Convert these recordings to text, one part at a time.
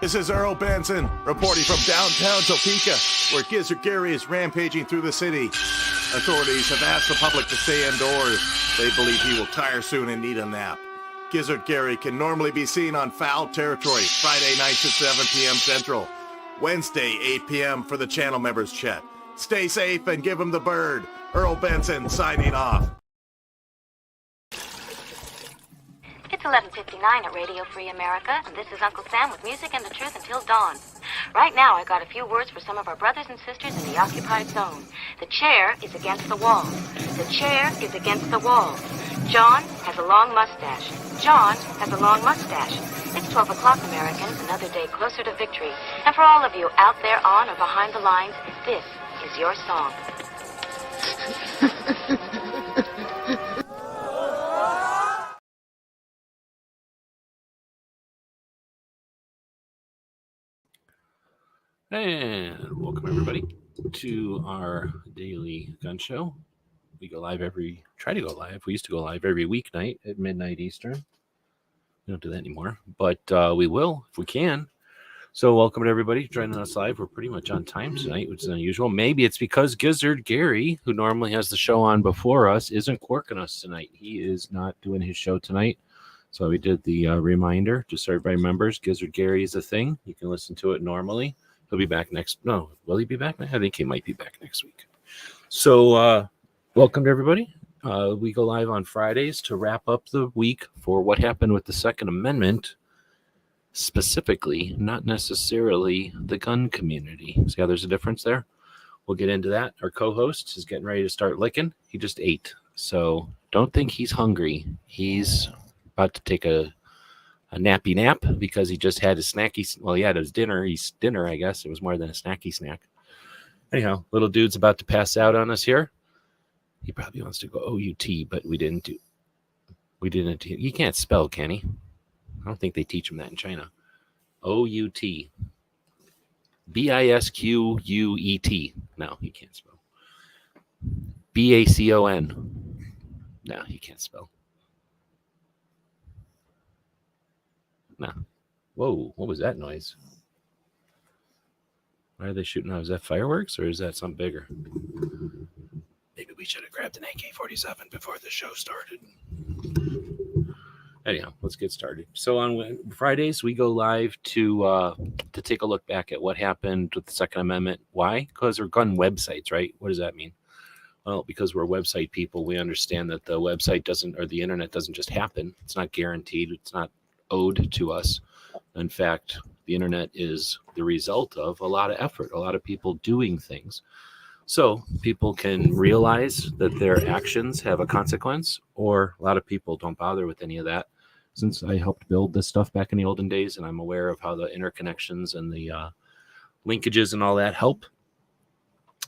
This is Earl Benson reporting from downtown Topeka, where Gizzard Gary is rampaging through the city. Authorities have asked the public to stay indoors. They believe he will tire soon and need a nap. Gizzard Gary can normally be seen on Foul Territory Friday nights at 7 p.m. Central. Wednesday, 8 p.m. for the channel members chat. Stay safe and give him the bird. Earl Benson signing off. It's 11:59 at Radio Free America, and this is Uncle Sam with music and the truth until dawn. Right now, I got a few words for some of our brothers and sisters in the occupied zone. The chair is against the wall. The chair is against the wall. John has a long mustache. John has a long mustache. It's 12 o'clock, Americans, another day closer to victory. And for all of you out there on or behind the lines, this is your song. And welcome everybody to our daily gun show. We go live we used to go live every weeknight at midnight Eastern. We don't do that anymore, but we will if we can. So welcome to everybody joining us live. We're pretty much on time tonight, which is unusual. Maybe it's because Gizzard Gary, who normally has the show on before us, isn't quirking us tonight. He is not doing his show tonight. So we did the reminder, just so everybody remembers, Gizzard Gary is a thing. You can listen to it normally. He'll be back will he be back? I think he might be back next week. So welcome to everybody. We go live on Fridays to wrap up the week for what happened with the Second Amendment, specifically, not necessarily the gun community. See how there's a difference there? We'll get into that. Our co-host is getting ready to start licking. He just ate. So don't think he's hungry. He's about to take a nappy nap because he just had his he had his dinner. Dinner, I guess. It was more than a snacky snack. Anyhow, little dude's about to pass out on us here. He probably wants to go OUT, but we didn't. He can't spell, can he? I don't think they teach him that in China. OUT. BISQUET. No, he can't spell. BACON. No, he can't spell. No. Whoa, what was that noise? Why are they shooting out? Is that fireworks or is that something bigger? Maybe we should have grabbed an AK-47 before the show started. Anyhow, let's get started. So on Fridays, we go live to take a look back at what happened with the Second Amendment. Why? Because we're gun websites, right? What does that mean? Well, because we're website people, we understand that the website the internet doesn't just happen. It's not guaranteed. It's not owed to us. In fact, the internet is the result of a lot of effort, a lot of people doing things. So people can realize that their actions have a consequence, or a lot of people don't bother with any of that. Since I helped build this stuff back in the olden days, and I'm aware of how the interconnections and the linkages and all that help,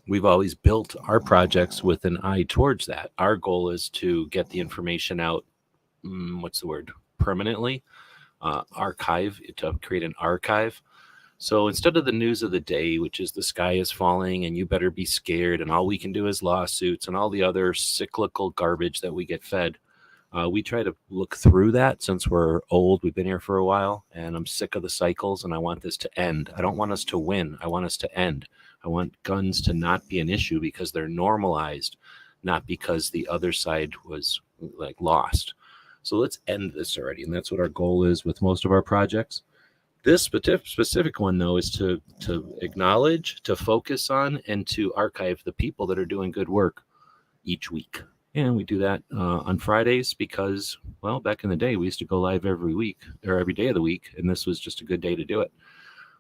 we've always built our projects with an eye towards that. Our goal is to get the information out, permanently, to create an archive. So instead of the news of the day, which is the sky is falling and you better be scared and all we can do is lawsuits and all the other cyclical garbage that we get fed, we try to look through that. Since we're old, we've been here for a while, and I'm sick of the cycles and I want this to end. I don't want us to win. I want us to end. I want guns to not be an issue because they're normalized, not because the other side was lost. So let's end this already. And that's what our goal is with most of our projects. This specific one, though, is to acknowledge, to focus on, and to archive the people that are doing good work each week. And we do that on Fridays because, well, back in the day, we used to go live every week or every day of the week, and this was just a good day to do it.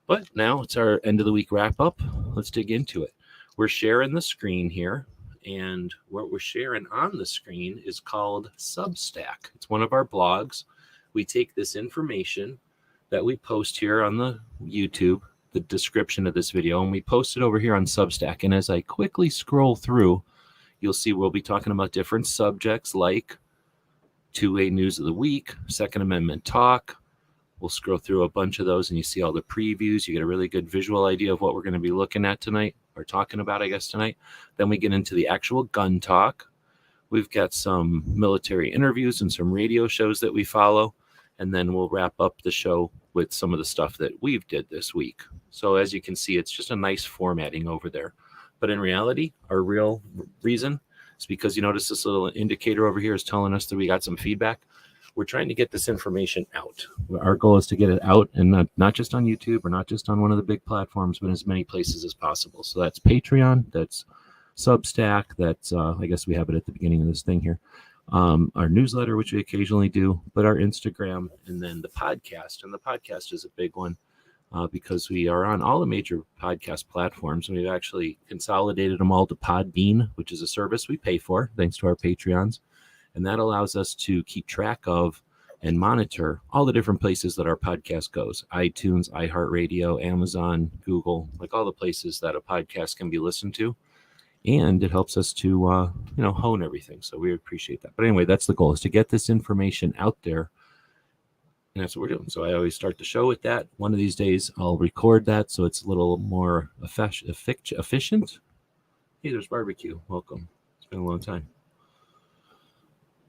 But now it's our end of the week wrap up. Let's dig into it. We're sharing the screen here, and what we're sharing on the screen is called Substack. It's one of our blogs. We take this information that we post here on the YouTube, the description of this video, and we post it over here on Substack. And as I quickly scroll through, you'll see we'll be talking about different subjects like 2A News of the Week, Second Amendment Talk. We'll scroll through a bunch of those and you see all the previews. You get a really good visual idea of what we're going to be looking at tonight, or talking about, I guess, tonight. Then we get into the actual gun talk. We've got some military interviews and some radio shows that we follow. And then we'll wrap up the show with some of the stuff that we've did this week. So as you can see, it's just a nice formatting over there. But in reality, our real reason is because you notice this little indicator over here is telling us that we got some feedback. We're trying to get this information out. Our goal is to get it out, and not just on YouTube or not just on one of the big platforms, but in as many places as possible. So that's Patreon, that's Substack, that's I guess we have it at the beginning of this thing here. Our newsletter, which we occasionally do, but our Instagram, and then the podcast. And the podcast is a big one because we are on all the major podcast platforms, and we've actually consolidated them all to Podbean, which is a service we pay for thanks to our Patreons. And that allows us to keep track of and monitor all the different places that our podcast goes. iTunes, iHeartRadio, Amazon, Google, like all the places that a podcast can be listened to. And it helps us to, hone everything. So we appreciate that. But anyway, that's the goal, is to get this information out there. And that's what we're doing. So I always start the show with that. One of these days, I'll record that so it's a little more efficient. Hey, there's Barbecue. Welcome. It's been a long time.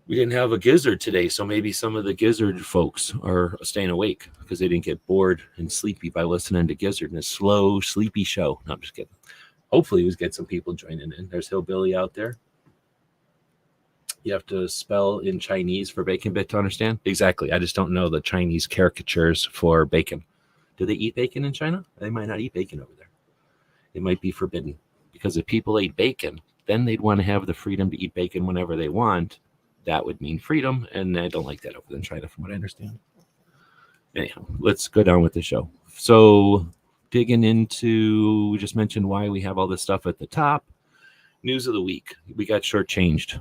We didn't have a gizzard today, so maybe some of the gizzard folks are staying awake because they didn't get bored and sleepy by listening to Gizzard in a slow, sleepy show. No, I'm just kidding. Hopefully we get some people joining in. There's Hillbilly out there. You have to spell in Chinese for bacon bit to understand? Exactly. I just don't know the Chinese caricatures for bacon. Do they eat bacon in China? They might not eat bacon over there. It might be forbidden. Because if people ate bacon, then they'd want to have the freedom to eat bacon whenever they want. That would mean freedom, and I don't like that over in China from what I understand. Anyhow, let's go down with the show. So digging into, we just mentioned why we have all this stuff at the top. News of the week. We got shortchanged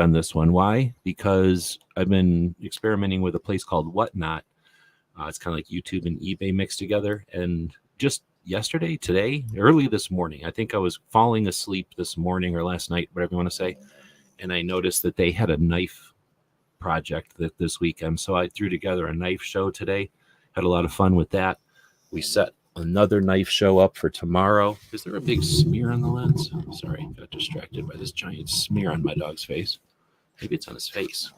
on this one. Why? Because I've been experimenting with a place called Whatnot. It's kind of like YouTube and eBay mixed together. And just yesterday, today, early this morning, I think I was falling asleep this morning or last night, whatever you want to say. And I noticed that they had a knife project this weekend. So I threw together a knife show today. Had a lot of fun with that. We set another knife show up for tomorrow. Is there a big smear on the lens? Sorry, got distracted by this giant smear on my dog's face. Maybe it's on his face.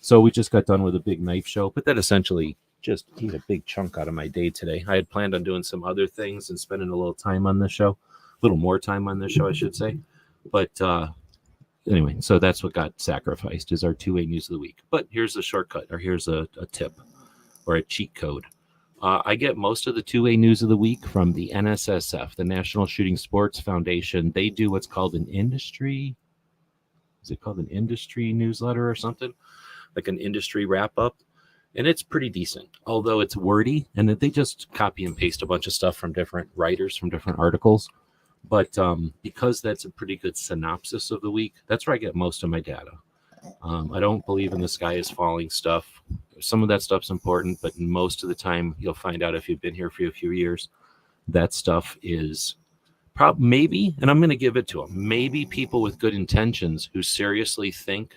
So we just got done with a big knife show, but that essentially just ate a big chunk out of my day today. I had planned on doing some other things and spending a little time on this show, a little more time on this show, I should say. But anyway, so that's what got sacrificed, is our 2A news of the week. But here's a shortcut, or here's a tip or a cheat code. I get most of the 2A news of the week from the NSSF, the National Shooting Sports Foundation. They do what's called an industry. Is it called an industry newsletter or something? Like an industry wrap up. And it's pretty decent, although it's wordy. And they just copy and paste a bunch of stuff from different writers, from different articles. But because that's a pretty good synopsis of the week, that's where I get most of my data. I don't believe in the sky is falling stuff. Some of that stuff's important, but most of the time you'll find out if you've been here for a few years, that stuff is maybe, and I'm going to give it to them, maybe people with good intentions who seriously think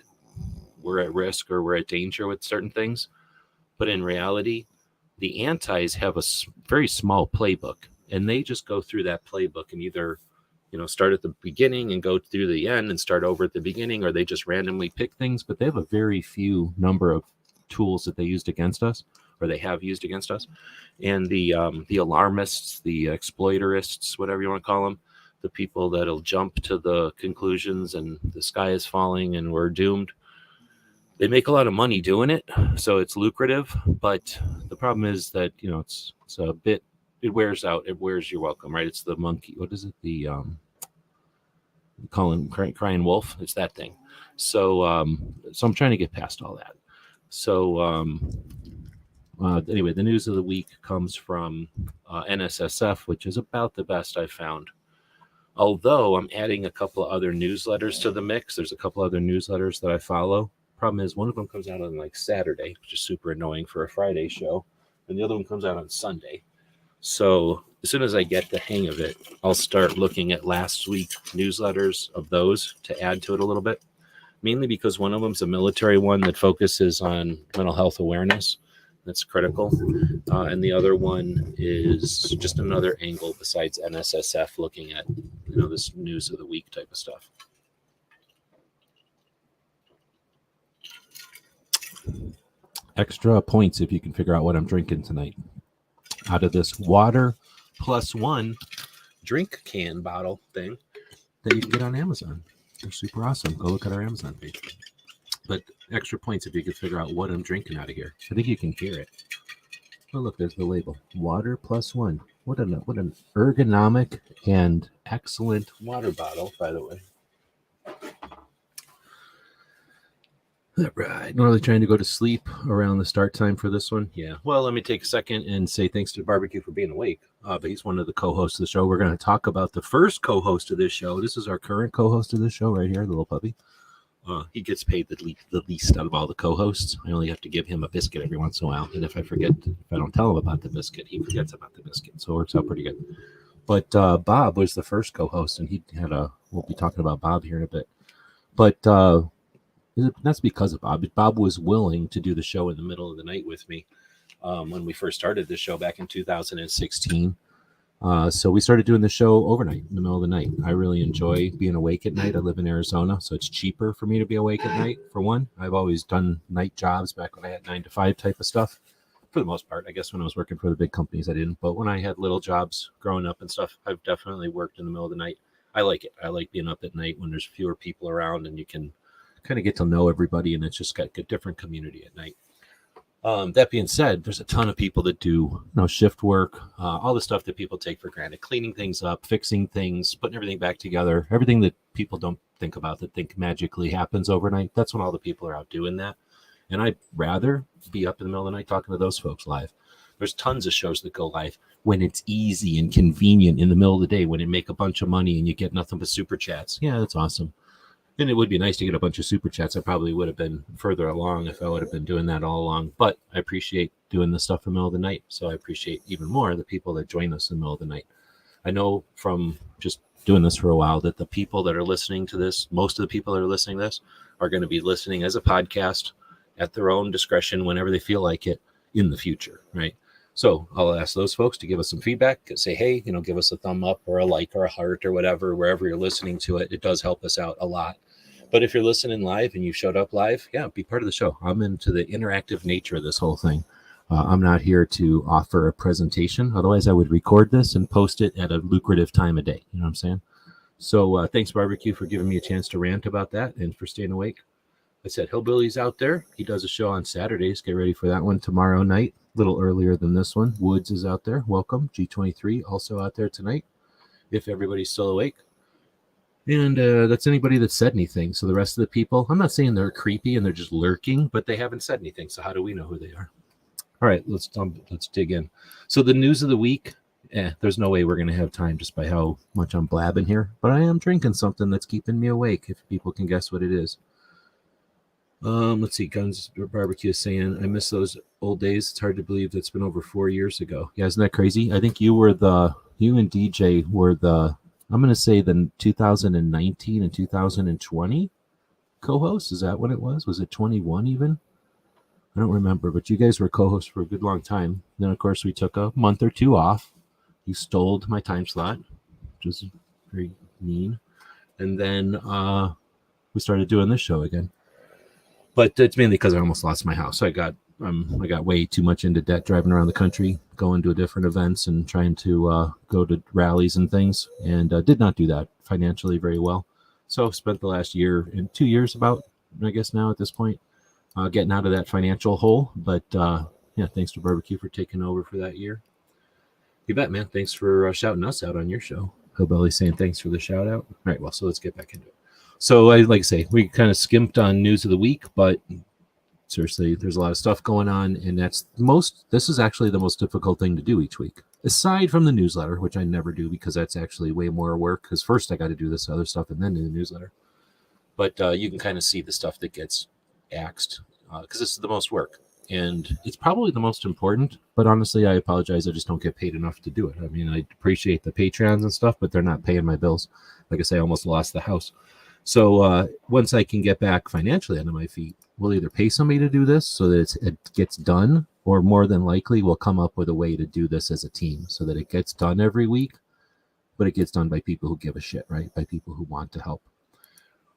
we're at risk or we're at danger with certain things. But in reality, the antis have a very small playbook, and they just go through that playbook and either start at the beginning and go through the end and start over at the beginning, or they just randomly pick things. But they have a very few number of tools that they used against us, or they have used against us. And the alarmists, the exploiterists, whatever you want to call them, the people that'll jump to the conclusions and the sky is falling and we're doomed. They make a lot of money doing it, so it's lucrative. But the problem is that it's a bit. It wears out. It wears your welcome, right? It's the monkey. What is it? The crying wolf. It's that thing. So I'm trying to get past all that. So anyway, the news of the week comes from NSSF, which is about the best I've found. Although I'm adding a couple of other newsletters to the mix. There's a couple other newsletters that I follow. Problem is, one of them comes out on like Saturday, which is super annoying for a Friday show, and the other one comes out on Sunday. So as soon as I get the hang of it, I'll start looking at last week's newsletters of those to add to it a little bit, mainly because one of them is a military one that focuses on mental health awareness. That's critical. And the other one is just another angle besides NSSF looking at, this news of the week type of stuff. extra points if you can figure out what I'm drinking tonight. Out of this water plus one drink can bottle thing that you can get on Amazon. They're super awesome. Go look at our Amazon page. But extra points if you can figure out what I'm drinking out of here. I think you can hear it. Oh, look, there's the label. Water plus one. What an ergonomic and excellent water bottle, by the way. All right. Normally trying to go to sleep around the start time for this one. Yeah. Well, let me take a second and say thanks to Barbecue for being awake. But he's one of the co-hosts of the show. We're going to talk about the first co-host of this show. This is our current co-host of this show right here, the little puppy. He gets paid the least out of all the co-hosts. I only have to give him a biscuit every once in a while. And if I don't tell him about the biscuit, he forgets about the biscuit. So it works out pretty good. But Bob was the first co-host, and we'll be talking about Bob here in a bit. But that's because of Bob. Bob was willing to do the show in the middle of the night with me when we first started the show back in 2016. So we started doing the show overnight in the middle of the night. I really enjoy being awake at night. I live in Arizona, so it's cheaper for me to be awake at night, for one. I've always done night jobs back when I had 9 to 5 type of stuff, for the most part. I guess when I was working for the big companies, I didn't. But when I had little jobs growing up and stuff, I've definitely worked in the middle of the night. I like it. I like being up at night when there's fewer people around and you can kind of get to know everybody, and it's just got a different community at night. That being said, there's a ton of people that do shift work, all the stuff that people take for granted, cleaning things up, fixing things, putting everything back together, everything that people don't think about that think magically happens overnight. That's when all the people are out doing that. And I'd rather be up in the middle of the night talking to those folks live. There's tons of shows that go live when it's easy and convenient in the middle of the day, when you make a bunch of money and you get nothing but super chats. Yeah, that's awesome. And it would be nice to get a bunch of super chats. I probably would have been further along if I would have been doing that all along. But I appreciate doing this stuff in the middle of the night. So I appreciate even more the people that join us in the middle of the night. I know from just doing this for a while that the people that are listening to this, most of the people that are listening to this are going to be listening as a podcast at their own discretion whenever they feel like it in the future, right? So I'll ask those folks to give us some feedback, say, hey, give us a thumb up or a like or a heart or whatever, wherever you're listening to it. It does help us out a lot. But if you're listening live and you showed up live, yeah, be part of the show. I'm into the interactive nature of this whole thing. I'm not here to offer a presentation. Otherwise, I would record this and post it at a lucrative time of day. You know what I'm saying? So thanks, Barbecue, for giving me a chance to rant about that and for staying awake. I said, Hillbilly's out there. He does a show on Saturdays. Get ready for that one tomorrow night, a little earlier than this one. Woods is out there. Welcome. G23 also out there tonight, if everybody's still awake. And that's anybody that said anything. So the rest of the people, I'm not saying they're creepy and they're just lurking, but they haven't said anything. So how do we know who they are? All right, let's dig in. So the news of the week, there's no way we're going to have time just by how much I'm blabbing here. But I am drinking something that's keeping me awake, if people can guess what it is. Let's see. Guns Barbecue is saying, I miss those old days. It's hard to believe that's been over 4 years ago. Yeah, isn't that crazy? I think you and DJ were I'm going to say the 2019 and 2020 co-hosts. Is that what it was? Was it 21 even? I don't remember, but you guys were co-hosts for a good long time. Then, of course, we took a month or two off. You stole my time slot, which was very mean. And then we started doing this show again. But it's mainly because I almost lost my house. I got way too much into debt driving around the country, going to different events and trying to go to rallies and things, and did not do that financially very well. So spent the last year and 2 years about, I guess now at this point, getting out of that financial hole. But yeah, thanks to Barbecue for taking over for that year. You bet, man. Thanks for shouting us out on your show. Hillbilly saying thanks for the shout out. All right, well, so let's get back into it. So like I say, we kind of skimped on news of the week, but seriously, there's a lot of stuff going on, and this is actually the most difficult thing to do each week, aside from the newsletter, which I never do because that's actually way more work, because first I got to do this other stuff and then do the newsletter. But you can kind of see the stuff that gets axed because this is the most work, and it's probably the most important. But honestly, I apologize. I just don't get paid enough to do it. I mean, I appreciate the Patreons and stuff, but they're not paying my bills. Like I say, I almost lost the house. So once I can get back financially onto my feet, we'll either pay somebody to do this so that it gets done, or more than likely we'll come up with a way to do this as a team so that it gets done every week, but it gets done by people who give a shit, right? By people who want to help.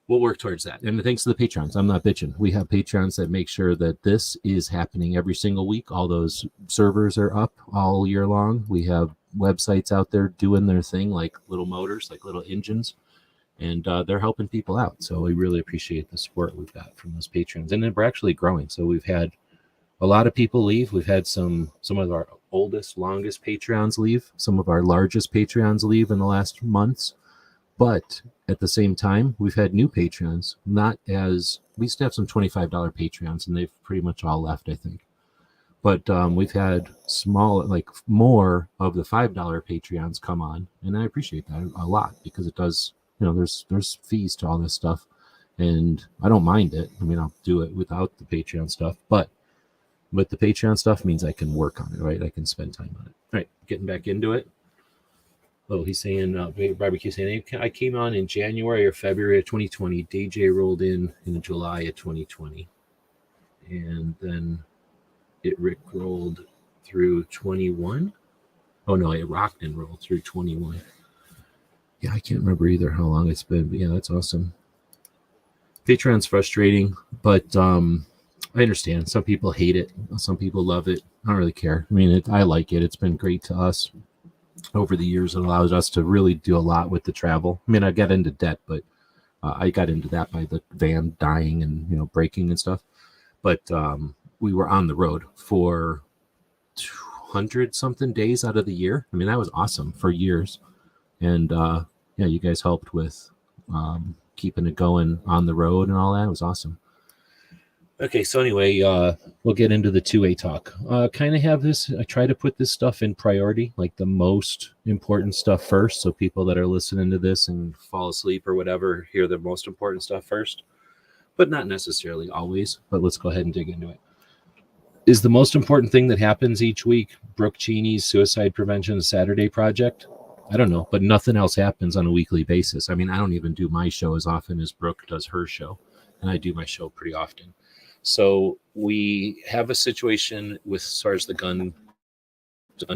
we'll work towards that. And thanks to the Patrons, I'm not bitching. We have Patrons that make sure that this is happening every single week. All those servers are up all year long. We have websites out there doing their thing, like little motors, like little engines, and they're helping people out. So we really appreciate the support we've got from those patrons. And then we're actually growing. So we've had a lot of people leave. We've had some of our oldest, longest Patreons leave. Some of our largest Patreons leave in the last months. But at the same time, we've had new Patreons. Not as we used to have some $25 Patreons, and they've pretty much all left, I think. But we've had more of the $5 Patreons come on, and I appreciate that a lot because it does. There's fees to all this stuff, and I don't mind it. I mean, I'll do it without the Patreon stuff, but with the Patreon stuff means I can work on it, right? I can spend time on it. All right, getting back into it. Oh, he's saying, Barbecue saying, I came on in January or February of 2020. DJ rolled in July of 2020. And then it rolled through 21. Oh, no, it rocked and rolled through 21. Yeah, I can't remember either how long it's been. But yeah, that's awesome. Patreon's frustrating, but I understand. Some people hate it. Some people love it. I don't really care. I mean, I like it. It's been great to us. Over the years, it allows us to really do a lot with the travel. I mean, I got into debt, but I got into that by the van dying and breaking and stuff. But we were on the road for 200-something days out of the year. I mean, that was awesome for years. And yeah, you guys helped with keeping it going on the road and all that. It was awesome. Okay, so anyway, we'll get into the 2A talk. Kind of have this, I try to put this stuff in priority, like the most important stuff first, so people that are listening to this and fall asleep or whatever hear the most important stuff first, but not necessarily always, but let's go ahead and dig into it. Is the most important thing that happens each week Brooke Cheney's Suicide Prevention Saturday Project? I don't know, but nothing else happens on a weekly basis. I mean, I don't even do my show as often as Brooke does her show, and I do my show pretty often. So we have a situation with as far as the gun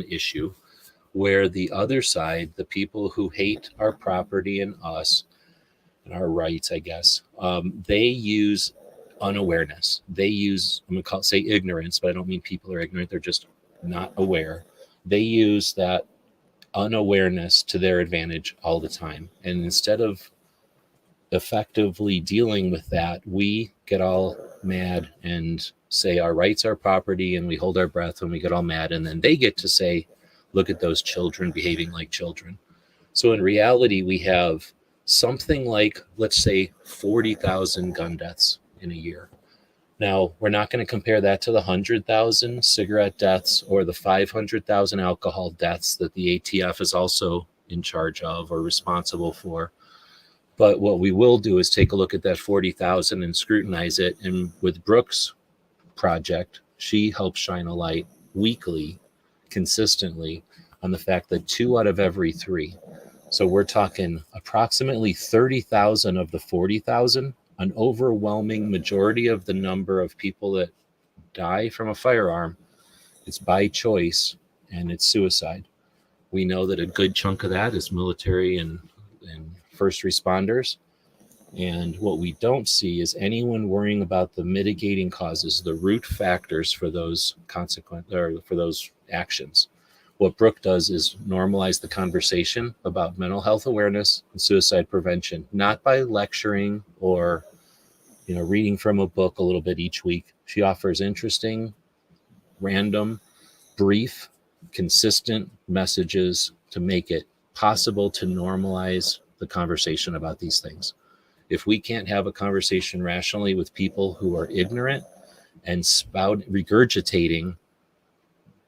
issue where the other side, the people who hate our property and us and our rights, I guess, they use unawareness. They use, I'm going to say ignorance, but I don't mean people are ignorant. They're just not aware. They use that unawareness to their advantage all the time. And instead of effectively dealing with that, we get all mad and say our rights are property, and we hold our breath and we get all mad, and then they get to say, look at those children behaving like children. So in reality, we have something like, let's say, 40,000 gun deaths in a year. Now, we're not going to compare that to the 100,000 cigarette deaths or the 500,000 alcohol deaths that the ATF is also in charge of or responsible for. But what we will do is take a look at that 40,000 and scrutinize it. And with Brooke's project, she helps shine a light weekly, consistently, on the fact that 2 out of every 3. So we're talking approximately 30,000 of the 40,000, an overwhelming majority of the number of people that die from a firearm. It's by choice and it's suicide. We know that a good chunk of that is military and first responders. And what we don't see is anyone worrying about the mitigating causes, the root factors for those for those actions. What Brooke does is normalize the conversation about mental health awareness and suicide prevention, not by lecturing or reading from a book a little bit each week. She offers interesting, random, brief, consistent messages to make it possible to normalize the conversation about these things. If we can't have a conversation rationally with people who are ignorant and regurgitating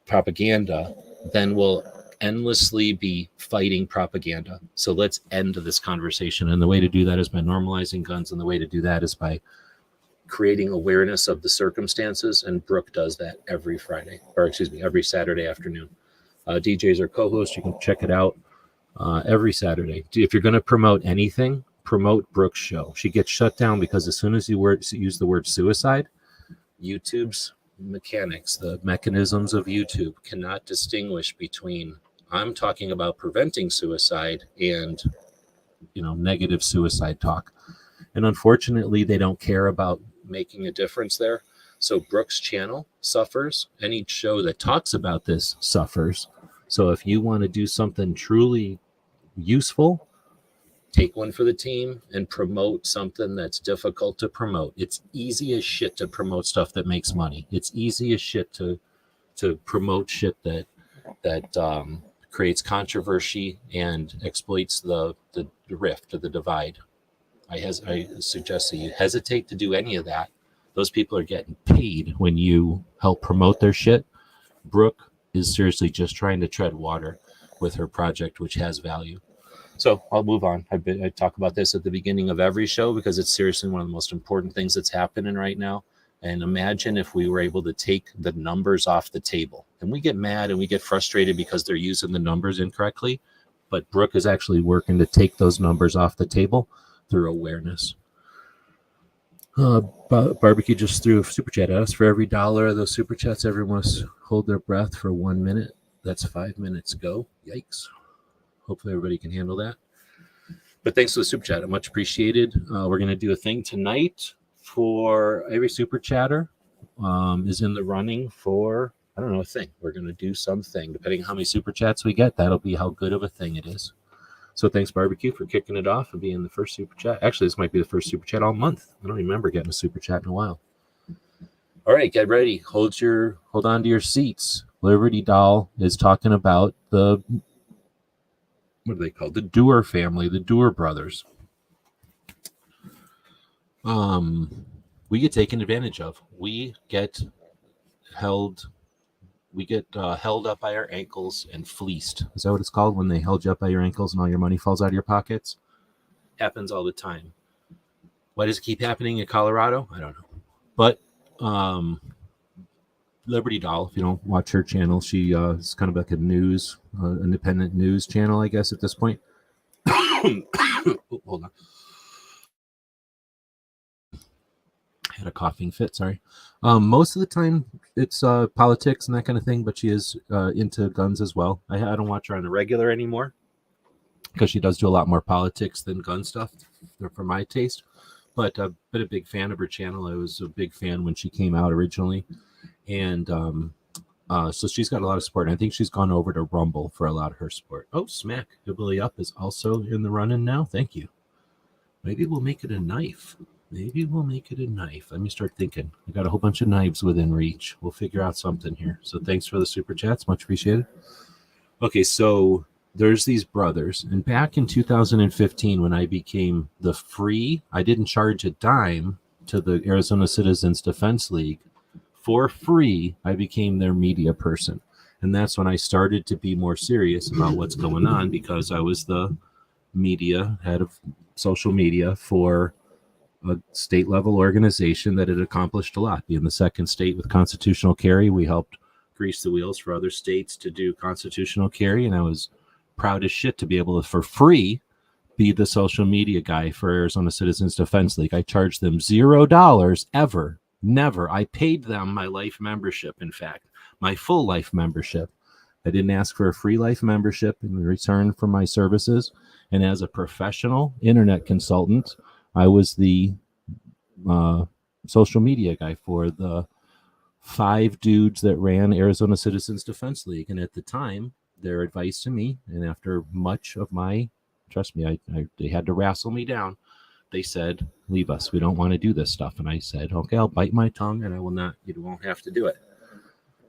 propaganda, then we'll endlessly be fighting propaganda. So let's end this conversation. And the way to do that is by normalizing guns. And the way to do that is by creating awareness of the circumstances. And Brooke does that every Saturday afternoon. DJ's our co-host. You can check it out every Saturday. If you're going to promote anything, promote Brooke's show. She gets shut down because as soon as you use the word suicide, YouTube's mechanics, the mechanisms of YouTube cannot distinguish between I'm talking about preventing suicide and negative suicide talk. And unfortunately, they don't care about making a difference there. So Brooke's channel suffers. Any show that talks about this suffers. So if you want to do something truly useful, take one for the team and promote something that's difficult to promote. It's easy as shit to promote stuff that makes money. It's easy as shit to promote shit that creates controversy and exploits the rift or the divide. I suggest that you hesitate to do any of that. Those people are getting paid when you help promote their shit. Brooke is seriously just trying to tread water with her project, which has value. So I'll move on. I talk about this at the beginning of every show because it's seriously one of the most important things that's happening right now. And imagine if we were able to take the numbers off the table. And we get mad and we get frustrated because they're using the numbers incorrectly. But Brooke is actually working to take those numbers off the table through awareness. Barbecue just threw a super chat at us. For every $1 of those super chats, everyone must hold their breath for 1 minute. That's 5 minutes. Go. Yikes. Hopefully everybody can handle that. But thanks for the super chat. Much appreciated. We're going to do a thing tonight for every super chatter is in the running for, I don't know, a thing. We're going to do something. Depending on how many super chats we get, that'll be how good of a thing it is. So thanks, Barbecue, for kicking it off and being the first super chat. Actually, this might be the first super chat all month. I don't remember getting a super chat in a while. All right, get ready. Hold on to your seats. Liberty Doll is talking about the, what are they called? The Dewar family, the Dewar brothers. We get taken advantage of. We get held up by our ankles and fleeced. Is that what it's called when they held you up by your ankles and all your money falls out of your pockets? Happens all the time. Why does it keep happening in Colorado? I don't know. But Liberty Doll, if you don't watch her channel, she is kind of like a news, independent news channel, I guess, at this point. Hold on. Had a coughing fit, sorry. Most of the time it's politics and that kind of thing, but she is into guns as well. I don't watch her on a regular anymore because she does do a lot more politics than gun stuff for my taste. But I've been a big fan of her channel. I was a big fan when she came out originally. And so she's got a lot of support. And I think she's gone over to Rumble for a lot of her support. Oh, Smack Hillbilly Up is also in the running now. Thank you. Maybe we'll make it a knife. Let me start thinking. I got a whole bunch of knives within reach. We'll figure out something here. So thanks for the super chats. Much appreciated. Okay, so there's these brothers. And back in 2015, when I became the free, I didn't charge a dime to the Arizona Citizens Defense League. For free, I became their media person. And that's when I started to be more serious about what's going on because I was the head of social media for a state level organization that had accomplished a lot. Being the second state with constitutional carry, we helped grease the wheels for other states to do constitutional carry. And I was proud as shit to be able to, for free, be the social media guy for Arizona Citizens Defense League. I charged them $0 ever. Never. I paid them my life membership, in fact, my full life membership. I didn't ask for a free life membership in return for my services. And as a professional internet consultant, I was the social media guy for the 5 dudes that ran Arizona Citizens Defense League. And at the time, their advice to me, and after much of my, trust me, they had to wrestle me down. They said, leave us. We don't want to do this stuff. And I said, okay, I'll bite my tongue and I will not, you won't have to do it.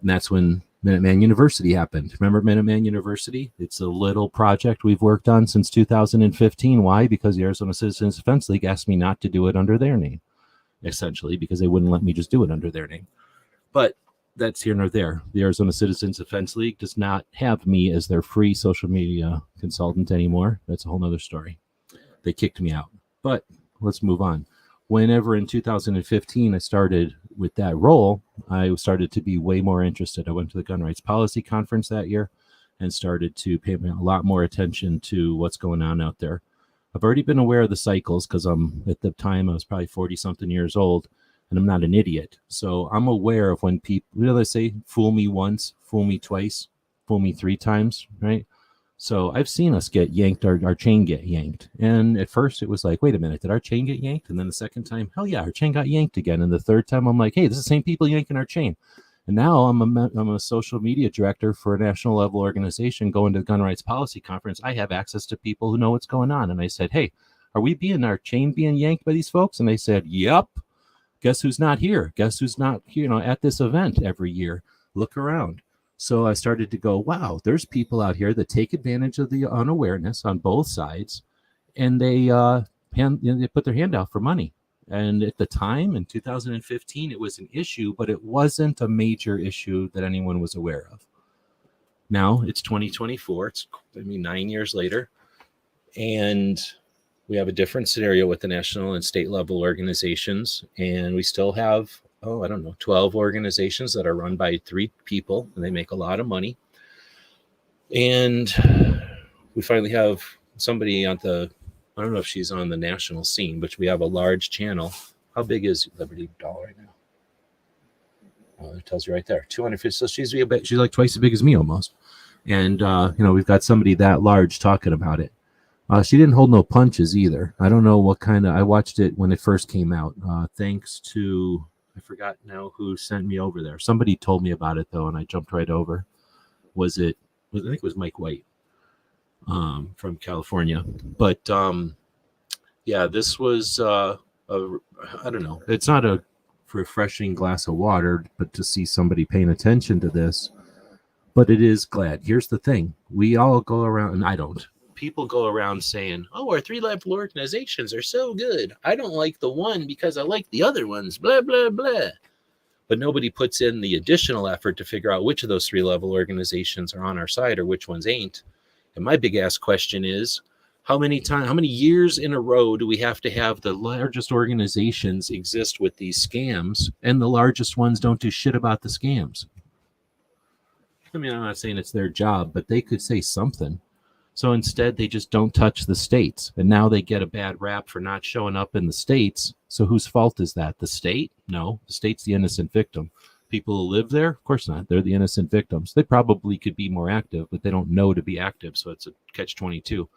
And that's when Minuteman University happened. Remember Minuteman University? It's a little project we've worked on since 2015. Why? Because the Arizona Citizens Defense League asked me not to do it under their name, essentially, because they wouldn't let me just do it under their name. But that's here nor there. The Arizona Citizens Defense League does not have me as their free social media consultant anymore. That's a whole nother story. They kicked me out. But let's move on. Whenever in 2015 I started with that role, I started to be way more interested. I went to the Gun Rights Policy Conference that year and started to pay a lot more attention to what's going on out there. I've already been aware of the cycles because at the time I was probably 40-something years old, and I'm not an idiot. So I'm aware of when people, they say, fool me once, fool me twice, fool me 3 times, right? So I've seen us get yanked, our chain get yanked. And at first it was like, wait a minute, did our chain get yanked? And then the second time, hell yeah, our chain got yanked again. And the third time I'm like, hey, this is the same people yanking our chain. And now I'm a social media director for a national level organization going to the Gun Rights Policy Conference. I have access to people who know what's going on. And I said, hey, are our chain being yanked by these folks? And they said, yep. Guess who's not here? Guess who's not, at this event every year? Look around. So I started to go, wow, there's people out here that take advantage of the unawareness on both sides, and they they put their hand out for money. And at the time, in 2015, it was an issue, but it wasn't a major issue that anyone was aware of. Now it's 2024. It's 9 years later, and we have a different scenario with the national and state level organizations, and we still have 12 organizations that are run by 3 people, and they make a lot of money. And we finally have somebody I don't know if she's on the national scene, but we have a large channel. How big is Liberty Doll right now? Oh, it tells you right there, 250. So she's like twice as big as me almost. And, we've got somebody that large talking about it. She didn't hold no punches either. I don't know what I watched it when it first came out. Thanks to, I forgot now who sent me over there. Somebody told me about it though, and I jumped right over. I think it was Mike White from California. But this was I don't know. It's not a refreshing glass of water, but to see somebody paying attention to this. But it is glad. Here's the thing: we all go around, and I don't. People go around saying, oh, our 3-level organizations are so good. I don't like the one because I like the other ones, blah, blah, blah. But nobody puts in the additional effort to figure out which of those 3-level organizations are on our side or which ones ain't. And my big ass question is, how many years in a row do we have to have the largest organizations exist with these scams and the largest ones don't do shit about the scams? I'm not saying it's their job, but they could say something. So instead, they just don't touch the states. And now they get a bad rap for not showing up in the states. So whose fault is that? The state? No, the state's the innocent victim. People who live there? Of course not. They're the innocent victims. They probably could be more active, but they don't know to be active. So it's a catch-22.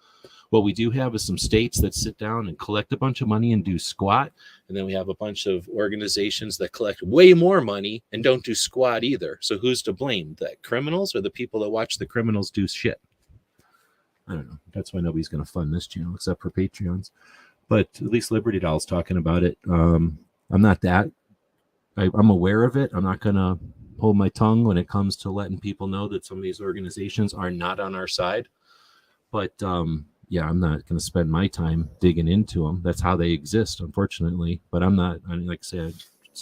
What we do have is some states that sit down and collect a bunch of money and do squat. And then we have a bunch of organizations that collect way more money and don't do squat either. So who's to blame? The criminals or the people that watch the criminals do shit? I don't know. That's why nobody's going to fund this channel except for Patreons. But at least Liberty Doll's talking about it. I'm not that. I'm aware of it. I'm not going to hold my tongue when it comes to letting people know that some of these organizations are not on our side. But I'm not going to spend my time digging into them. That's how they exist, unfortunately. But I'm not. Like I said,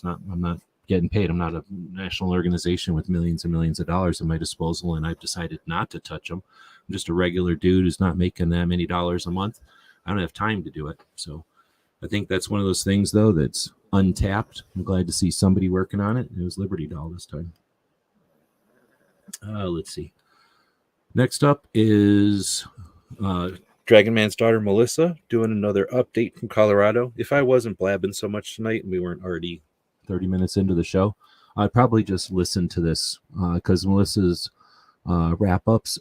I'm not getting paid. I'm not a national organization with millions and millions of dollars at my disposal, and I've decided not to touch them. I'm just a regular dude who's not making that many dollars a month. I don't have time to do it. So I think that's one of those things, though, that's untapped. I'm glad to see somebody working on it. It was Liberty Doll this time. Let's see. Next up is Dragon Man's daughter, Melissa, doing another update from Colorado. If I wasn't blabbing so much tonight and we weren't already 30 minutes into the show, I'd probably just listen to this because Melissa's wrap-ups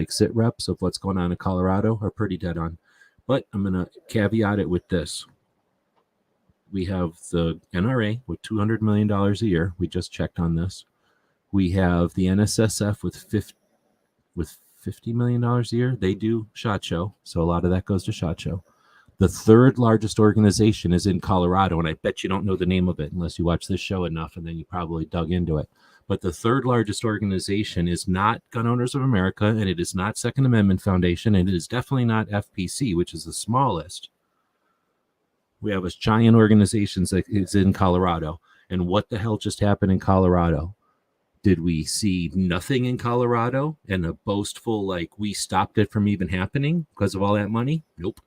sit reps of what's going on in Colorado are pretty dead on. But I'm going to caveat it with this. We have the NRA with $200 million a year. We just checked on this. We have the NSSF with $50 million a year. They do SHOT Show, so a lot of that goes to SHOT Show. The third largest organization is in Colorado, and I bet you don't know the name of it unless you watch this show enough, and then you probably dug into it. But the third largest organization is not Gun Owners of America, and it is not Second Amendment Foundation, and it is definitely not FPC, which is the smallest. We have a giant organization that is in Colorado. And what the hell just happened in Colorado? Did we see nothing in Colorado and a boastful, we stopped it from even happening because of all that money? Nope.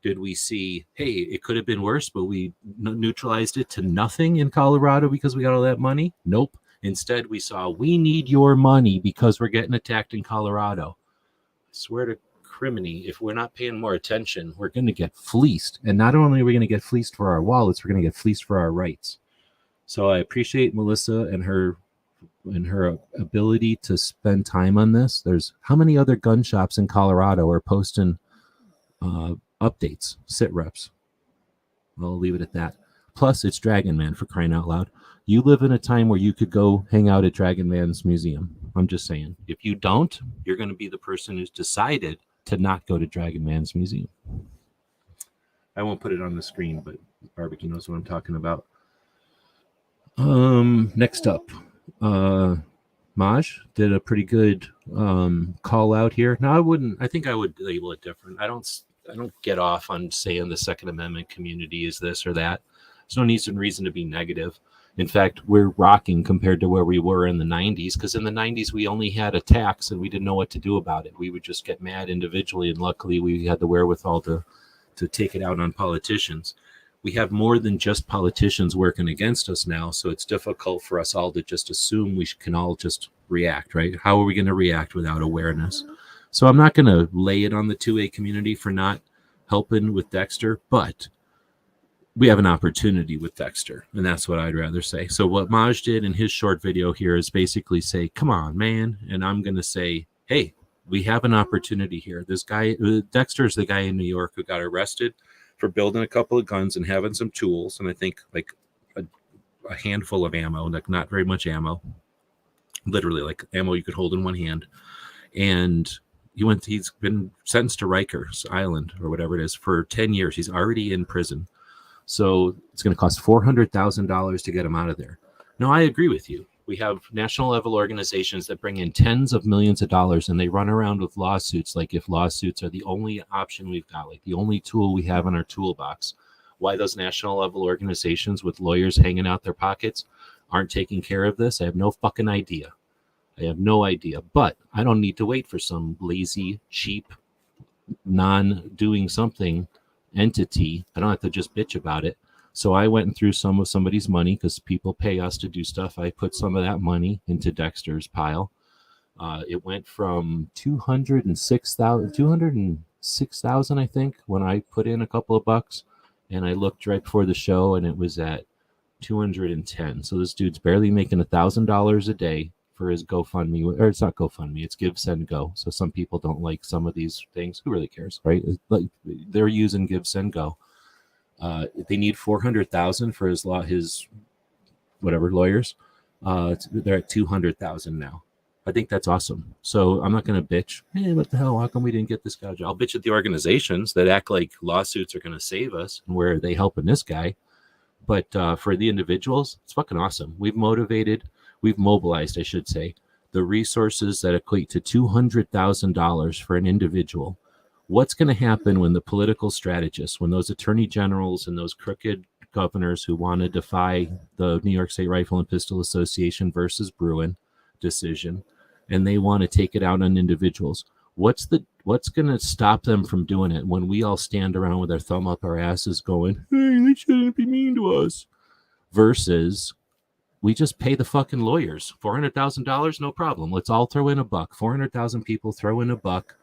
Did we see, hey, it could have been worse, but we neutralized it to nothing in Colorado because we got all that money? Nope. Instead, we saw, we need your money because we're getting attacked in Colorado. I swear to criminy, if we're not paying more attention, we're going to get fleeced. And not only are we going to get fleeced for our wallets, we're going to get fleeced for our rights. So I appreciate Melissa and her and her ability to spend time on this. There's how many other gun shops in Colorado are posting updates, sit reps. I'll leave it at that. Plus, it's Dragon Man, for crying out loud. You live in a time where you could go hang out at Dragon Man's museum. I'm just saying. If you don't, you're going to be the person who's decided to not go to Dragon Man's museum. I won't put it on the screen, but Barbecue knows what I'm talking about. Next up, Maj did a pretty good call out here. Now, I think I would label it different. I don't get off on saying the Second Amendment community is this or that. There's no need and reason to be negative. In fact, we're rocking compared to where we were in the 90s, because in the 90s, we only had a tax and we didn't know what to do about it. We would just get mad individually, and luckily we had the wherewithal to take it out on politicians. We have more than just politicians working against us now, so it's difficult for us all to just assume we can all just react, right? How are we going to react without awareness? So I'm not going to lay it on the 2A community for not helping with Dexter, but we have an opportunity with Dexter, and that's what I'd rather say. So what Maj did in his short video here is basically say, come on, man. And I'm going to say, hey, we have an opportunity here. This guy, Dexter's the guy in New York who got arrested for building a couple of guns and having some tools, and I think like a handful of ammo, like not very much ammo, literally like ammo you could hold in one hand. And he's been sentenced to Rikers Island or whatever it is for 10 years. He's already in prison. So it's going to cost $400,000 to get him out of there. No, I agree with you. We have national level organizations that bring in tens of millions of dollars, and they run around with lawsuits like if lawsuits are the only option we've got, like the only tool we have in our toolbox. Why those national level organizations with lawyers hanging out their pockets aren't taking care of this, I have no fucking idea. I have no idea. But I don't need to wait for some lazy, cheap, non-doing something entity. I don't have to just bitch about it. So I went and threw some of somebody's money, because people pay us to do stuff. I put some of that money into Dexter's pile. It went from 206,000, I think, when I put in a couple of bucks, and I looked right before the show, and it was at 210. So this dude's barely making $1,000 a day for his GoFundMe, or it's not GoFundMe, it's Give, Send, Go. So some people don't like some of these things. Who really cares, right? Like they're using Give, Send, Go. They need 400,000 for his whatever lawyers. They're at 200,000 now. I think that's awesome. So I'm not going to bitch. Hey, what the hell? How come we didn't get this guy? I'll bitch at the organizations that act like lawsuits are going to save us, and where are they helping this guy? But for the individuals, it's fucking awesome. We've mobilized, I should say, the resources that equate to $200,000 for an individual. What's going to happen when the political strategists, when those attorney generals and those crooked governors who want to defy the New York State Rifle and Pistol Association versus Bruin decision, and they want to take it out on individuals? What's going to stop them from doing it when we all stand around with our thumb up our asses going, hey, they shouldn't be mean to us, versus we just pay the fucking lawyers $400,000, no problem. Let's all throw in a buck. 400,000 people throw in a buck.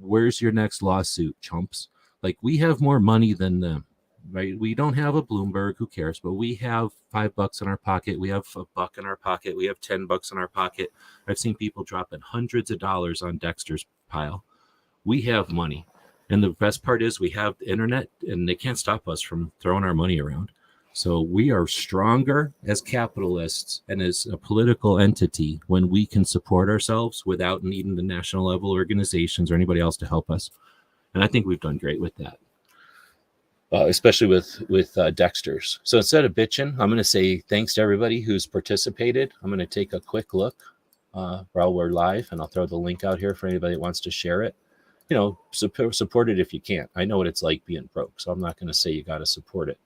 Where's your next lawsuit, chumps? Like, we have more money than them, right? We don't have a Bloomberg, who cares? But we have $5 in our pocket. We have $1 in our pocket. We have $10 in our pocket. I've seen people dropping hundreds of dollars on Dexter's pile. We have money. And the best part is we have the internet, and they can't stop us from throwing our money around. So we are stronger as capitalists and as a political entity when we can support ourselves without needing the national level organizations or anybody else to help us. And I think we've done great with that, especially with Dexter's. So instead of bitching, I'm going to say thanks to everybody who's participated. I'm going to take a quick look while we're live, and I'll throw the link out here for anybody that wants to share it. You know, support it if you can't. I know what it's like being broke, so I'm not going to say you got to support it.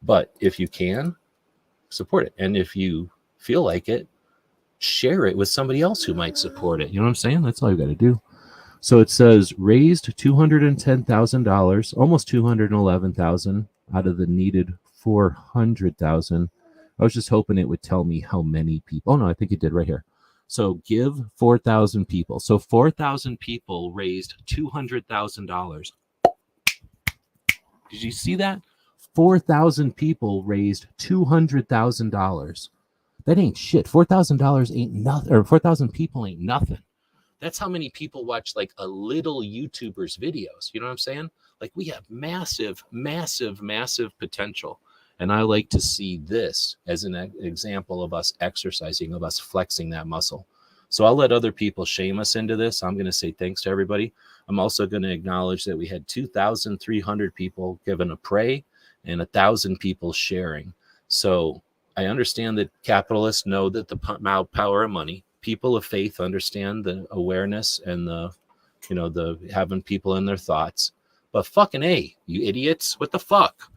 But if you can, support it. And if you feel like it, share it with somebody else who might support it. You know what I'm saying? That's all you got to do. So it says raised $210,000, almost $211,000 out of the needed $400,000. I was just hoping it would tell me how many people. Oh, no, I think it did right here. So give 4,000 people. So 4,000 people raised $200,000. Did you see that? 4,000 people raised $200,000. That ain't shit. $4,000 ain't nothing, or 4,000 people ain't nothing. That's how many people watch like a little YouTuber's videos. You know what I'm saying? Like we have massive, massive, massive potential. And I like to see this as an example of us exercising, of us flexing that muscle. So I'll let other people shame us into this. I'm going to say thanks to everybody. I'm also going to acknowledge that we had 2,300 people giving a pray and 1,000 people sharing. So I understand that capitalists know that the power of money. People of faith understand the awareness and the having people in their thoughts. But fucking A, you idiots, what the fuck?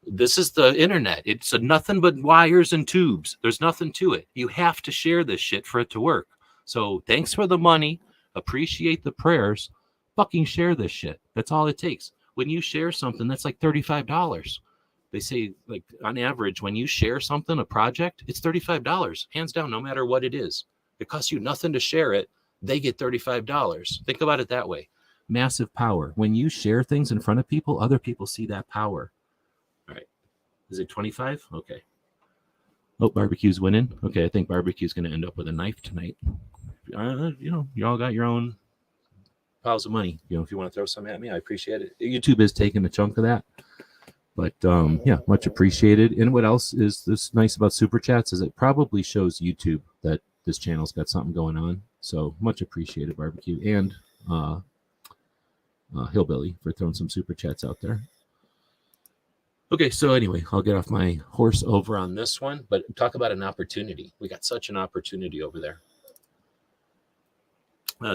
This is the internet. It's nothing but wires and tubes. There's nothing to it. You have to share this shit for it to work. So thanks for the money. Appreciate the prayers. Fucking share this shit. That's all it takes. When you share something, that's like $35. They say, like, on average, when you share something, a project, it's $35. Hands down, no matter what it is. It costs you nothing to share it. They get $35. Think about it that way. Massive power. When you share things in front of people, other people see that power. All right. Is it 25? Okay. Oh, barbecue's winning. Okay, I think barbecue's going to end up with a knife tonight. You all got your own piles of money. If you want to throw some at me, I appreciate it. YouTube is taking a chunk of that. But yeah, much appreciated. And what else is this nice about Super Chats is it probably shows YouTube that this channel's got something going on. So much appreciated, Barbecue and Hillbilly for throwing some Super Chats out there. Okay, so anyway, I'll get off my horse over on this one, but talk about an opportunity. We got such an opportunity over there.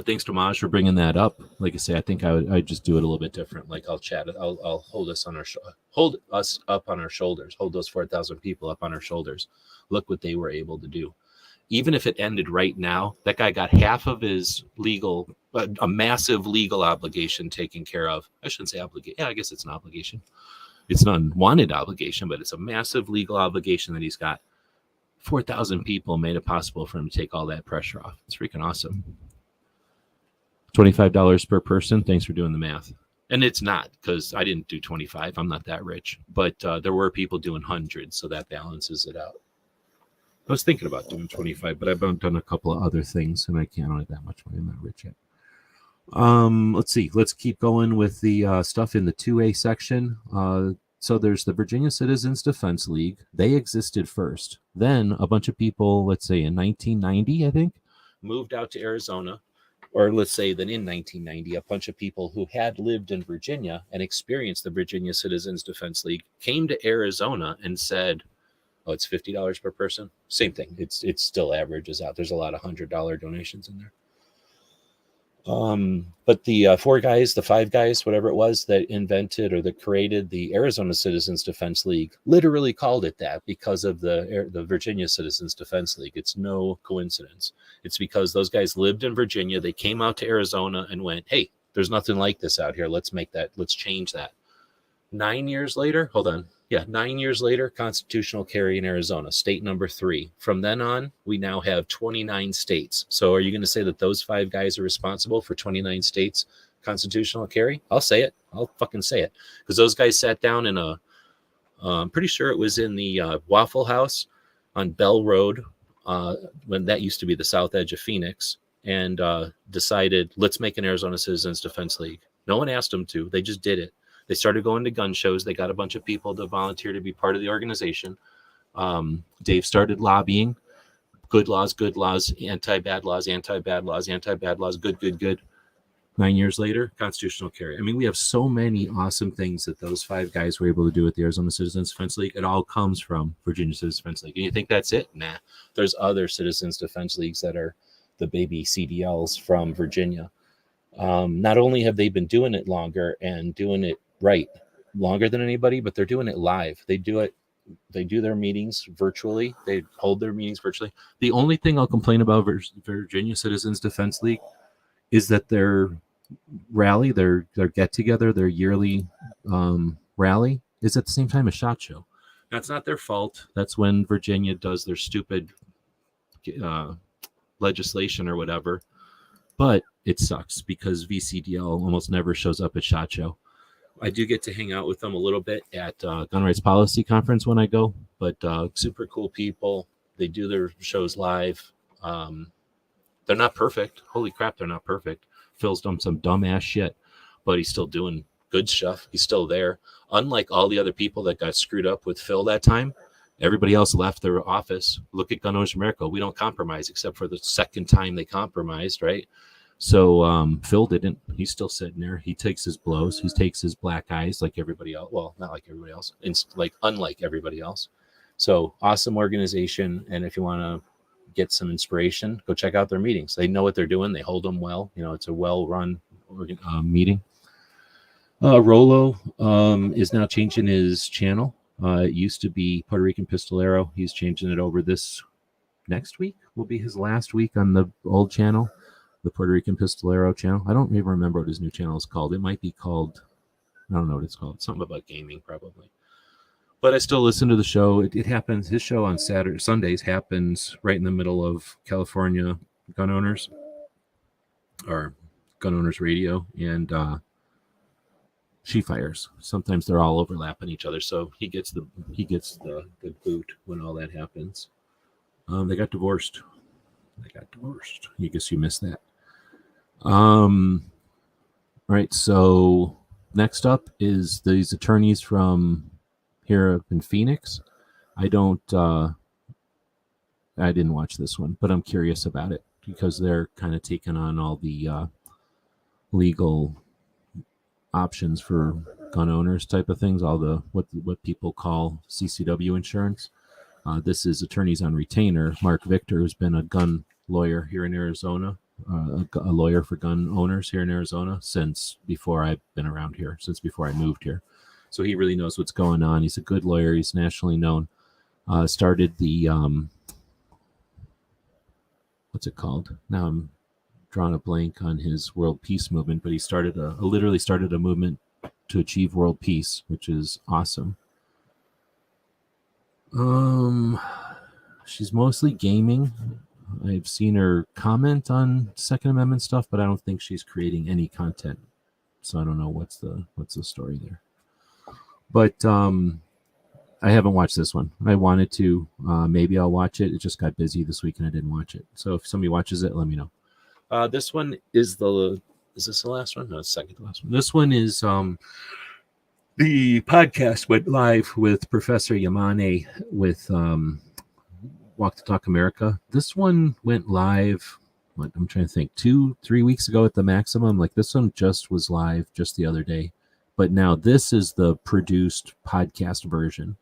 Thanks to Maj for bringing that up. Like I say, I think I'd just do it a little bit different. Like I'll chat it. I'll hold us up on our shoulders. Hold those 4,000 people up on our shoulders. Look what they were able to do. Even if it ended right now, that guy got half of his a massive legal obligation taken care of. I shouldn't say obligation. Yeah, I guess it's an obligation. It's an unwanted obligation, but it's a massive legal obligation that he's got. 4,000 people made it possible for him to take all that pressure off. It's freaking awesome. $25 per person. Thanks for doing the math. And it's not, because I didn't do 25. I'm not that rich. But there were people doing hundreds, so that balances it out. I was thinking about doing 25, but I've done a couple of other things, and I don't have that much money. I'm not rich yet. Let's see. Let's keep going with the stuff in the 2A section. So there's the Virginia Citizens Defense League. They existed first. Then a bunch of people, let's say in 1990, I think, moved out to Arizona. Or let's say that in 1990, a bunch of people who had lived in Virginia and experienced the Virginia Citizens Defense League came to Arizona and said, oh, it's $50 per person. Same thing. It's still averages out. There's a lot of $100 donations in there. But the the 5 guys, whatever it was that invented or that created the Arizona Citizens Defense League, literally called it that because of the Virginia Citizens Defense League. It's no coincidence. It's because those guys lived in Virginia. They came out to Arizona and went, hey, there's nothing like this out here. Let's change that. 9 years later, 9 years later, constitutional carry in Arizona, state number 3. From then on, we now have 29 states. So are you going to say that those 5 guys are responsible for 29 states constitutional carry? I'll say it. I'll fucking say it. Because those guys sat down in I'm pretty sure it was in the Waffle House on Bell Road, when that used to be the south edge of Phoenix, and decided, let's make an Arizona Citizens Defense League. No one asked them to. They just did it. They started going to gun shows. They got a bunch of people to volunteer to be part of the organization. Dave started lobbying. Good laws, anti-bad laws, anti-bad laws, anti-bad laws, good. 9 years later, constitutional carry. I mean, we have so many awesome things that those 5 guys were able to do with the Arizona Citizens Defense League. It all comes from Virginia Citizens Defense League. And you think that's it? Nah. There's other Citizens Defense Leagues that are the baby CDLs from Virginia. Not only have they been doing it longer and doing it right longer than anybody, but they're doing it live. They do their meetings virtually. They hold their meetings virtually. The only thing I'll complain about Virginia Citizens Defense League is that their rally, their get together, their yearly rally is at the same time as SHOT Show. That's not their fault. That's when Virginia does their stupid legislation or whatever. But it sucks because VCDL almost never shows up at SHOT Show. I do get to hang out with them a little bit at Gun Rights Policy Conference when I go, but super cool people. They do their shows live. They're not perfect. Holy crap, they're not perfect. Phil's done some dumbass shit, but he's still doing good stuff. He's still there. Unlike all the other people that got screwed up with Phil that time, everybody else left their office. Look at Gun Owners America. We don't compromise except for the second time they compromised, right? So Phil didn't. He's still sitting there. He takes his blows. He takes his black eyes like everybody else. Well, not like everybody else. It's like unlike everybody else. So awesome organization. And if you want to get some inspiration, go check out their meetings. They know what they're doing. They hold them well. You know, it's a well-run meeting. Rolo is now changing his channel. It used to be Puerto Rican Pistolero. He's changing it over this next week. Will be his last week on the old channel, the Puerto Rican Pistolero channel. I don't even remember what his new channel is called. It might be called, I don't know what it's called. Something about gaming, probably. But I still listen to the show. It happens. His show on Sundays happens right in the middle of California gun owners, or gun owners radio, and she fires. Sometimes they're all overlapping each other, so he gets the good boot when all that happens. They got divorced. I guess you missed that. All right. So next up is these attorneys from here in Phoenix. I didn't watch this one, but I'm curious about it because they're kind of taking on all the legal options for gun owners type of things, all the what people call CCW insurance. This is attorneys on retainer. Mark Victor, who's been a gun lawyer here in Arizona, a lawyer for gun owners here in Arizona since before I've been around here, since before I moved here. So he really knows what's going on. He's a good lawyer. He's nationally known. Started the, what's it called? Now I'm drawing a blank on his world peace movement, but he literally started a movement to achieve world peace, which is awesome. She's mostly gaming. I've seen her comment on Second Amendment stuff, but I don't think she's creating any content. So I don't know what's the story there. But I haven't watched this one. I wanted to. Maybe I'll watch it. It just got busy this week and I didn't watch it. So if somebody watches it, let me know. This one is is this the last one? No, it's second to last one. This one is the podcast went live with Professor Yamane with Walk the Talk America. This one went live, I'm trying to think, 2-3 weeks ago at the maximum. Like this one just was live just the other day. But now this is the produced podcast version.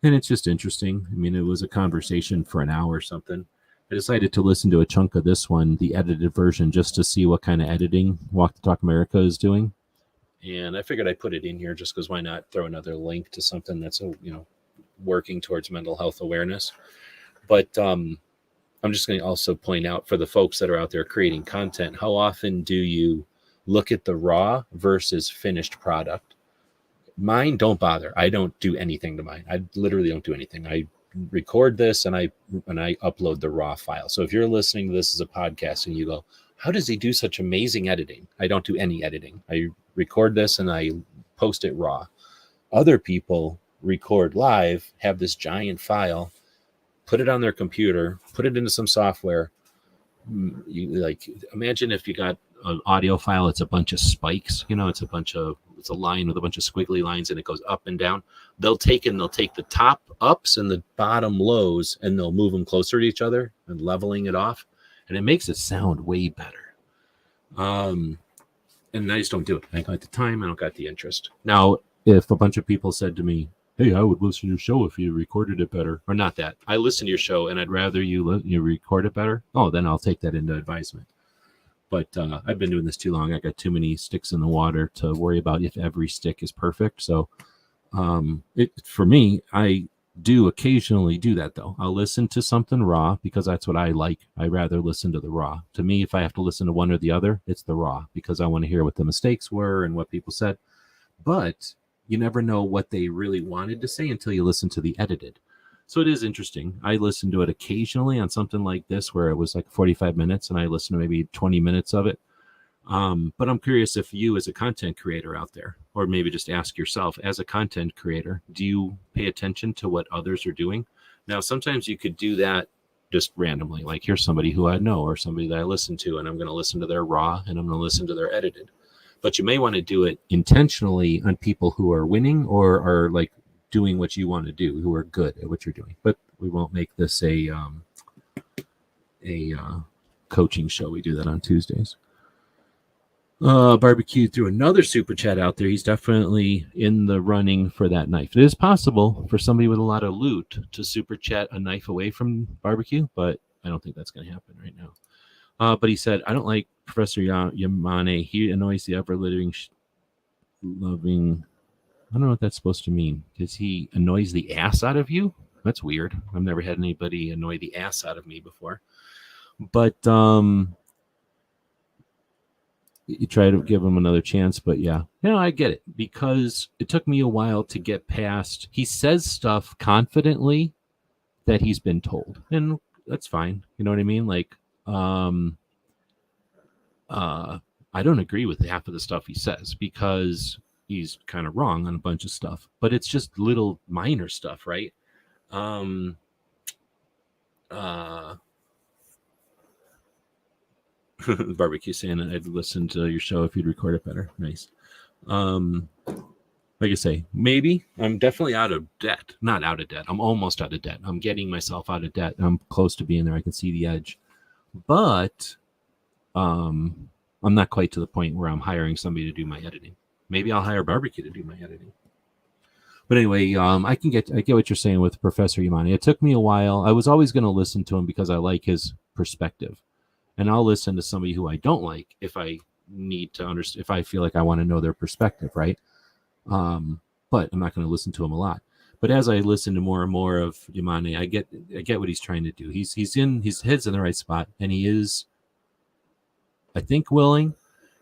And it's just interesting. I mean, it was a conversation for an hour or something. I decided to listen to a chunk of this one, the edited version, just to see what kind of editing Walk the Talk America is doing. And I figured I'd put it in here just because why not throw another link to something that's, working towards mental health awareness. But I'm just going to also point out for the folks that are out there creating content, how often do you look at the raw versus finished product? Mine, don't bother. I don't do anything to mine. I literally don't do anything. I record this and I upload the raw file. So if you're listening to this as a podcast and you go, how does he do such amazing editing? I don't do any editing. I record this and I post it raw. Other people record live, have this giant file, put it on their computer, put it into some software. Imagine if you got an audio file, it's a bunch of spikes, it's a line with a bunch of squiggly lines and it goes up and down. They'll take the top ups and the bottom lows and they'll move them closer to each other and leveling it off. And it makes it sound way better. And I just don't do it. I don't got the time. I don't got the interest. Now, if a bunch of people said to me, hey, I would listen to your show if you recorded it better, or not that. I listen to your show and I'd rather you record it better. Oh, then I'll take that into advisement. But I've been doing this too long. I got too many sticks in the water to worry about if every stick is perfect. So for me, I do occasionally do that, though. I'll listen to something raw because that's what I like. I rather listen to the raw. To me, if I have to listen to one or the other, it's the raw because I want to hear what the mistakes were and what people said. But you never know what they really wanted to say until you listen to the edited. So it is interesting. I listen to it occasionally on something like this where it was like 45 minutes and I listen to maybe 20 minutes of it. But I'm curious if you as a content creator out there, or maybe just ask yourself as a content creator, do you pay attention to what others are doing? Now, sometimes you could do that just randomly. Like, here's somebody who I know or somebody that I listen to, and I'm going to listen to their raw and I'm going to listen to their edited. But you may want to do it intentionally on people who are winning or are like doing what you want to do, who are good at what you're doing. But we won't make this a coaching show. We do that on Tuesdays. Barbecue threw another super chat out there. He's definitely in the running for that knife. It is possible for somebody with a lot of loot to super chat a knife away from barbecue, but I don't think that's going to happen right now. But he said, I don't like Professor Yamane. He annoys the ever-living loving. I don't know what that's supposed to mean. Because he annoys the ass out of you? That's weird. I've never had anybody annoy the ass out of me before. But you try to give him another chance, but yeah, I get it, because it took me a while to get past. He says stuff confidently that he's been told, and that's fine. You know what I mean? Like, I don't agree with half of the stuff he says because he's kind of wrong on a bunch of stuff, but it's just little minor stuff, right? Barbecue saying I'd listen to your show if you'd record it better. Nice. Like I say, maybe I'm definitely out of debt. Not out of debt. I'm almost out of debt. I'm getting myself out of debt. I'm close to being there. I can see the edge, but I'm not quite to the point where I'm hiring somebody to do my editing. Maybe I'll hire Barbecue to do my editing. But anyway, I get what you're saying with Professor Yamane. It took me a while. I was always going to listen to him because I like his perspective. And I'll listen to somebody who I don't like if I need to understand, if I feel like I want to know their perspective, right? But I'm not going to listen to him a lot. But as I listen to more and more of Yamane, I get what he's trying to do. His head's in the right spot, and he is, I think, willing.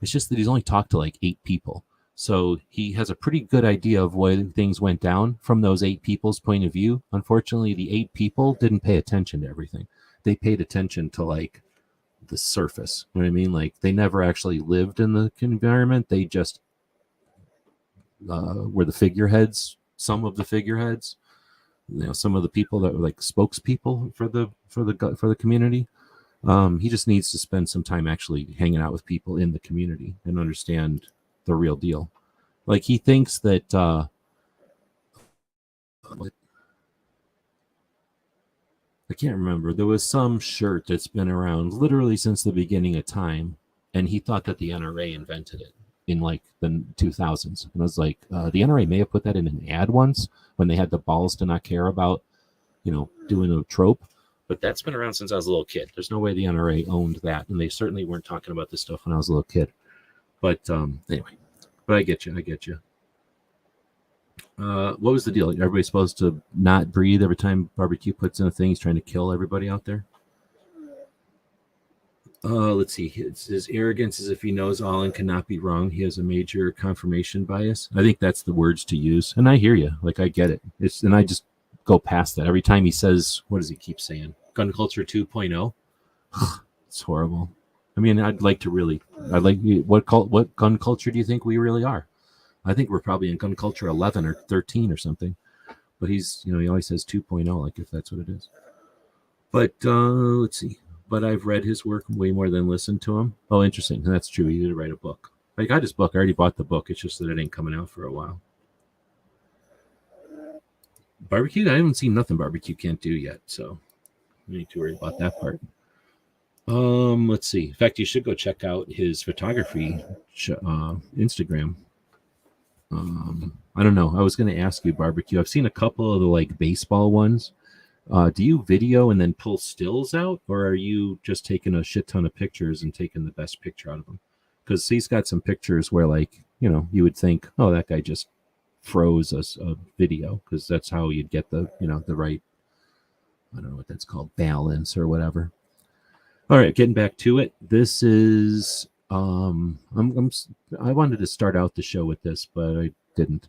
It's just that he's only talked to like 8 people. So he has a pretty good idea of when things went down from those 8 people's point of view. Unfortunately, the 8 people didn't pay attention to everything. They paid attention to like the surface. You know what I mean? Like, they never actually lived in the environment. They just were the figureheads, some of the figureheads, some of the people that were like spokespeople for the community. He just needs to spend some time actually hanging out with people in the community and understand the real deal. Like, he thinks that I can't remember. There was some shirt that's been around literally since the beginning of time, and he thought that the NRA invented it in like the 2000s. And I was like, the NRA may have put that in an ad once when they had the balls to not care about, doing a trope. But that's been around since I was a little kid. There's no way the NRA owned that, and they certainly weren't talking about this stuff when I was a little kid. But anyway, but I get you. What was the deal? Everybody's supposed to not breathe every time Barbecue puts in a thing. He's trying to kill everybody out there. Let's see. His arrogance is if he knows all and cannot be wrong. He has a major confirmation bias. I think that's the words to use. And I hear you. Like, I get it. And I just go past that. Every time he says, what does he keep saying? Gun culture 2.0. It's horrible. I mean, what gun culture do you think we really are? I think we're probably in gun culture 11 or 13 or something. But he's, he always says 2.0, like if that's what it is. But let's see. But I've read his work way more than listened to him. Oh, interesting. That's true. He did write a book. I got his book. I already bought the book. It's just that it ain't coming out for a while. Barbecue? I haven't seen nothing Barbecue can't do yet. So I need to worry about that part. Let's see. In fact, you should go check out his photography Instagram. I don't know. I was going to ask you, Barbecue. I've seen a couple of the like baseball ones. Do you video and then pull stills out, or are you just taking a shit ton of pictures and taking the best picture out of them? Because he's got some pictures where, like, you would think, oh, that guy just froze a video, because that's how you'd get the, the right, I don't know what that's called, balance or whatever. All right, getting back to it. This is I wanted to start out the show with this, but I didn't.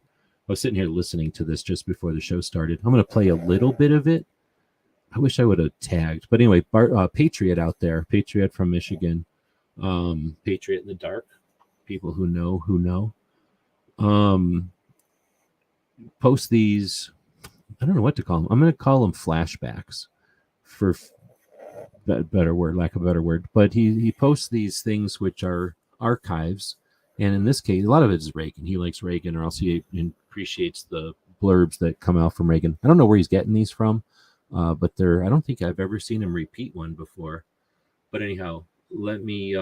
I was sitting here listening to this just before the show started. I'm going to play a little bit of it. I wish I would have tagged. But anyway, Patriot out there, Patriot from Michigan, Patriot in the dark, people who know, post these, I don't know what to call them. I'm going to call them flashbacks for better word, lack of a better word. But he posts these things which are archives, and in this case, a lot of it is Reagan. He likes Reagan, or else he appreciates the blurbs that come out from Reagan. I don't know where he's getting these from, but I don't think I've ever seen him repeat one before. But anyhow, let me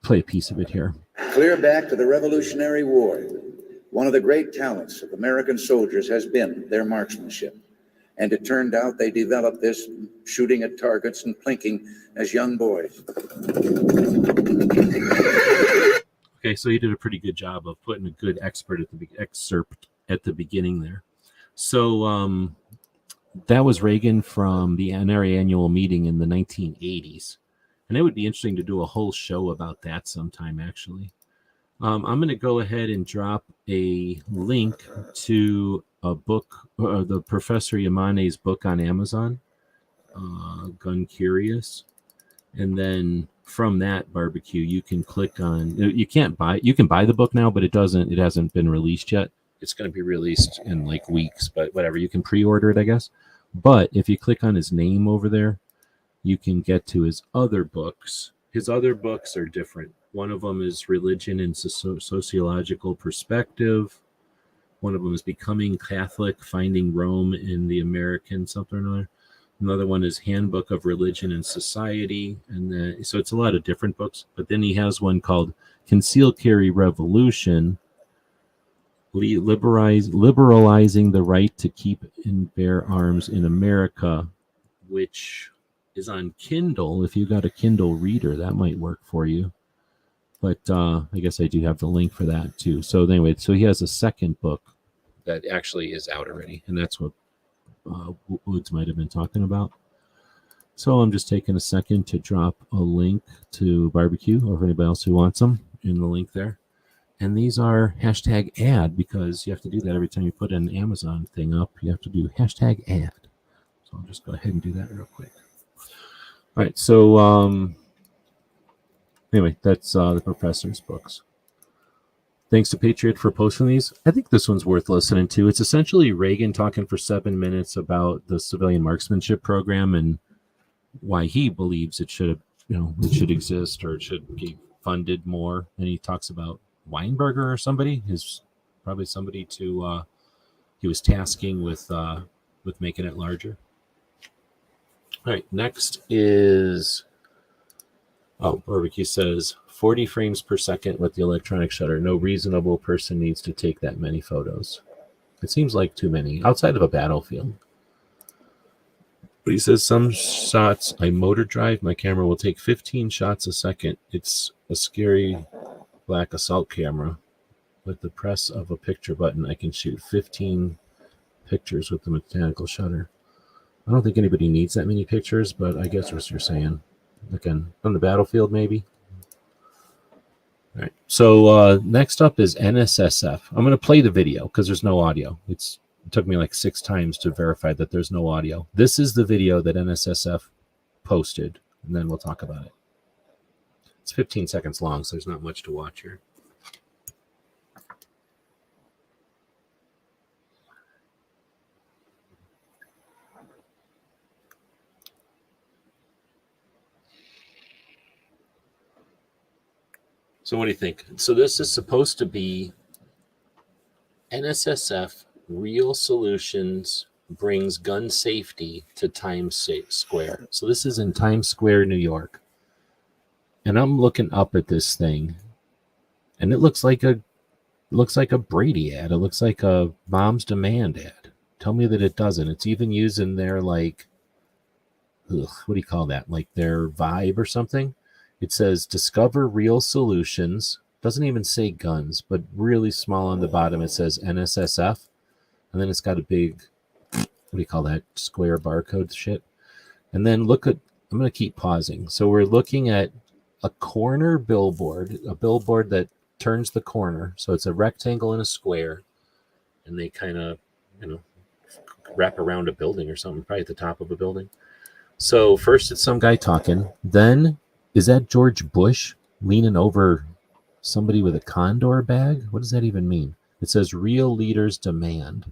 play a piece of it here. Clear back to the Revolutionary War, one of the great talents of American soldiers has been their marksmanship. And it turned out they developed this shooting at targets and plinking as young boys. Okay, so he did a pretty good job of putting a good excerpt at the beginning there. So that was Reagan from the NRA annual meeting in the 1980s. And it would be interesting to do a whole show about that sometime, actually. I'm going to go ahead and drop a link to a book, the Professor Yamane's book on Amazon, Gun Curious. And then from that barbecue, you can click on, you can buy the book now, but it hasn't been released yet. It's going to be released in like weeks, but whatever, you can pre-order it, I guess. But if you click on his name over there, you can get to his other books. His other books are different. One of them is Religion and Sociological Perspective. One of them is Becoming Catholic, Finding Rome in the American something or another. Another one is Handbook of Religion and Society. And then, so it's a lot of different books. But then he has one called Concealed Carry Revolution, Liberalizing the Right to Keep and Bear Arms in America, which is on Kindle. If you got a Kindle reader, that might work for you. But I guess I do have the link for that too. So anyway, so he has a second book that actually is out already, and that's what Woods might have been talking about. So I'm just taking a second to drop a link to barbecue, or for anybody else who wants them, in the link there. And these are hashtag ad, because you have to do that every time you put an Amazon thing up. You have to do hashtag ad. So I'll just go ahead and do that real quick. All right, so anyway, that's the professor's books. Thanks to Patriot for posting these. I think this one's worth listening to. It's essentially Reagan talking for 7 minutes about the civilian marksmanship program and why he believes it should exist, or it should be funded more. And he talks about Weinberger or somebody, probably somebody he was tasking with making it larger. All right, next is, Barbecue says 40 frames per second with the electronic shutter. No reasonable person needs to take that many photos. It seems like too many outside of a battlefield. But he says some shots I motor drive, my camera will take 15 shots a second. It's a scary black assault camera. With the press of a picture button, I can shoot 15 pictures with the mechanical shutter. I don't think anybody needs that many pictures, but I guess what you're saying. Again, on the battlefield, maybe. All right. So next up is NSSF. I'm going to play the video because there's no audio. It took me like 6 times to verify that there's no audio. This is the video that NSSF posted, and then we'll talk about it. It's 15 seconds long, so there's not much to watch here. So what do you think? So this is supposed to be NSSF Real Solutions brings gun safety to Times Square. So this is in Times Square, New York. And I'm looking up at this thing, and it looks like a Brady ad. It looks like a Mom's Demand ad. Tell me that it doesn't. It's even using their what do you call that? Like their vibe or something. It says discover real solutions. Doesn't even say guns, but really small on the bottom it says NSSF. And then it's got a big, what do you call that? Square barcode shit. And then I'm going to keep pausing. So we're looking at a corner billboard, a billboard that turns the corner. So it's a rectangle and a square. And they kind of, wrap around a building or something, probably at the top of a building. So first it's some guy talking. Then, is that George Bush leaning over somebody with a condor bag? What does that even mean? It says real leaders demand.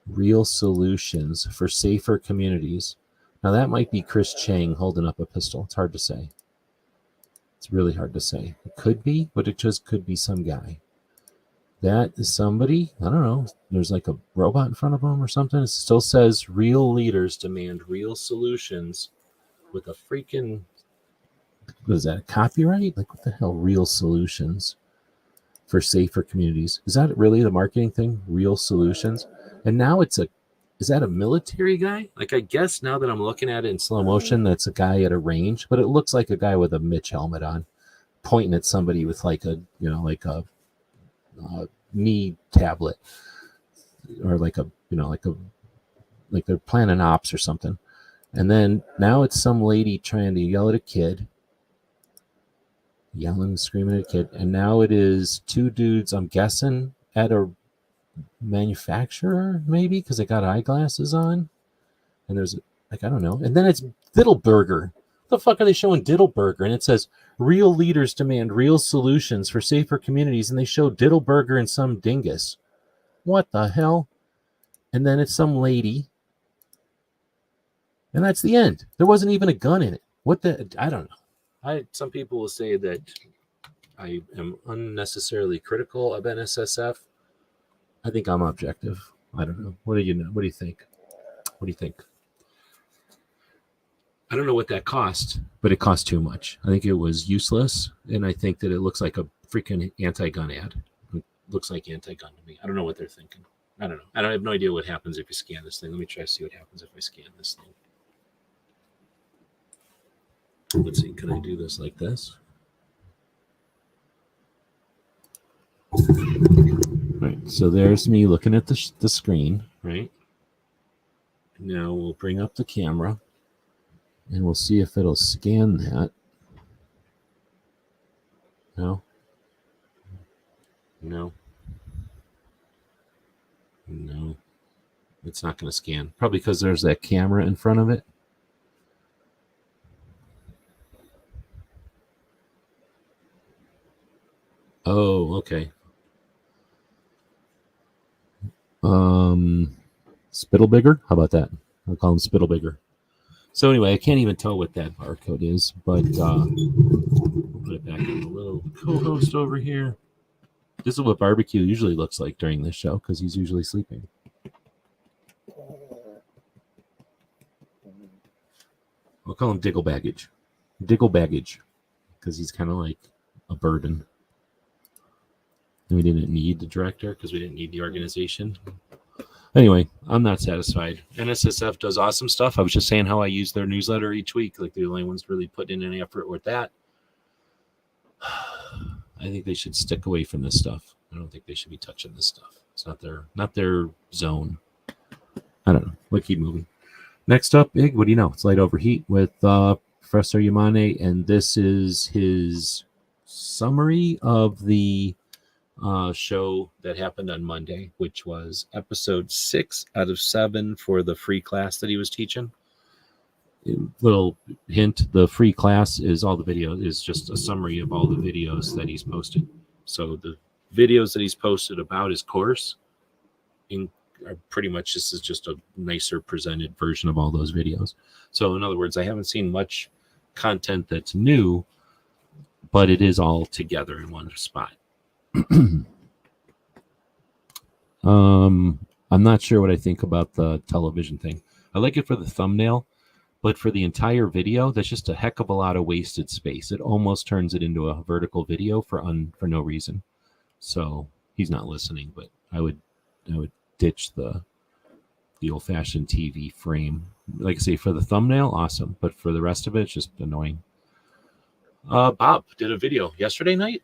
Real solutions for safer communities. Now that might be Chris Chang holding up a pistol. It's hard to say. It's really hard to say. It could be, but it just could be some guy. That is somebody, I don't know, there's like a robot in front of him or something. It still says real leaders demand real solutions with a freaking, what is that, copyright? Like what the hell, real solutions for safer communities? Is that really the marketing thing? Real solutions? And now is that a military guy? Like I guess now that I'm looking at it in slow motion, that's a guy at a range, but it looks like a guy with a Mitch helmet on, pointing at somebody with like a, like a me tablet, or like they're planning ops or something. And then now it's some lady trying to yell at a kid, yelling, screaming at a kid. And now it is two dudes, I'm guessing, at a manufacturer, maybe, because they got eyeglasses on. And there's, like, I don't know. And then it's Diddleburger. What the fuck are they showing Diddleburger? And it says, real leaders demand real solutions for safer communities. And they show Diddleburger and some dingus. What the hell? And then it's some lady. And that's the end. There wasn't even a gun in it. What the? I don't know. Some people will say that I am unnecessarily critical of NSSF. I think I'm objective. I don't know. What do you know? What do you think? What do you think? I don't know what that cost, but it cost too much. I think it was useless, and I think that it looks like a freaking anti-gun ad. It looks like anti-gun to me. I don't know what they're thinking. I don't know. I have no idea what happens if you scan this thing. Let me try to see what happens if I scan this thing. Let's see. Can I do this like this? Right. So there's me looking at the screen. Right. Now we'll bring up the camera, and we'll see if it'll scan that. No. No. No. It's not going to scan. Probably because there's that camera in front of it. Oh, okay. Spittlebigger? How about that? I'll call him Spittlebigger. So anyway, I can't even tell what that barcode is, but we'll put it back on the little co-host over here. This is what barbecue usually looks like during this show, because he's usually sleeping. I'll call him Diggle Baggage. Diggle Baggage, because he's kind of like a burden. And we didn't need the director because we didn't need the organization. Anyway, I'm not satisfied. NSSF does awesome stuff. I was just saying how I use their newsletter each week. Like, the only ones really put in any effort with that. I think they should stick away from this stuff. I don't think they should be touching this stuff. It's not their zone. I don't know. We'll keep moving. Next up, Ig, what do you know? It's Light Overheat with Professor Yamane, and this is his summary of the show that happened on Monday, which was episode 6 out of 7 for the free class that he was teaching. Little hint, the free class is all the video is just a summary of all the videos that he's posted. So the videos that he's posted about his course are pretty much, this is just a nicer presented version of all those videos. So in other words, I haven't seen much content that's new, but it is all together in one spot. I'm not sure what I think about the television thing. I like it for the thumbnail, but for the entire video, that's just a heck of a lot of wasted space. It almost turns it into a vertical video for no reason. So he's not listening, but I would ditch the old-fashioned TV frame. Like I say, for the thumbnail, awesome, but for the rest of it, it's just annoying. Bob did a video yesterday night.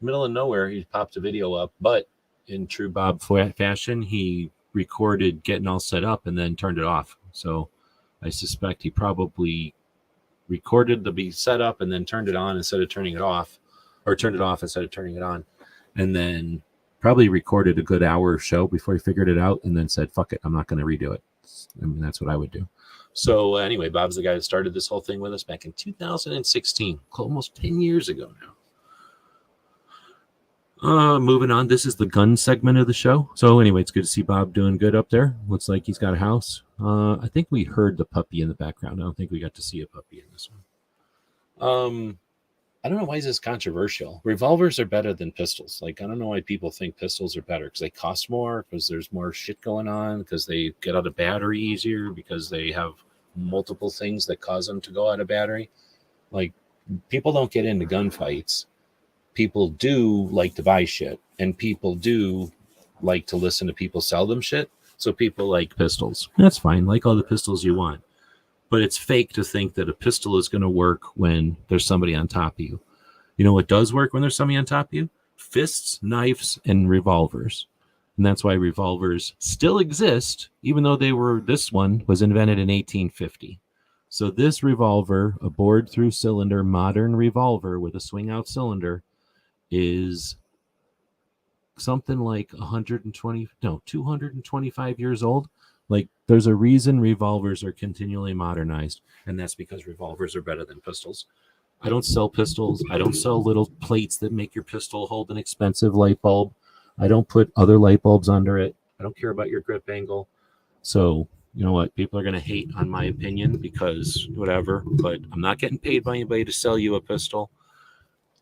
Middle of nowhere, he popped a video up, but in true Bob fashion, he recorded getting all set up and then turned it off. So I suspect he probably recorded the be set up and then turned it on instead of turning it off, or turned it off instead of turning it on, and then probably recorded a good hour show before he figured it out and then said, fuck it, I'm not going to redo it. I mean, that's what I would do. So anyway, Bob's the guy that started this whole thing with us back in 2016, almost 10 years ago now. Moving on. This is the gun segment of the show. So anyway, it's good to see Bob doing good up there. Looks like he's got a house. I think we heard the puppy in the background. I don't think we got to see a puppy in this one. I don't know why is this controversial. Revolvers are better than pistols. Like, I don't know why people think pistols are better, because they cost more, because there's more shit going on, because they get out of battery easier, because they have multiple things that cause them to go out of battery. Like, people don't get into gunfights. People do like to buy shit, and people do like to listen to people sell them shit. So people like pistols. That's fine. Like all the pistols you want. But it's fake to think that a pistol is going to work when there's somebody on top of you. You know what does work when there's somebody on top of you? Fists, knives, and revolvers. And that's why revolvers still exist, even though this one was invented in 1850. So this revolver, a bored through cylinder modern revolver with a swing out cylinder, is something like 225 years old. Like, there's a reason revolvers are continually modernized, and that's because revolvers are better than pistols. I don't sell pistols. I don't sell little plates that make your pistol hold an expensive light bulb. I don't put other light bulbs under it. I don't care about your grip angle. So, you know what? People are going to hate on my opinion because whatever, but I'm not getting paid by anybody to sell you a pistol.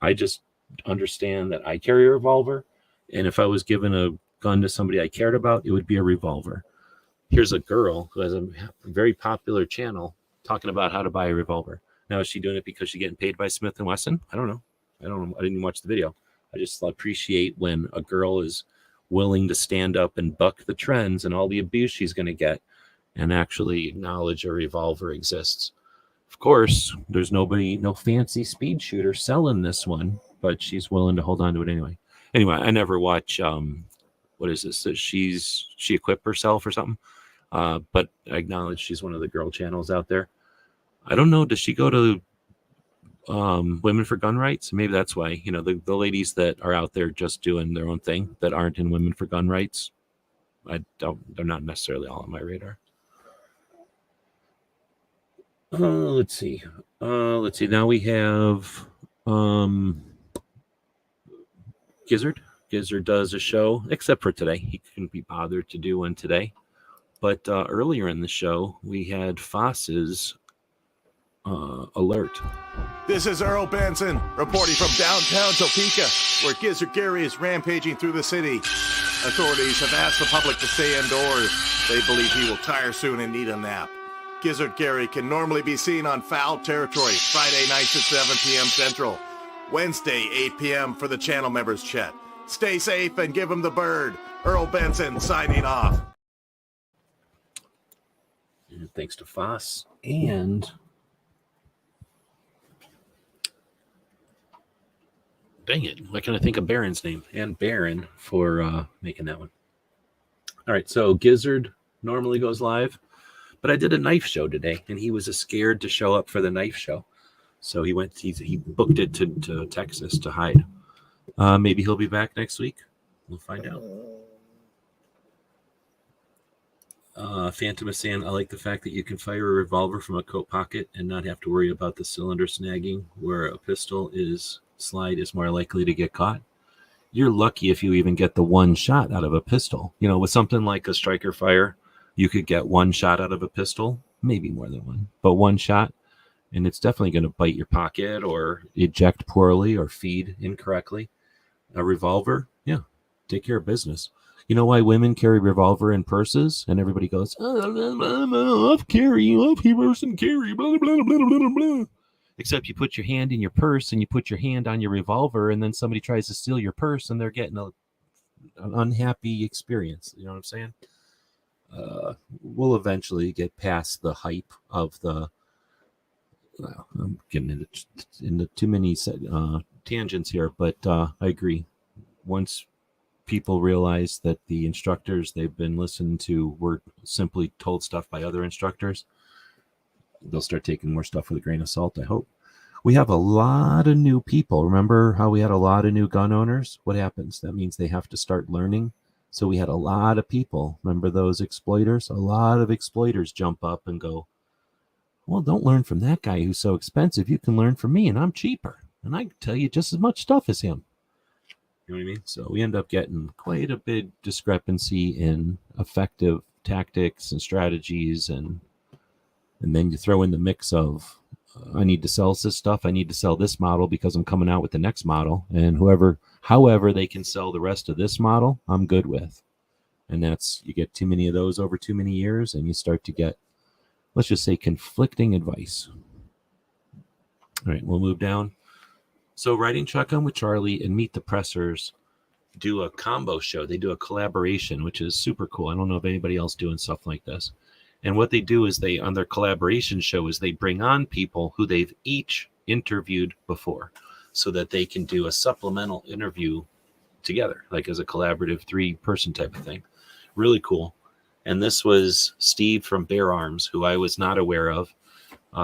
I just understand that I carry a revolver, and if I was given a gun to somebody I cared about, it would be a revolver. Here's a girl who has a very popular channel talking about how to buy a revolver. Now, is she doing it because she's getting paid by Smith & Wesson? I don't know. I didn't even watch the video. I just appreciate when a girl is willing to stand up and buck the trends and all the abuse she's going to get and actually acknowledge a revolver exists. Of course, there's no fancy speed shooter selling this one, but she's willing to hold on to it anyway. Anyway, I never watch, what is this? She equipped herself or something. But I acknowledge she's one of the girl channels out there. I don't know. Does she go to Women for Gun Rights? Maybe that's why, the ladies that are out there just doing their own thing that aren't in Women for Gun Rights. They're not necessarily all on my radar. Let's see. Now we have Gizzard. Gizzard does a show, except for today. He couldn't be bothered to do one today. But earlier in the show, we had Foss's alert. This is Earl Benson reporting from downtown Topeka, where Gizzard Gary is rampaging through the city. Authorities have asked the public to stay indoors. They believe he will tire soon and need a nap. Gizzard Gary can normally be seen on Foul Territory Friday nights at 7 p.m. Central, Wednesday 8 p.m. for the channel members chat. Stay safe and give him the bird. Earl Benson signing off. And thanks to Foss and dang it, why can't I think of Baron's name? And Baron for making that one. All right, so Gizzard normally goes live, but I did a knife show today, and he was scared to show up for the knife show. So he booked it to Texas to hide. Maybe he'll be back next week. We'll find out. Phantom is saying, I like the fact that you can fire a revolver from a coat pocket and not have to worry about the cylinder snagging, where a pistol slide is more likely to get caught. You're lucky if you even get the one shot out of a pistol. With something like a striker fire, you could get one shot out of a pistol, maybe more than one, but one shot, and it's definitely going to bite your pocket or eject poorly or feed incorrectly. A revolver, yeah, take care of business. You know why women carry revolver in purses? And everybody goes, off person carry, blah, blah, blah, blah, blah. Except you put your hand in your purse and you put your hand on your revolver, and then somebody tries to steal your purse and they're getting an unhappy experience. You know what I'm saying? We'll eventually get past the hype of the... Well, I'm getting into too many tangents here, but I agree. Once people realize that the instructors they've been listening to were simply told stuff by other instructors, they'll start taking more stuff with a grain of salt, I hope. We have a lot of new people. Remember how we had a lot of new gun owners? What happens? That means they have to start learning. So we had a lot of people. Remember those exploiters? A lot of exploiters jump up and go, well, don't learn from that guy who's so expensive. You can learn from me, and I'm cheaper. And I can tell you just as much stuff as him. You know what I mean? So we end up getting quite a big discrepancy in effective tactics and strategies, and then you throw in the mix of I need to sell this stuff, I need to sell this model because I'm coming out with the next model, and however they can sell the rest of this model, I'm good with. And that's, you get too many of those over too many years, and you start to get, let's just say, conflicting advice. All right, we'll move down. So Riding Shotgun with Charlie and Meet the Pressers do a combo show. They do a collaboration, which is super cool. I don't know if anybody else doing stuff like this. And what they do is on their collaboration show is they bring on people who they've each interviewed before so that they can do a supplemental interview together, like as a collaborative 3-person type of thing. Really cool. And this was Steve from Bear Arms, who I was not aware of.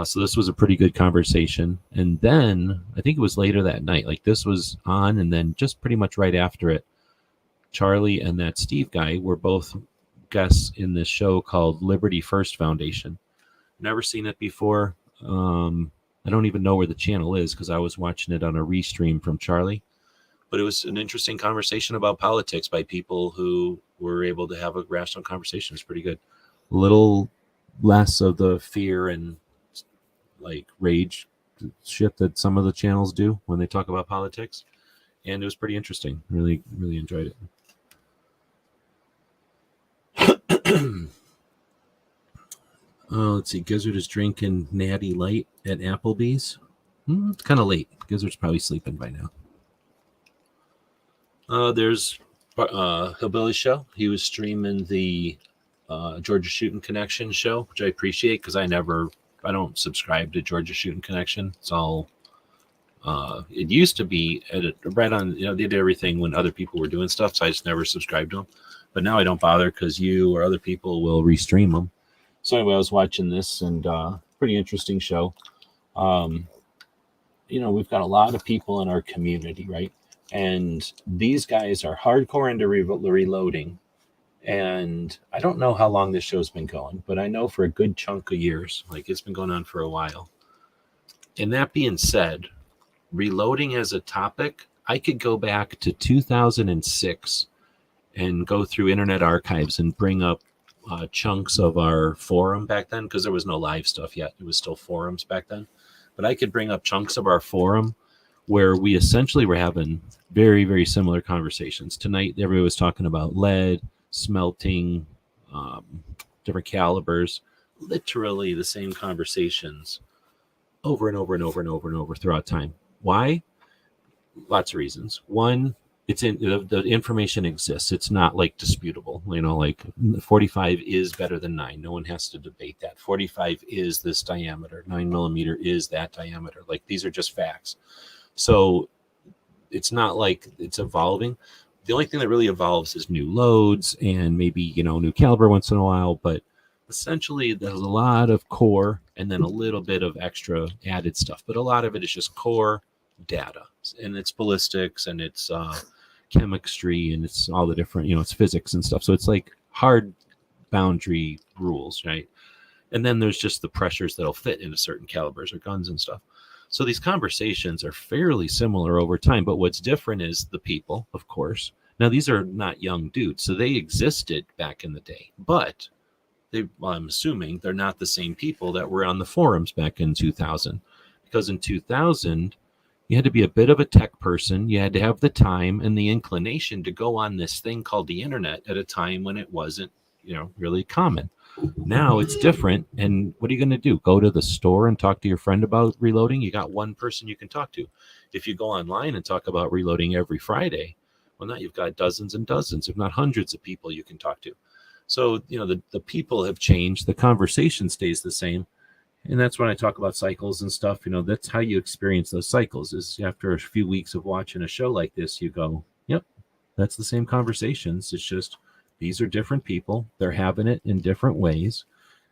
So this was a pretty good conversation. And then I think it was later that night, like this was on, and then just pretty much right after it, Charlie and that Steve guy were both guests in this show called Liberty First Foundation. Never seen it before. I don't even know where the channel is because I was watching it on a restream from Charlie. But it was an interesting conversation about politics by people who were able to have a rational conversation. It's pretty good. A little less of the fear and like rage shit that some of the channels do when they talk about politics. And it was pretty interesting. Really, really enjoyed it. Let's see. Gizzard is drinking Natty Light at Applebee's. It's kind of late. Gizzard's probably sleeping by now. There's Hillbilly Show. He was streaming the Georgia Shooting Connection show, which I appreciate because I don't subscribe to Georgia Shooting Connection. It's all it used to be right on, they did everything when other people were doing stuff, so I just never subscribed to them. But now I don't bother because you or other people will restream them. So anyway, I was watching this, and pretty interesting show. We've got a lot of people in our community, right? And these guys are hardcore into reloading. And I don't know how long this show's been going, but I know for a good chunk of years, like it's been going on for a while. And that being said, reloading as a topic, I could go back to 2006 and go through Internet Archives and bring up chunks of our forum back then, because there was no live stuff yet. It was still forums back then. But I could bring up chunks of our forum where we essentially were having very, very similar conversations. Tonight, everybody was talking about lead, smelting, different calibers, literally the same conversations over and over and over and over and over throughout time. Why? Lots of reasons. One, it's in the information exists. It's not like disputable. Like 45 is better than 9. No one has to debate that. 45 is this diameter. 9mm is that diameter. Like these are just facts. So it's not like it's evolving. The only thing that really evolves is new loads and maybe, new caliber once in a while. But essentially, there's a lot of core and then a little bit of extra added stuff. But a lot of it is just core data. And it's ballistics and it's chemistry and it's all the different, it's physics and stuff. So it's like hard boundary rules, right? And then there's just the pressures that'll fit into certain calibers or guns and stuff. So these conversations are fairly similar over time, but what's different is the people, of course. Now, these are not young dudes, so they existed back in the day, but I'm assuming they're not the same people that were on the forums back in 2000, because in 2000, you had to be a bit of a tech person. You had to have the time and the inclination to go on this thing called the internet at a time when it wasn't, really common. Now it's different. And what are you going to do? Go to the store and talk to your friend about reloading? You got one person you can talk to. If you go online and talk about reloading every Friday, well, now you've got dozens and dozens, if not hundreds of people you can talk to. So, the people have changed. The conversation stays the same. And that's when I talk about cycles and stuff. That's how you experience those cycles, is after a few weeks of watching a show like this, you go, yep, that's the same conversations. It's just these are different people. They're having it in different ways.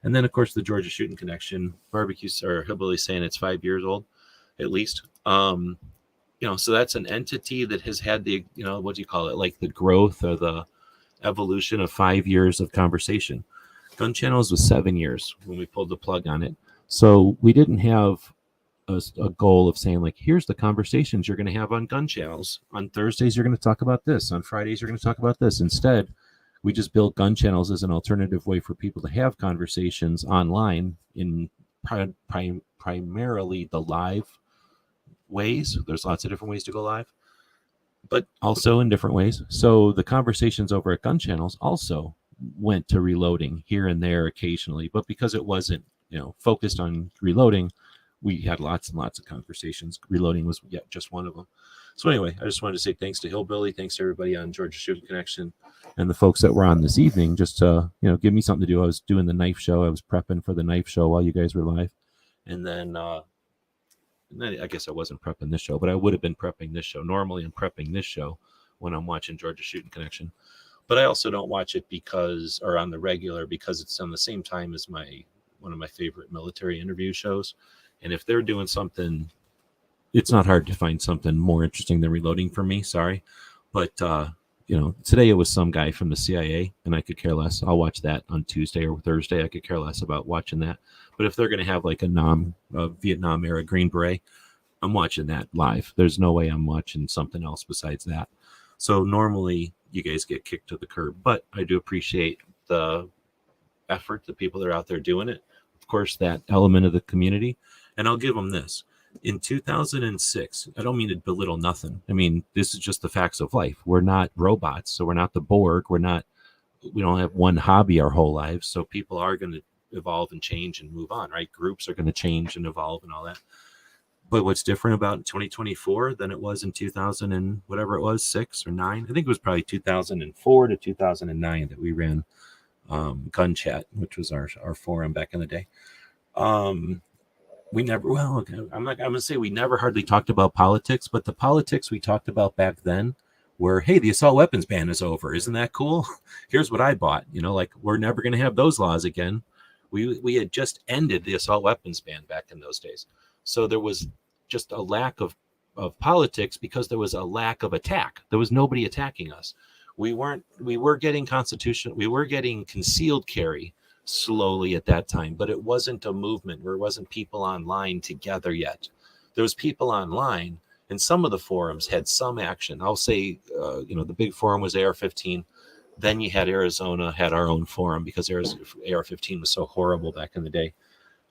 And then, of course, the Georgia Shooting Connection barbecue, or Hillbilly saying it's 5 years old, at least. So that's an entity that has had the, what do you call it? Like the growth or the evolution of 5 years of conversation. Gun Channels was 7 years when we pulled the plug on it. So we didn't have a goal of saying, like, here's the conversations you're going to have on gun channels. On Thursdays, you're going to talk about this. On Fridays, you're going to talk about this. Instead, we just built gun channels as an alternative way for people to have conversations online in primarily the live ways. There's lots of different ways to go live, but also in different ways. So the conversations over at gun channels also went to reloading here and there occasionally, but because it wasn't, focused on reloading, we had lots and lots of conversations. Reloading was just one of them. So anyway, I just wanted to say thanks to Hillbilly, thanks to everybody on Georgia Shooting Connection, and the folks that were on this evening, just to give me something to do. I was doing the knife show. I was prepping for the knife show while you guys were live, and then I guess I wasn't prepping this show, but I would have been prepping this show. Normally, I'm prepping this show when I'm watching Georgia Shooting Connection, but I also don't watch it or on the regular, because it's on the same time as one of my favorite military interview shows. And if they're doing something, it's not hard to find something more interesting than reloading for me. Sorry. But, today it was some guy from the CIA, and I could care less. I'll watch that on Tuesday or Thursday. I could care less about watching that. But if they're going to have like a Vietnam era Green Beret, I'm watching that live. There's no way I'm watching something else besides that. So normally you guys get kicked to the curb, but I do appreciate the effort, the people that are out there doing it. Of course, that element of the community. And I'll give them this. In 2006, I don't mean to belittle nothing. I mean, this is just the facts of life. We're not robots, so we're not the Borg. We don't have one hobby our whole lives. So people are going to evolve and change and move on, right? Groups are going to change and evolve and all that. But what's different about 2024 than it was in 2000 and whatever it was, 6 or 9? I think it was probably 2004 to 2009 that we ran Gun Chat, which was our forum back in the day. We never, I'm going to say we never hardly talked about politics, but the politics we talked about back then were, hey, the assault weapons ban is over. Isn't that cool? Here's what I bought. We're never going to have those laws again. We had just ended the assault weapons ban back in those days. So there was just a lack of politics because there was a lack of attack. There was nobody attacking us. We were getting concealed carry slowly at that time, but it wasn't a movement. There wasn't people online together yet. There was people online, and some of the forums had some action. I'll say, the big forum was AR-15. Then you had Arizona had our own forum because AR-15 was so horrible back in the day.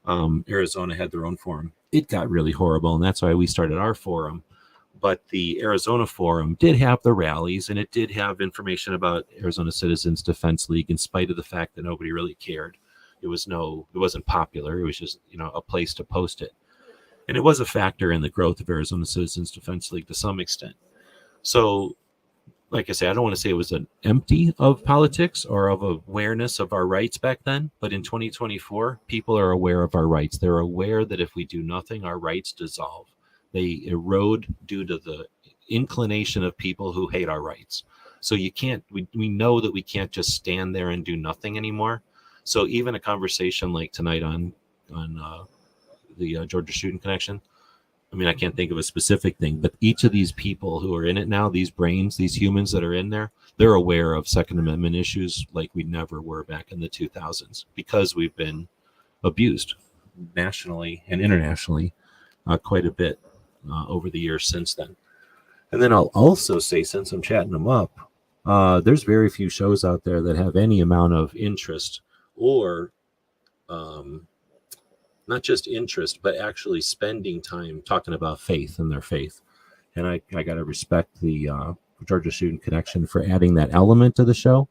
Arizona had their own forum. It got really horrible, and that's why we started our forum. But the Arizona forum did have the rallies, and it did have information about Arizona Citizens Defense League, in spite of the fact that nobody really cared. It wasn't popular. It was just, a place to post it. And it was a factor in the growth of Arizona Citizens Defense League to some extent. So, like I say, I don't want to say it was an empty of politics or of awareness of our rights back then. But in 2024, people are aware of our rights. They're aware that if we do nothing, our rights dissolve. They erode due to the inclination of people who hate our rights. So we know that we can't just stand there and do nothing anymore. So even a conversation like tonight on the Georgia Shooting Connection, I mean, I can't think of a specific thing, but each of these people who are in it now, these brains, these humans that are in there, they're aware of Second Amendment issues like we never were back in the 2000s because we've been abused nationally and internationally quite a bit over the years since then. And then I'll also say, since I'm chatting them up, there's very few shows out there that have any amount of interest or not just interest, but actually spending time talking about faith and their faith. And I got to respect the Georgia Shooting Connection for adding that element to the show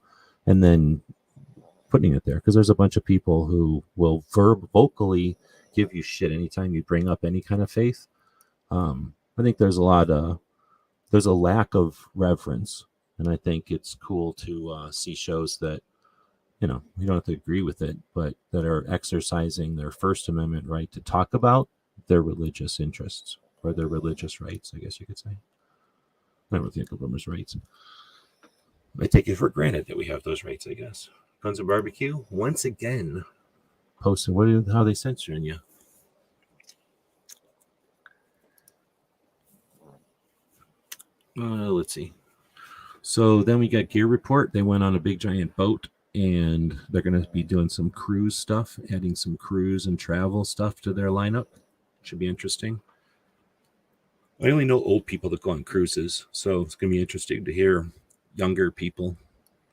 and then putting it there, because there's a bunch of people who will vocally give you shit anytime you bring up any kind of faith. I think there's a lack of reverence, and I think it's cool to see shows that, you don't have to agree with it, but that are exercising their First Amendment right to talk about their religious interests or their religious rights, I guess you could say. I don't really think of them as rights. I take it for granted that we have those rights, I guess. Guns and Barbecue, once again, posting how they censoring you. Let's see. So then we got Gear Report. They went on a big giant boat, and they're going to be doing some cruise stuff, adding some cruise and travel stuff to their lineup. Should be interesting. I only know old people that go on cruises, so it's going to be interesting to hear younger people.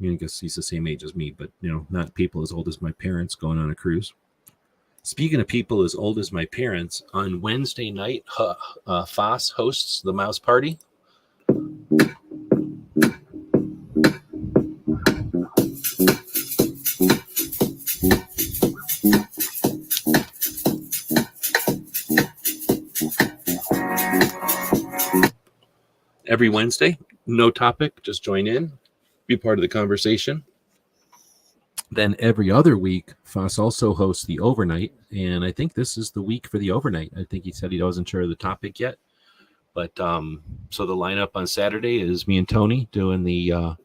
I guess he's the same age as me, but not people as old as my parents going on a cruise. Speaking of people as old as my parents, on Wednesday night, Foss hosts the Mouse Party. Every Wednesday, no topic, just join in, be part of the conversation. Then every other week, Foss also hosts the overnight, and I think this is the week for the overnight. I think he said he wasn't sure of the topic yet, but so the lineup on Saturday is me and Tony doing the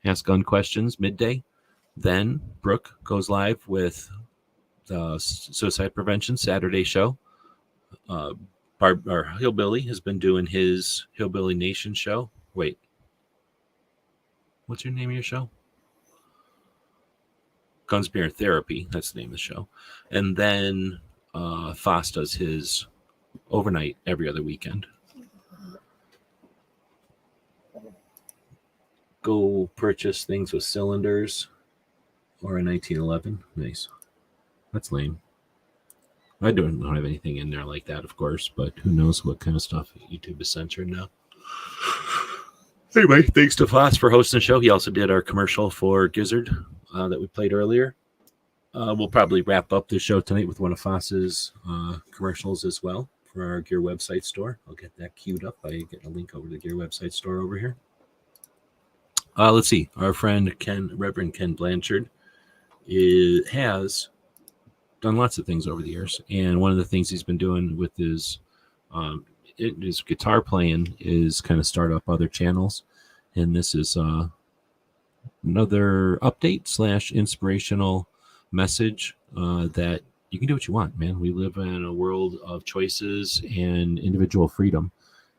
Ask Gun Questions midday. Then Brooke goes live with the Suicide Prevention Saturday show. Our Hillbilly has been doing his Hillbilly Nation show. Wait, what's your name of your show? Gunsmere Therapy. That's the name of the show. And then Foss does his overnight every other weekend. Go purchase things with cylinders or a 1911. Nice. That's lame. I don't have anything in there like that, of course, but who knows what kind of stuff YouTube is censored now. Anyway, thanks to Foss for hosting the show. He also did our commercial for Gizzard that we played earlier. We'll probably wrap up the show tonight with one of Foss's commercials as well for our Gear website store. I'll get that queued up by getting a link over to the Gear website store over here. Let's see. Our friend Reverend Ken Blanchard has done lots of things over the years, and one of the things he's been doing with his guitar playing is kind of start up other channels, and this is another update / inspirational message that you can do what you want, man. We live in a world of choices and individual freedom,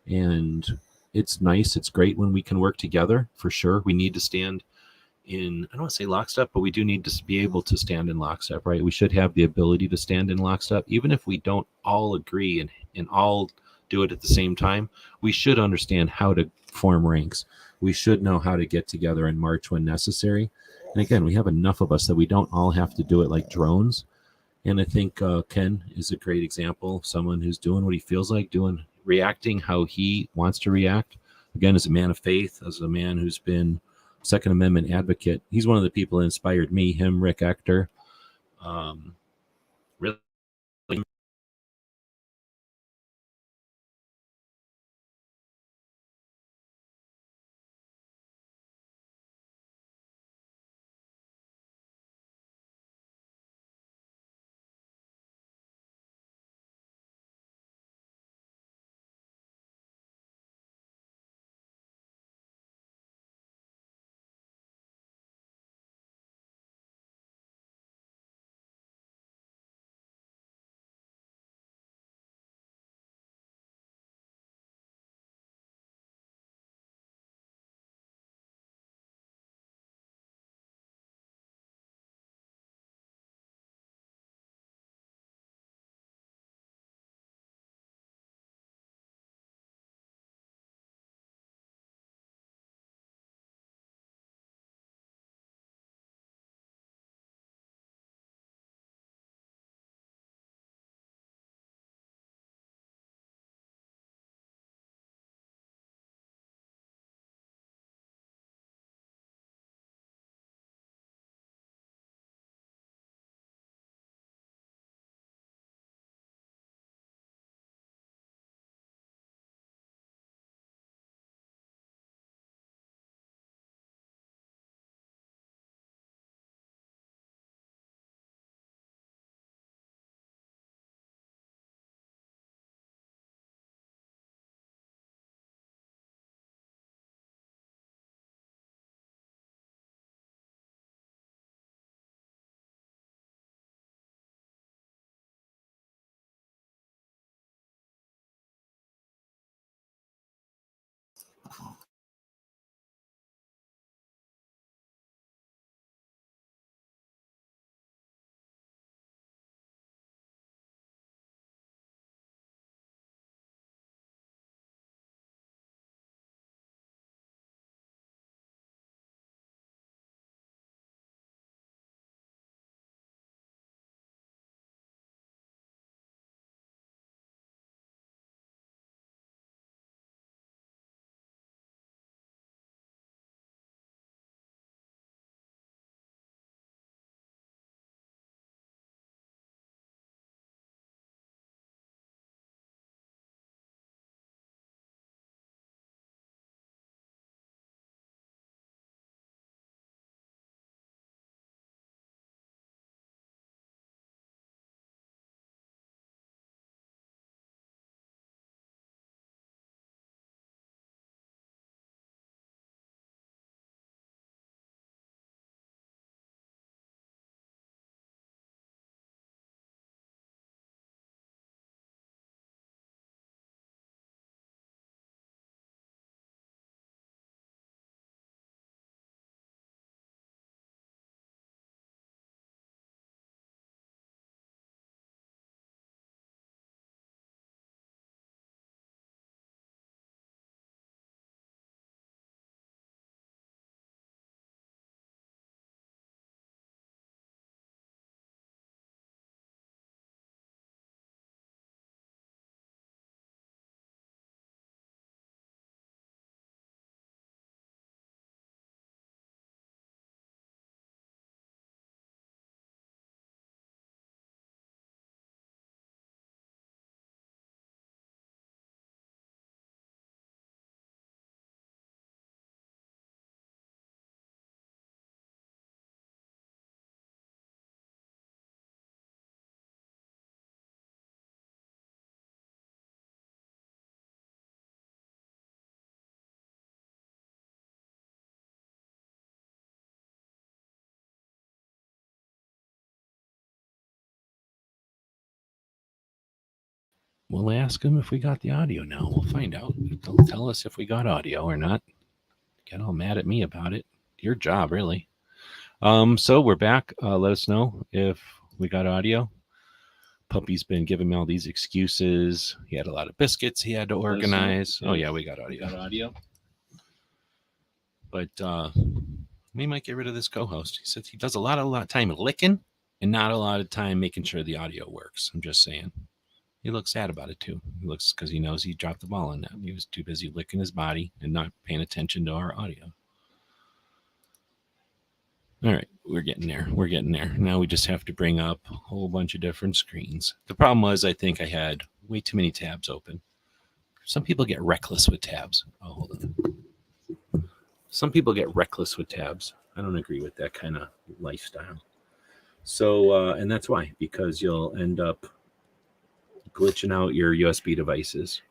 and it's nice, it's great when we can work together, for sure. We need to stand in, I don't want to say lockstep, but we do need to be able to stand in lockstep, right? We should have the ability to stand in lockstep, even if we don't all agree and all do it at the same time. We should understand how to form ranks. We should know how to get together and march when necessary. And again, we have enough of us that we don't all have to do it like drones. And I think Ken is a great example of someone who's doing what he feels like doing, reacting how he wants to react. Again, as a man of faith, as a man who's been Second Amendment advocate. He's one of the people that inspired me, him, Rick Ector. Really We'll ask him if we got the audio now. We'll find out. They'll tell us if we got audio or not. Get all mad at me about it. Your job, really. So we're back. Let us know if we got audio. Puppy's been giving me all these excuses. He had a lot of biscuits he had to organize. Oh, yeah, we got audio. But we might get rid of this co-host. He said he does a lot of time licking and not a lot of time making sure the audio works. I'm just saying. He looks sad about it, too. He looks because he knows he dropped the ball on that. He was too busy licking his body and not paying attention to our audio. All right, we're getting there. Now we just have to bring up a whole bunch of different screens. The problem was I think I had way too many tabs open. Some people get reckless with tabs. Oh, hold on. Some people get reckless with tabs. I don't agree with that kind of lifestyle. So, and that's why, because you'll end up glitching out your USB devices.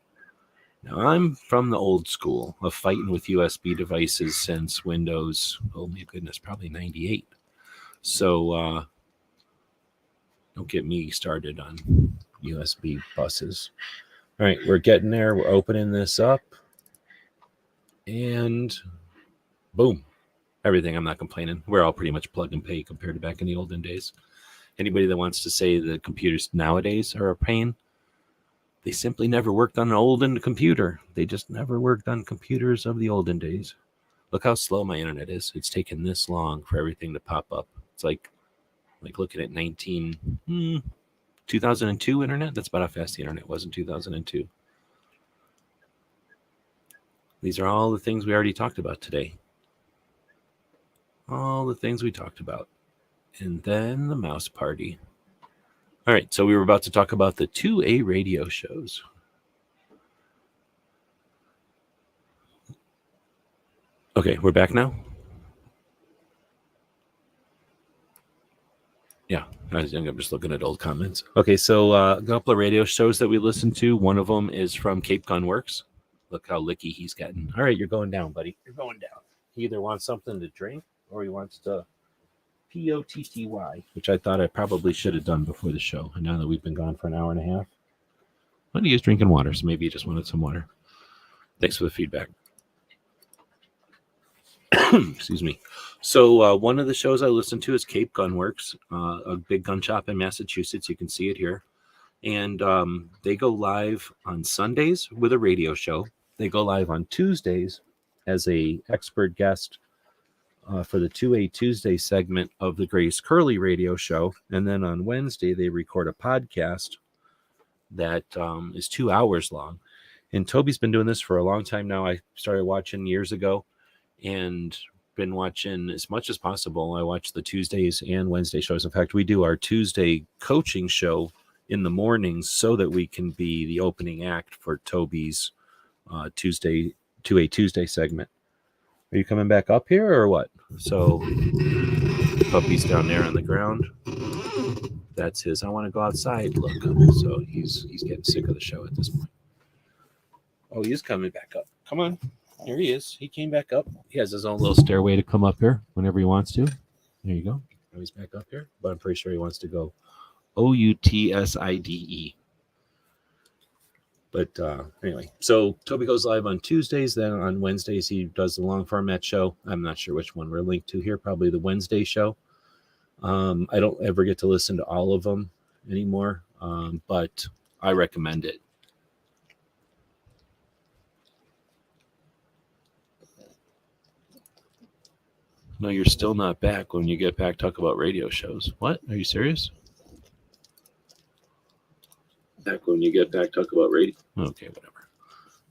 Now, I'm from the old school of fighting with USB devices since Windows, oh my goodness, probably 98. So don't get me started on USB buses. All right, we're getting there. We're opening this up. And boom, everything. I'm not complaining. We're all pretty much plug and play compared to back in the olden days. Anybody that wants to say the computers nowadays are a pain, they simply never worked on an olden computer. They just never worked on computers of the olden days. Look how slow my internet is. It's taken this long for everything to pop up. It's like looking at 2002 internet. That's about how fast the internet was in 2002. These are all the things we already talked about today. All the things we talked about. And then the mouse party. All right, so we were about to talk about the 2A radio shows. Okay, we're back now. Yeah, I'm just looking at old comments. Okay, so a couple of radio shows that we listened to. One of them is from Cape Gun Works. Look how licky he's getting. All right, you're going down, buddy. You're going down. He either wants something to drink or he wants to POTTY, which I thought I probably should have done before the show. And now that we've been gone for an hour and a half, but he is drinking water, so maybe he just wanted some water. Thanks for the feedback. Excuse me. So one of the shows I listened to is Cape Gun Works, a big gun shop in Massachusetts. You can see it here. And they go live on Sundays with a radio show. They go live on Tuesdays as a expert guest for the 2A Tuesday segment of the Grace Curley radio show. And then on Wednesday, they record a podcast that is 2 hours long. And Toby's been doing this for a long time now. I started watching years ago and been watching as much as possible. I watch the Tuesdays and Wednesday shows. In fact, we do our Tuesday coaching show in the mornings so that we can be the opening act for Toby's Tuesday 2A Tuesday segment. Are you coming back up here or what? So puppy's down there on the ground. That's his I want to go outside look. So he's getting sick of the show at this point. Oh, he is coming back up. Come on. Here he is. He came back up. He has his own little stairway to come up here whenever he wants to. There you go. Now he's back up here, but I'm pretty sure he wants to go OUTSIDE. But anyway, so Toby goes live on Tuesdays. Then on Wednesdays, he does the long format show. I'm not sure which one we're linked to here. Probably the Wednesday show. I don't ever get to listen to all of them anymore, but I recommend it. No, you're still not back. When you get back, talk about radio shows. What? Are you serious? Back when you get back, talk about radio. Okay, whatever.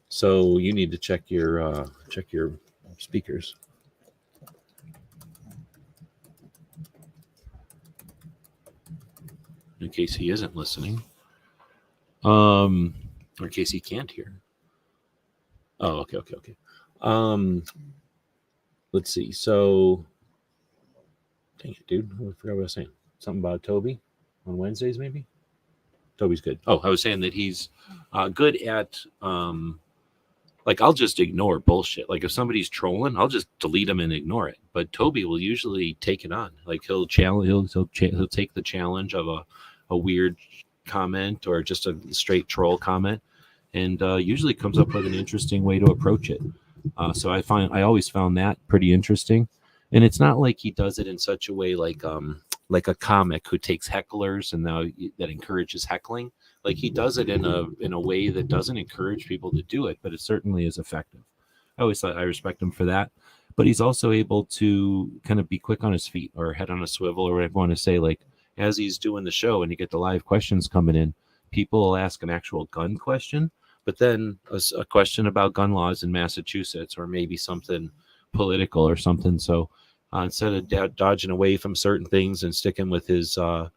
So you need to check your speakers. In case he isn't listening. Or in case he can't hear. Oh, okay. Let's see. So, dang it, dude. I forgot what I was saying. Something about Toby on Wednesdays, maybe? Toby's good. Oh, I was saying that he's good at, I'll just ignore bullshit. Like, if somebody's trolling, I'll just delete them and ignore it. But Toby will usually take it on. Like, he'll take the challenge of a weird comment or just a straight troll comment, and usually comes up with an interesting way to approach it. So I always found that pretty interesting. And it's not like he does it in such a way like a comic who takes hecklers and now that encourages heckling. Like he does it in a way that doesn't encourage people to do it, but it certainly is effective. I always thought I respect him for that. But he's also able to kind of be quick on his feet or head on a swivel or whatever you want to say. Like as he's doing the show and you get the live questions coming in, people will ask an actual gun question, but then a question about gun laws in Massachusetts or maybe something political or something. So instead of dodging away from certain things and sticking with his kind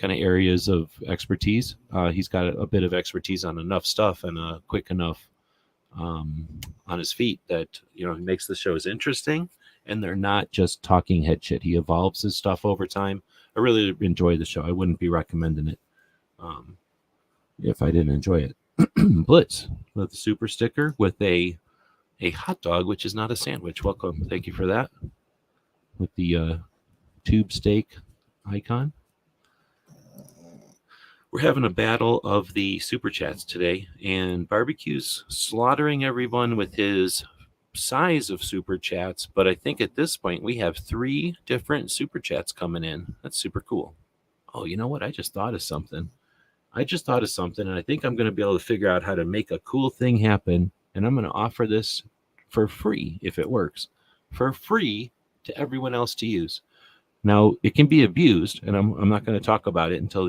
of areas of expertise, he's got a bit of expertise on enough stuff and quick enough on his feet that, you know, makes the shows interesting, and they're not just talking head shit. He evolves his stuff over time. I really enjoy the show. I wouldn't be recommending it if I didn't enjoy it. Blitz with the super sticker with a hot dog, which is not a sandwich. Welcome. Thank you for that. With the tube steak icon. We're having a battle of the super chats today, and Barbecue's slaughtering everyone with his size of super chats. But I think at this point we have 3 different super chats coming in. That's super cool. Oh, you know what? I just thought of something. And I think I'm going to be able to figure out how to make a cool thing happen. And I'm going to offer this for free, if it works, for free to everyone else to use. Now, it can be abused, and I'm not going to talk about it until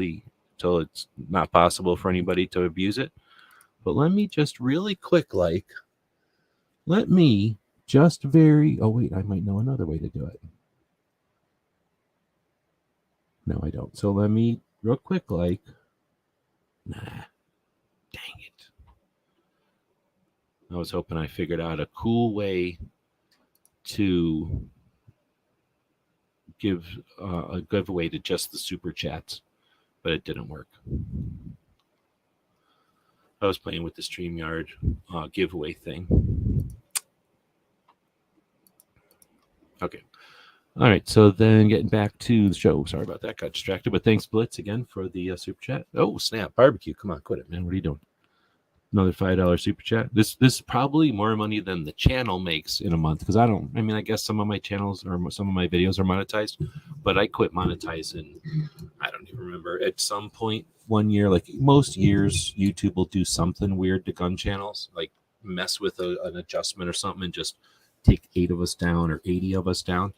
it's not possible for anybody to abuse it. But let me just really quick, oh wait, I might know another way to do it. No, I don't. So let me real quick, dang it. I was hoping I figured out a cool way to give a giveaway to just the super chats, but it didn't work. I was playing with the StreamYard giveaway thing. Okay. All right. So then getting back to the show. Sorry about that. Got distracted. But thanks, Blitz, again for the super chat. Oh, snap. Barbecue. Come on. Quit it, man. What are you doing? Another $5 super chat. This is probably more money than the channel makes in a month, because I guess some of my channels or some of my videos are monetized, but I quit monetizing. I don't even remember. At some point one year, like most years, YouTube will do something weird to gun channels, like mess with an adjustment or something and just take 8 of us down or 80 of us down.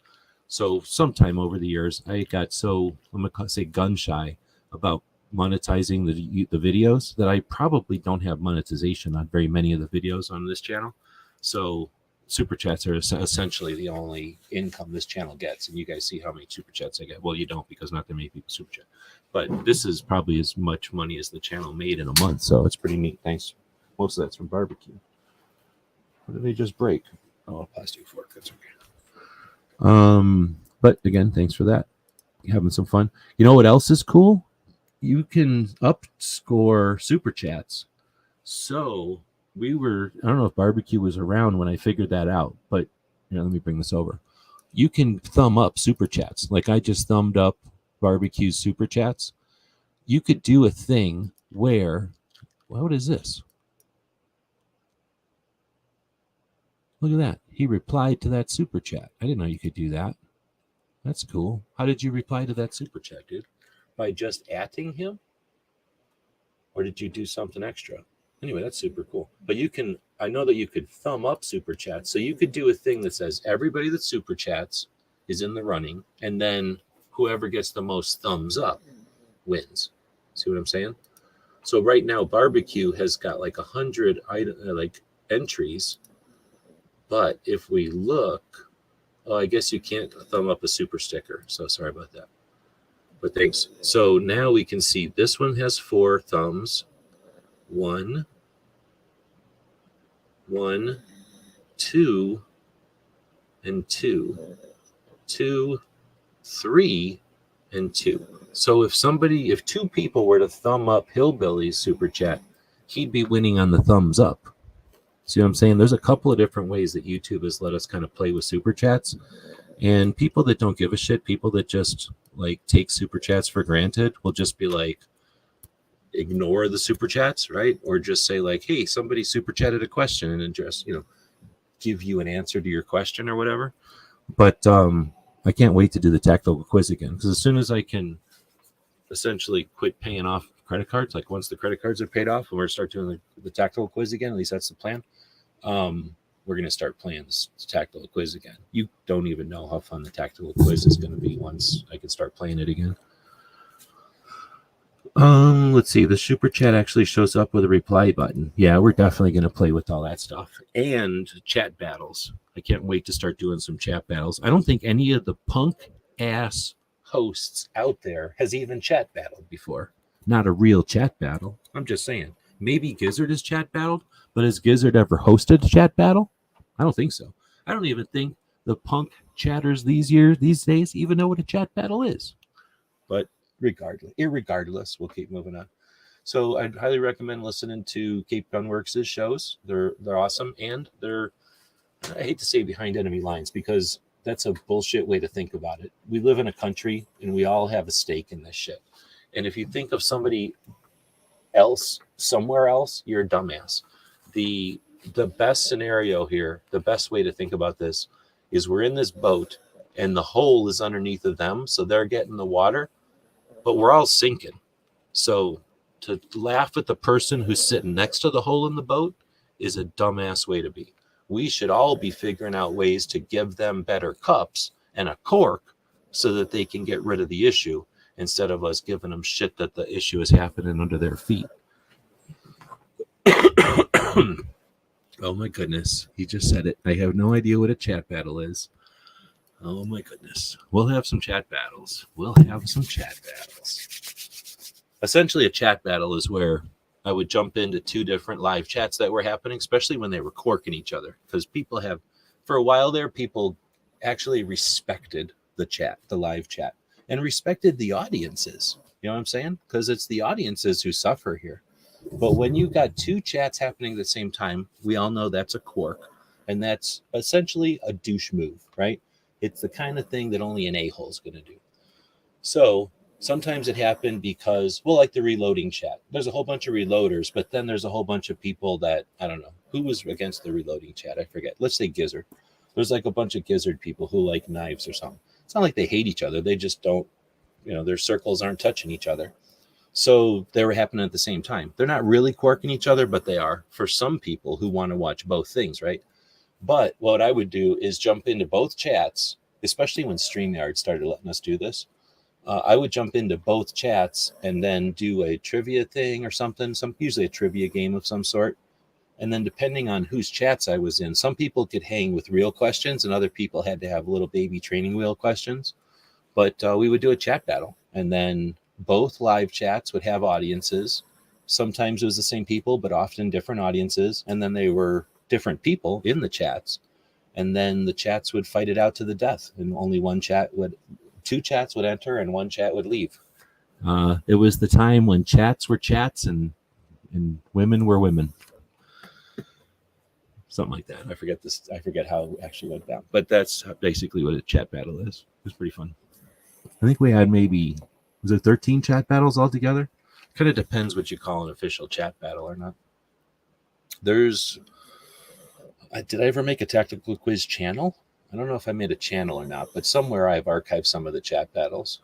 So sometime over the years, I got so, I'm going to say gun shy about monetizing the videos that I probably don't have monetization on very many of the videos on this channel. So super chats are essentially the only income this channel gets. And you guys see how many super chats I get. Well, you don't, because not that many people super chat. But this is probably as much money as the channel made in a month. So it's pretty neat. Thanks. Most of that's from barbecue. What did they just break? Oh, a plastic fork. That's okay. But again, thanks for that. Having some fun. You know what else is cool? You can upscore super chats. So I don't know if barbecue was around when I figured that out, but let me bring this over. You can thumb up super chats. Like I just thumbed up barbecue's super chats. You could do a thing where, what is this? Look at that. He replied to that super chat. I didn't know you could do that. That's cool. How did you reply to that super chat, dude? By just @ing him? Or did you do something extra? Anyway, that's super cool. But I know that you could thumb up super chats. So you could do a thing that says everybody that super chats is in the running, and then whoever gets the most thumbs up wins. See what I'm saying? So right now, barbecue has got like 100 entries. But if we look, I guess you can't thumb up a super sticker. So sorry about that. But thanks. So now we can see this one has 4 thumbs. 1, 2, and 2. 2, 3, and 2. So if 2 people were to thumb up Hillbilly's super chat, he'd be winning on the thumbs up. See what I'm saying? There's a couple of different ways that YouTube has let us kind of play with super chats. And people that don't give a shit, people that just like take super chats for granted, will just be like, ignore the super chats, right? Or just say like, hey, somebody super chatted a question, and then just, give you an answer to your question or whatever. But I can't wait to do the tactical quiz again, because as soon as I can essentially quit paying off credit cards, like once the credit cards are paid off, and we're going to start doing the tactical quiz again, at least that's the plan. We're going to start playing this tactical quiz again. You don't even know how fun the tactical quiz is going to be once I can start playing it again. Let's see. The super chat actually shows up with a reply button. Yeah, we're definitely going to play with all that stuff. And chat battles. I can't wait to start doing some chat battles. I don't think any of the punk ass hosts out there has even chat battled before. Not a real chat battle. I'm just saying. Maybe Gizzard has chat battled, but has Gizzard ever hosted a chat battle? I don't think so. I don't even think the punk chatters these days even know what a chat battle is. But irregardless, we'll keep moving on. So I'd highly recommend listening to Cape Gunworks' shows. They're awesome, and I hate to say behind enemy lines, because that's a bullshit way to think about it. We live in a country, and we all have a stake in this shit. And if you think of somebody else somewhere else, you're a dumbass. The best scenario here, the best way to think about this, is we're in this boat, and the hole is underneath of them, so they're getting the water, but we're all sinking. So to laugh at the person who's sitting next to the hole in the boat is a dumbass way to be. We should all be figuring out ways to give them better cups and a cork so that they can get rid of the issue, instead of us giving them shit that the issue is happening under their feet. Oh my goodness, he just said it. I have no idea what a chat battle is. Oh my goodness. We'll have some chat battles. Essentially, a chat battle is where I would jump into two different live chats that were happening, especially when they were corking each other. Because for a while there, people actually respected the live chat, and respected the audiences. You know what I'm saying? Because it's the audiences who suffer here. But when you got two chats happening at the same time, we all know that's a quark, and that's essentially a douche move, right? It's the kind of thing that only an a-hole is going to do. So sometimes it happened because, like the reloading chat, there's a whole bunch of reloaders, but then there's a whole bunch of people that, I don't know, who was against the reloading chat? I forget. Let's say Gizzard. There's like a bunch of Gizzard people who like knives or something. It's not like they hate each other. They just don't, their circles aren't touching each other. So they were happening at the same time. They're not really quarking each other, but they are for some people who want to watch both things, right? But what I would do is jump into both chats, especially when StreamYard started letting us do this. I would jump into both chats and then do a trivia thing or something, usually a trivia game of some sort. And then depending on whose chats I was in, some people could hang with real questions and other people had to have little baby training wheel questions. But we would do a chat battle, and then both live chats would have audiences. Sometimes it was the same people, but often different audiences. And then they were different people in the chats. And then the chats would fight it out to the death. And only two chats would enter and one chat would leave. It was the time when chats were chats and women were women. Something like that. I forget how it actually went down. But that's basically what a chat battle is. It was pretty fun. I think we had maybe, was it 13 chat battles altogether? Kind of depends what you call an official chat battle or not. Did I ever make a tactical quiz channel? I don't know if I made a channel or not, but somewhere I've archived some of the chat battles.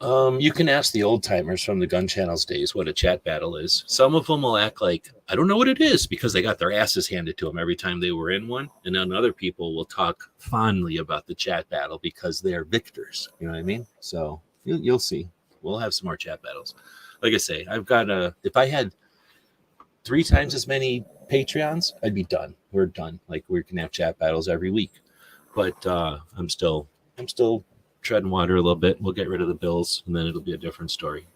You can ask the old timers from the Gun Channels days what a chat battle is. Some of them will act like, I don't know what it is, because they got their asses handed to them every time they were in one. And then other people will talk fondly about the chat battle because they're victors. You know what I mean? So you'll see. We'll have some more chat battles. Like I say, if I had 3 times as many Patreons, I'd be done. We're done. Like, we can have chat battles every week. But I'm still treading water a little bit. We'll get rid of the bills, and then it'll be a different story.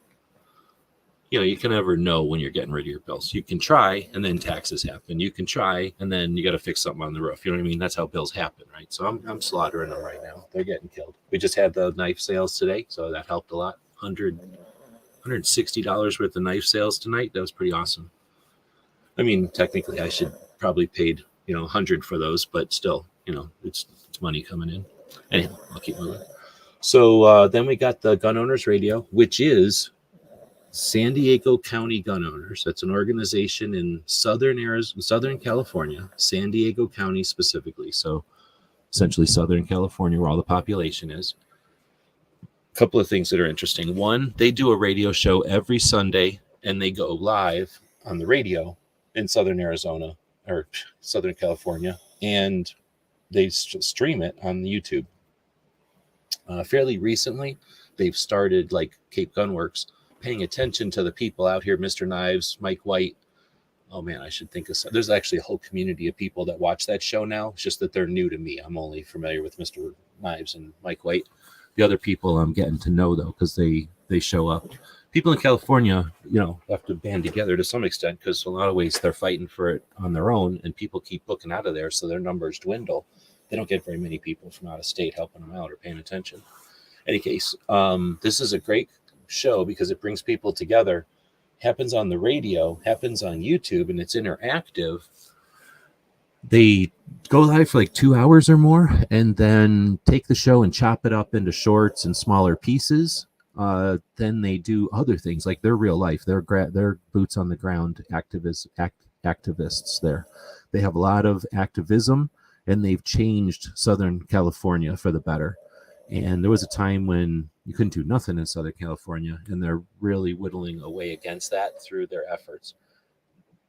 You can never know when you're getting rid of your bills. You can try, and then taxes happen. You can try, and then you got to fix something on the roof. You know what I mean? That's how bills happen, right? So I'm slaughtering them right now. They're getting killed. We just had the knife sales today, so that helped a lot. $160 worth of knife sales tonight. That was pretty awesome. I mean, technically, I should probably paid $100 for those, but still, it's money coming in. Anyhow, I'll keep moving. So then we got the Gun Owners Radio, which is San Diego County Gun Owners. That's an organization in Southern California, San Diego County specifically. So essentially Southern California, where all the population is. A couple of things that are interesting. One, they do a radio show every Sunday, and they go live on the radio in Southern Arizona or Southern California, and they stream it on YouTube. Fairly recently, they've started, like Cape Gunworks, paying attention to the people out here, Mr. Knives, Mike White. Oh man, I should think of some. There's actually a whole community of people that watch that show now. It's just that they're new to me. I'm only familiar with Mr. Knives and Mike White. The other people I'm getting to know, though, because they show up. People in California, have to band together to some extent, because a lot of ways they're fighting for it on their own, and people keep booking out of there, so their numbers dwindle. They don't get very many people from out of state helping them out or paying attention. Any case, this is a great show because it brings people together. Happens on the radio, happens on YouTube, and it's interactive. They go live for like 2 hours or more, and then take the show and chop it up into shorts and smaller pieces. Then they do other things like their real life. They're boots on the ground activists there. They have a lot of activism, and they've changed Southern California for the better. And there was a time when you couldn't do nothing in Southern California, and they're really whittling away against that through their efforts.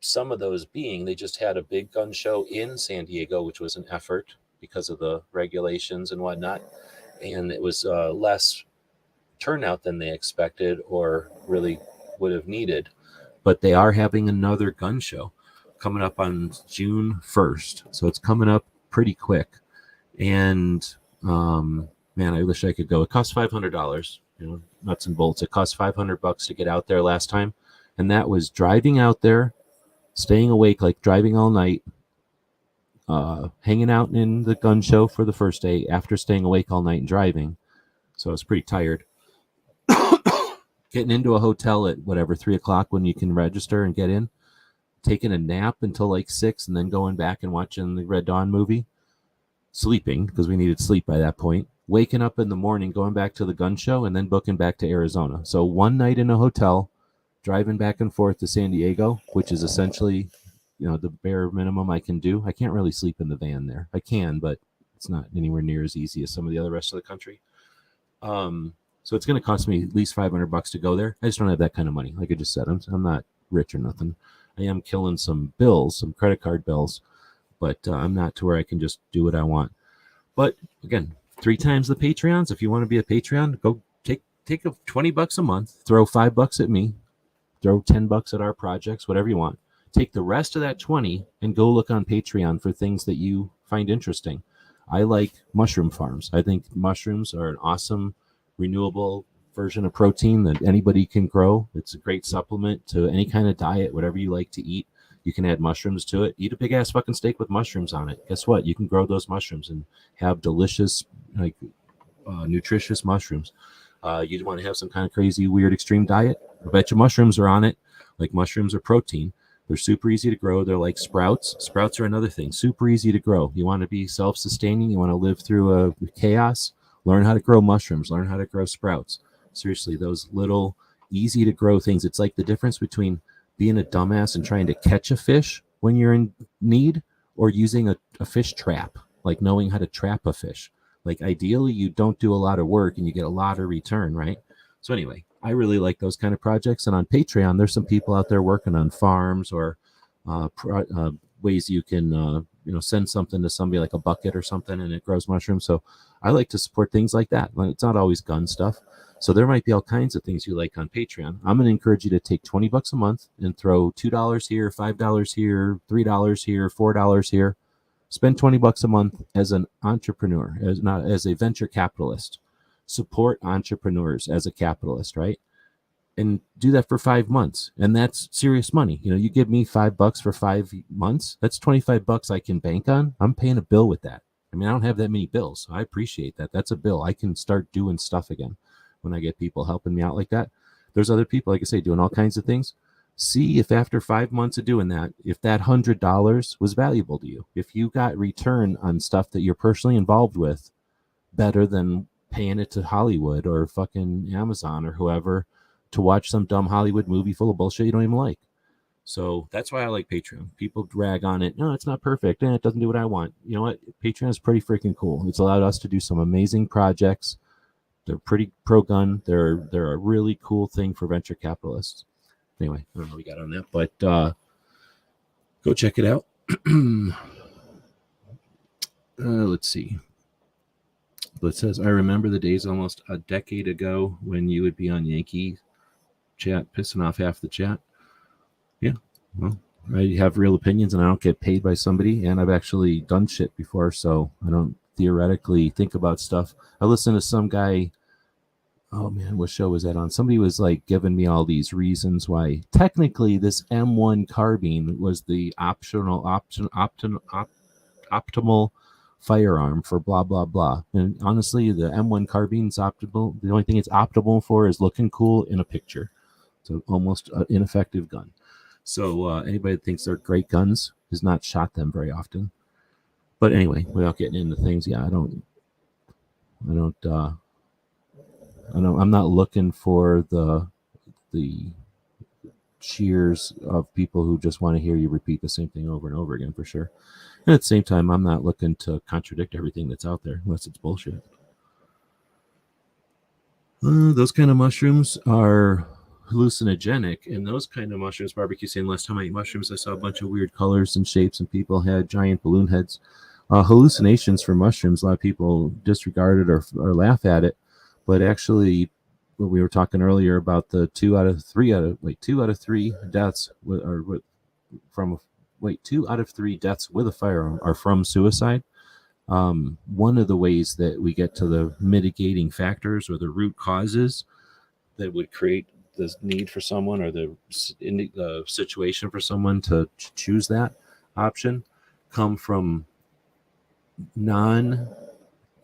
Some of those being, they just had a big gun show in San Diego, which was an effort because of the regulations and whatnot. And it was less turnout than they expected or really would have needed. But they are having another gun show coming up on June 1st. So it's coming up pretty quick. And man, I wish I could go. It costs $500, nuts and bolts. It cost $500 to get out there last time. And that was driving out there, staying awake, like driving all night, hanging out in the gun show for the first day after staying awake all night and driving. So I was pretty tired. Getting into a hotel at 3 o'clock when you can register and get in, taking a nap until like 6, and then going back and watching the Red Dawn movie, sleeping because we needed sleep by that point, waking up in the morning, going back to the gun show, and then booking back to Arizona. So one night in a hotel, driving back and forth to San Diego, which is essentially, the bare minimum I can do. I can't really sleep in the van there. I can, but it's not anywhere near as easy as some of the other rest of the country. So it's going to cost me at least $500 to go there. I just don't have that kind of money. Like I just said, I'm not rich or nothing. I am killing some bills, some credit card bills, but I'm not to where I can just do what I want. But again, 3 times the Patreons. If you want to be a Patreon, go take $20 a month, throw $5 at me, throw $10 at our projects, whatever you want. Take the rest of that 20 and go look on Patreon for things that you find interesting. I like mushroom farms. I think mushrooms are an awesome renewable version of protein that anybody can grow. It's a great supplement to any kind of diet, whatever you like to eat. You can add mushrooms to it. Eat a big ass fucking steak with mushrooms on it. Guess what? You can grow those mushrooms and have delicious, nutritious mushrooms. You want to have some kind of crazy, weird, extreme diet? I bet you mushrooms are on it. Like mushrooms are protein. They're super easy to grow. They're like sprouts. Sprouts are another thing. Super easy to grow. You want to be self-sustaining. You want to live through chaos. Learn how to grow mushrooms. Learn how to grow sprouts. Seriously, those little easy to grow things. It's like the difference between being a dumbass and trying to catch a fish when you're in need, or using a fish trap, like knowing how to trap a fish. Like ideally, you don't do a lot of work and you get a lot of return, right? So anyway, I really like those kind of projects. And on Patreon, there's some people out there working on farms or ways you can, send something to somebody like a bucket or something and it grows mushrooms. So I like to support things like that. It's not always gun stuff. So there might be all kinds of things you like on Patreon. I'm going to encourage you to take $20 a month and throw $2 here, $5 here, $3 here, $4 here. Spend $20 a month as an entrepreneur, as a venture capitalist. Support entrepreneurs as a capitalist, right? And do that for 5 months. And that's serious money. You give me $5 for 5 months. That's $25 I can bank on. I'm paying a bill with that. I don't have that many bills. So I appreciate that. That's a bill. I can start doing stuff again when I get people helping me out like that. There's other people, like I say, doing all kinds of things. See if after 5 months of doing that, if that $100 was valuable to you. If you got return on stuff that you're personally involved with better than paying it to Hollywood or fucking Amazon or whoever to watch some dumb Hollywood movie full of bullshit you don't even like. So that's why I like Patreon. People drag on it. No, it's not perfect. It doesn't do what I want. You know what? Patreon is pretty freaking cool. It's allowed us to do some amazing projects. They're pretty pro-gun. They're a really cool thing for venture capitalists. Anyway, I don't know what we got on that, but go check it out. Let's see. But it says, I remember the days almost a decade ago when you would be on Yankee chat, pissing off half the chat. Yeah, well, I have real opinions and I don't get paid by somebody, and I've actually done shit before, so I don't theoretically think about stuff. I listened to some guy, oh man, what show was that on? Somebody was like giving me all these reasons why technically this M1 carbine was the optimal firearm for blah blah blah. And honestly, the M1 carbine's optimal. The only thing it's optimal for is looking cool in a picture. So almost an ineffective gun. So anybody that thinks they're great guns has not shot them very often. But anyway, without getting into things, yeah, I'm not looking for the cheers of people who just want to hear you repeat the same thing over and over again, for sure. And at the same time, I'm not looking to contradict everything that's out there unless it's bullshit. Those kind of mushrooms are hallucinogenic, and those kind of mushrooms, barbecue saying last time I ate mushrooms I saw a bunch of weird colors and shapes and people had giant balloon heads. Hallucinations for mushrooms, a lot of people disregard it or laugh at it, but actually when we were talking earlier about the 2 out of 3 deaths two out of three deaths with a firearm are from suicide. One of the ways that we get to the mitigating factors or the root causes that would create the need for someone or the situation for someone to choose that option come from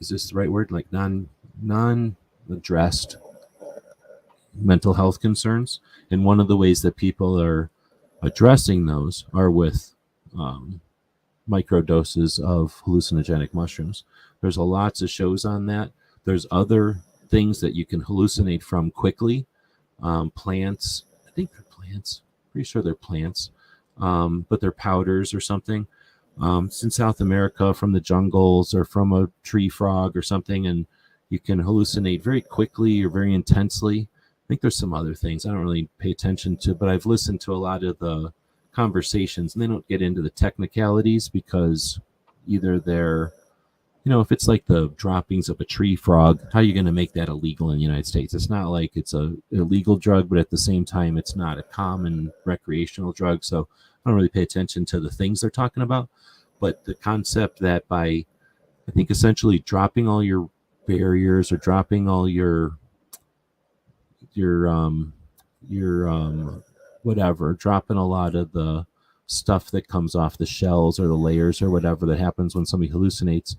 is this the right word? Like non-addressed mental health concerns. And one of the ways that people are addressing those are with microdoses of hallucinogenic mushrooms. There's lots of shows on that. There's other things that you can hallucinate from quickly. Plants, I think they're plants. Pretty sure they're plants, but they're powders or something. It's in South America from the jungles or from a tree frog or something, and you can hallucinate very quickly or very intensely. I think there's some other things I don't really pay attention to, but I've listened to a lot of the conversations, and they don't get into the technicalities because either they're, if it's like the droppings of a tree frog, how are you going to make that illegal in the United States? It's not like it's a illegal drug, but at the same time, it's not a common recreational drug. So I don't really pay attention to the things they're talking about. But the concept that by, I think, essentially dropping all your barriers or dropping all your whatever, dropping a lot of the stuff that comes off the shells or the layers or whatever that happens when somebody hallucinates,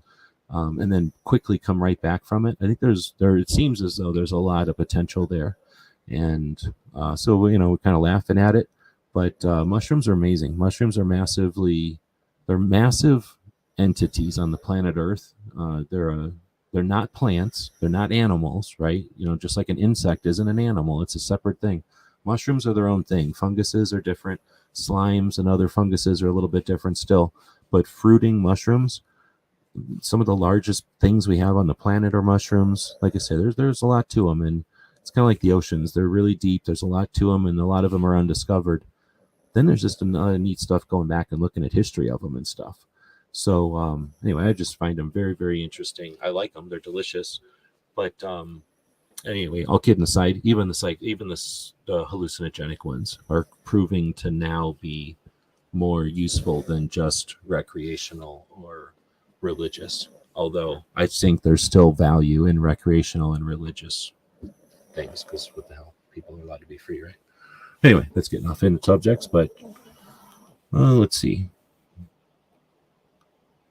and then quickly come right back from it. I think it seems as though there's a lot of potential there. And so, we're kind of laughing at it, but mushrooms are amazing. Mushrooms are they're massive entities on the planet Earth. They're not plants. They're not animals, right? Just like an insect isn't an animal. It's a separate thing. Mushrooms are their own thing. Funguses are different. Slimes and other funguses are a little bit different still. But fruiting mushrooms, some of the largest things we have on the planet are mushrooms. Like I said, there's a lot to them, and it's kind of like the oceans. They're really deep. There's a lot to them, and a lot of them are undiscovered. Then there's just another neat stuff going back and looking at history of them and stuff. So anyway, I just find them very, very interesting. I like them. They're delicious. But anyway, all kidding aside, even the hallucinogenic ones are proving to now be more useful than just recreational or religious. Although I think there's still value in recreational and religious things, because what the hell, people are allowed to be free, right? Anyway, that's getting off into subjects, but let's see.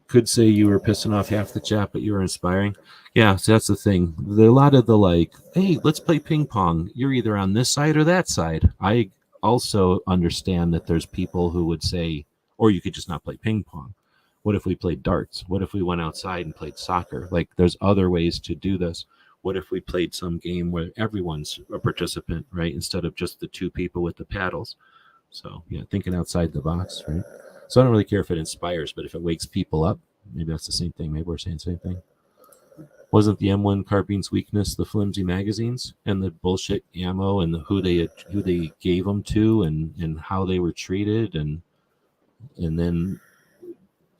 Could say you were pissing off half the chat, but you were inspiring. Yeah, so that's the thing. A lot of the hey, let's play ping pong. You're either on this side or that side. I also understand that there's people who would say, or you could just not play ping pong. What if we played darts? What if we went outside and played soccer? There's other ways to do this. What if we played some game where everyone's a participant, right? Instead of just the two people with the paddles. So yeah, thinking outside the box, right? So I don't really care if it inspires, but if it wakes people up, maybe that's the same thing. Maybe we're saying the same thing. Wasn't the M1 carbine's weakness the flimsy magazines and the bullshit ammo and who they gave them to and how they were treated and then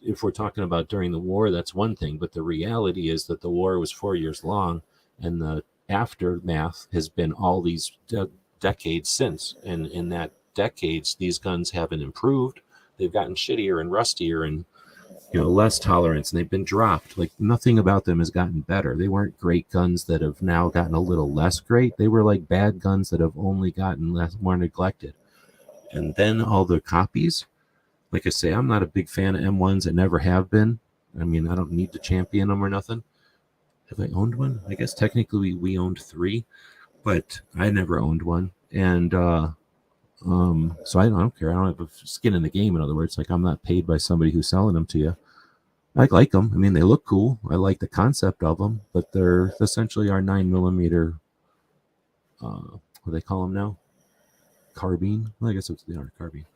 if we're talking about during the war, that's one thing, but the reality is that the war was 4 years long and the aftermath has been all these decades since, and in that decades these guns haven't improved. They've gotten shittier and rustier and less tolerance, and they've been dropped. Like nothing about them has gotten better. They weren't great guns that have now gotten a little less great. They were like bad guns that have only gotten more neglected. And then all the copies, like I say, I'm not a big fan of M1s. I never have been. I mean, I don't need to champion them or nothing. Have I owned one? I guess technically we owned 3, but I never owned one. And so I don't care. I don't have a skin in the game. In other words, like I'm not paid by somebody who's selling them to you. I like them. I mean, they look cool. I like the concept of them, but they're essentially our 9mm. What do they call them now? Carbine. Well, I guess they are carbine.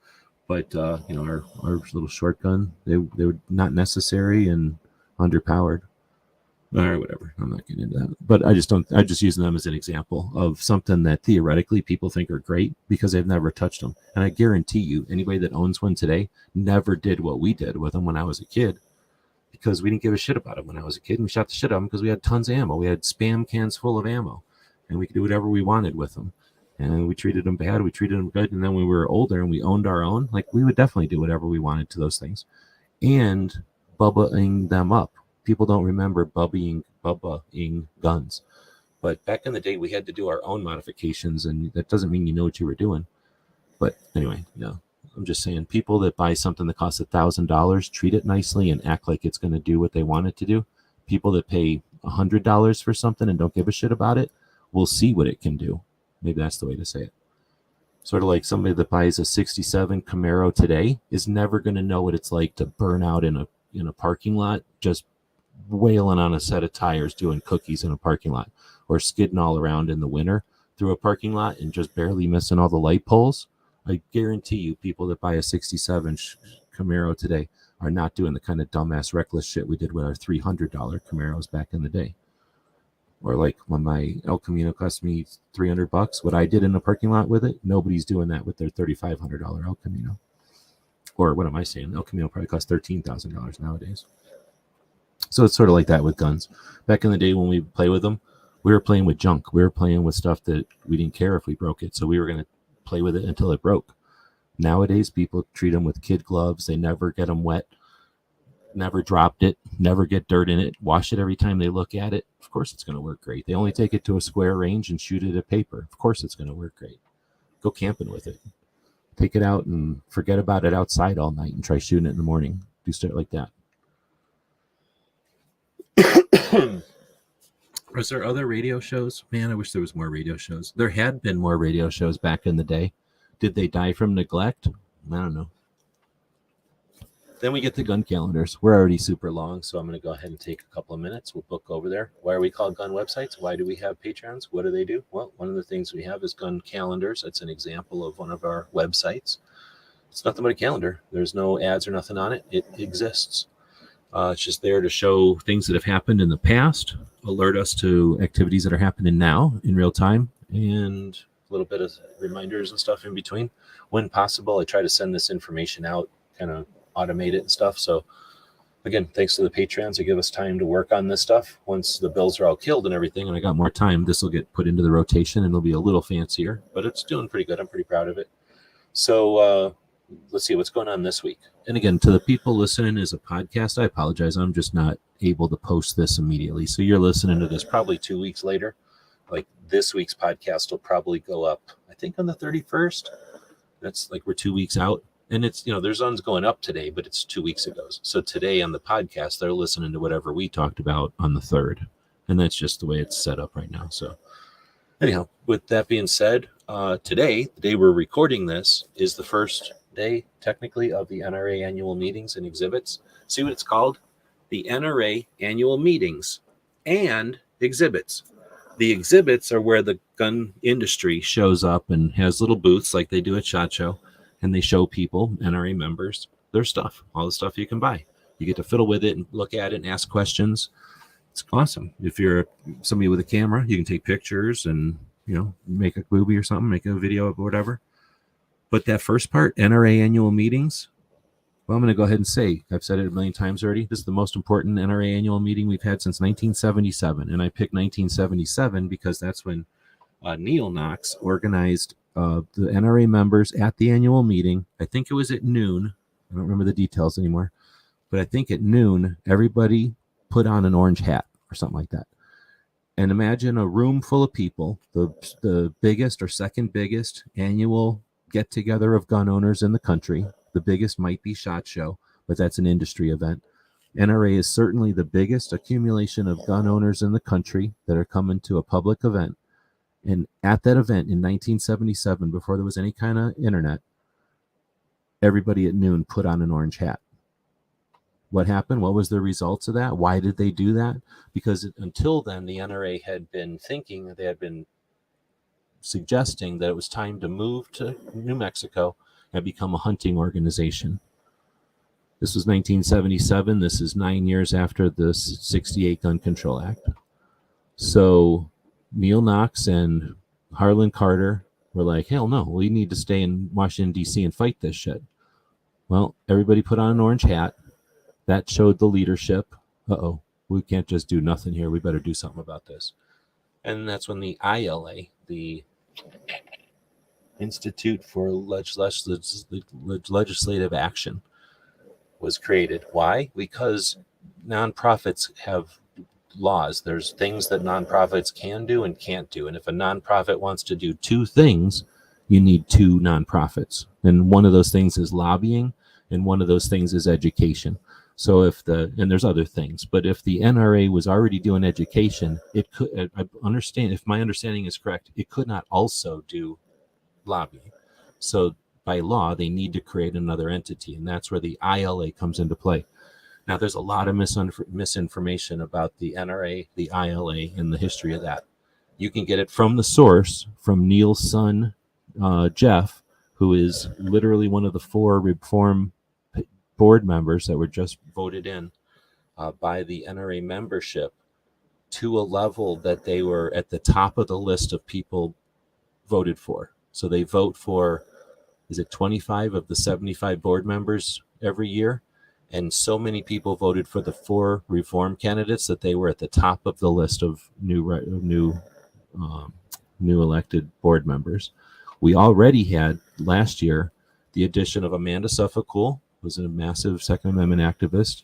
But our little short gun, they were not necessary and underpowered. Or whatever. I'm not getting into that. But I'm just using them as an example of something that theoretically people think are great because they've never touched them. And I guarantee you, anybody that owns one today never did what we did with them when I was a kid, because we didn't give a shit about them when I was a kid. And we shot the shit out of them because we had tons of ammo. We had Spam cans full of ammo, and we could do whatever we wanted with them. And we treated them bad, we treated them good. And then when we were older and we owned our own, like we would definitely do whatever we wanted to those things. And bubbaing them up. People don't remember bubbaing guns. But back in the day, we had to do our own modifications, and that doesn't mean you know what you were doing. But anyway, I'm just saying, people that buy something that costs $1,000, treat it nicely and act like it's going to do what they want it to do. People that pay $100 for something and don't give a shit about it will see what it can do. Maybe that's the way to say it. Sort of like somebody that buys a 67 Camaro today is never going to know what it's like to burn out in a parking lot, just wailing on a set of tires doing cookies in a parking lot, or skidding all around in the winter through a parking lot and just barely missing all the light poles. I guarantee you, people that buy a 67 Camaro today are not doing the kind of dumbass reckless shit we did with our $300 Camaros back in the day. Or like when my El Camino cost me $300, what I did in the parking lot with it, nobody's doing that with their $3,500 El Camino. Or what am I saying? El Camino probably costs $13,000 nowadays. So it's sort of like that with guns. Back in the day when we play with them, we were playing with junk. We were playing with stuff that we didn't care if we broke it. So we were going to play with it until it broke. Nowadays, people treat them with kid gloves. They never get them wet. Never dropped it, never get dirt in it, wash it every time they look at it. Of course it's going to work great. They only take it to a square range and shoot it at paper. Of course it's going to work great. Go camping with it. Take it out and forget about it outside all night and try shooting it in the morning. Do stuff like that. Was there other radio shows? Man, I wish there was more radio shows. There had been more radio shows back in the day. Did they die from neglect? I don't know. Then we get the gun calendars. We're already super long, so I'm going to go ahead and take a couple of minutes. We'll book over there. Why are we called gun websites? Why do we have Patrons? What do they do? Well, one of the things we have is gun calendars. That's an example of one of our websites. It's nothing but a calendar. There's no ads or nothing on it. It exists. It's just there to show things that have happened in the past, alert us to activities that are happening now in real time, and a little bit of reminders and stuff in between. When possible, I try to send this information out, kind of automate it and stuff. So again, thanks to the Patrons, they give us time to work on this stuff. Once the bills are all killed and everything, and I got more time, this will get put into the rotation and it'll be a little fancier, but it's doing pretty good. I'm pretty proud of it. So let's see what's going on this week. And again, to the people listening as a podcast, I apologize. I'm just not able to post this immediately. So you're listening to this probably 2 weeks later. Like this week's podcast will probably go up, I think on the 31st. That's like we're 2 weeks out. And it's, there's ones going up today, but it's 2 weeks ago. So today on the podcast, they're listening to whatever we talked about on the 3rd. And that's just the way it's set up right now. So anyhow, with that being said, today, the day we're recording this, is the first day, technically, of the NRA annual meetings and exhibits. See what it's called? The NRA annual meetings and exhibits. The exhibits are where the gun industry shows up and has little booths like they do at SHOT Show, and they show people, NRA members, their stuff, all the stuff you can buy. You get to fiddle with it and look at it and ask questions. It's awesome. If you're somebody with a camera, you can take pictures and, make a movie or something, make a video or whatever. But that first part, NRA annual meetings, well, I'm going to go ahead and say, I've said it a million times already, this is the most important NRA annual meeting we've had since 1977. And I picked 1977 because that's when Neil Knox organized the NRA members at the annual meeting. I think it was at noon. I don't remember the details anymore. But I think at noon, everybody put on an orange hat or something like that. And imagine a room full of people, the biggest or second biggest annual get-together of gun owners in the country. The biggest might be SHOT Show, but that's an industry event. NRA is certainly the biggest accumulation of gun owners in the country that are coming to a public event. And at that event in 1977, before there was any kind of internet, everybody at noon put on an orange hat. What happened? What was the results of that? Why did they do that? Because until then, the NRA had been thinking, they had been suggesting that it was time to move to New Mexico and become a hunting organization. This was 1977. This is 9 years after the 68 Gun Control Act. So Neil Knox and Harlan Carter were like, hell no, we need to stay in Washington, D.C. and fight this shit. Well, everybody put on an orange hat. That showed the leadership. Uh-oh, we can't just do nothing here. We better do something about this. And that's when the ILA, the Institute for Legislative Action, was created. Why? Because nonprofits have laws. There's things that nonprofits can do and can't do. And if a nonprofit wants to do two things, you need two nonprofits. And one of those things is lobbying, and one of those things is education. So and there's other things, but if the NRA was already doing education, it could, I understand, if my understanding is correct, it could not also do lobbying. So by law, they need to create another entity, and that's where the ILA comes into play. Now, there's a lot of misinformation about the NRA, the ILA, and the history of that. You can get it from the source, from Neil's son, Jeff, who is literally one of the 4 reform board members that were just voted in by the NRA membership to a level that they were at the top of the list of people voted for. So they vote for, is it 25 of the 75 board members every year? And so many people voted for the 4 reform candidates that they were at the top of the list of new elected board members. We already had last year the addition of Amanda Suffolk, was a massive Second Amendment activist,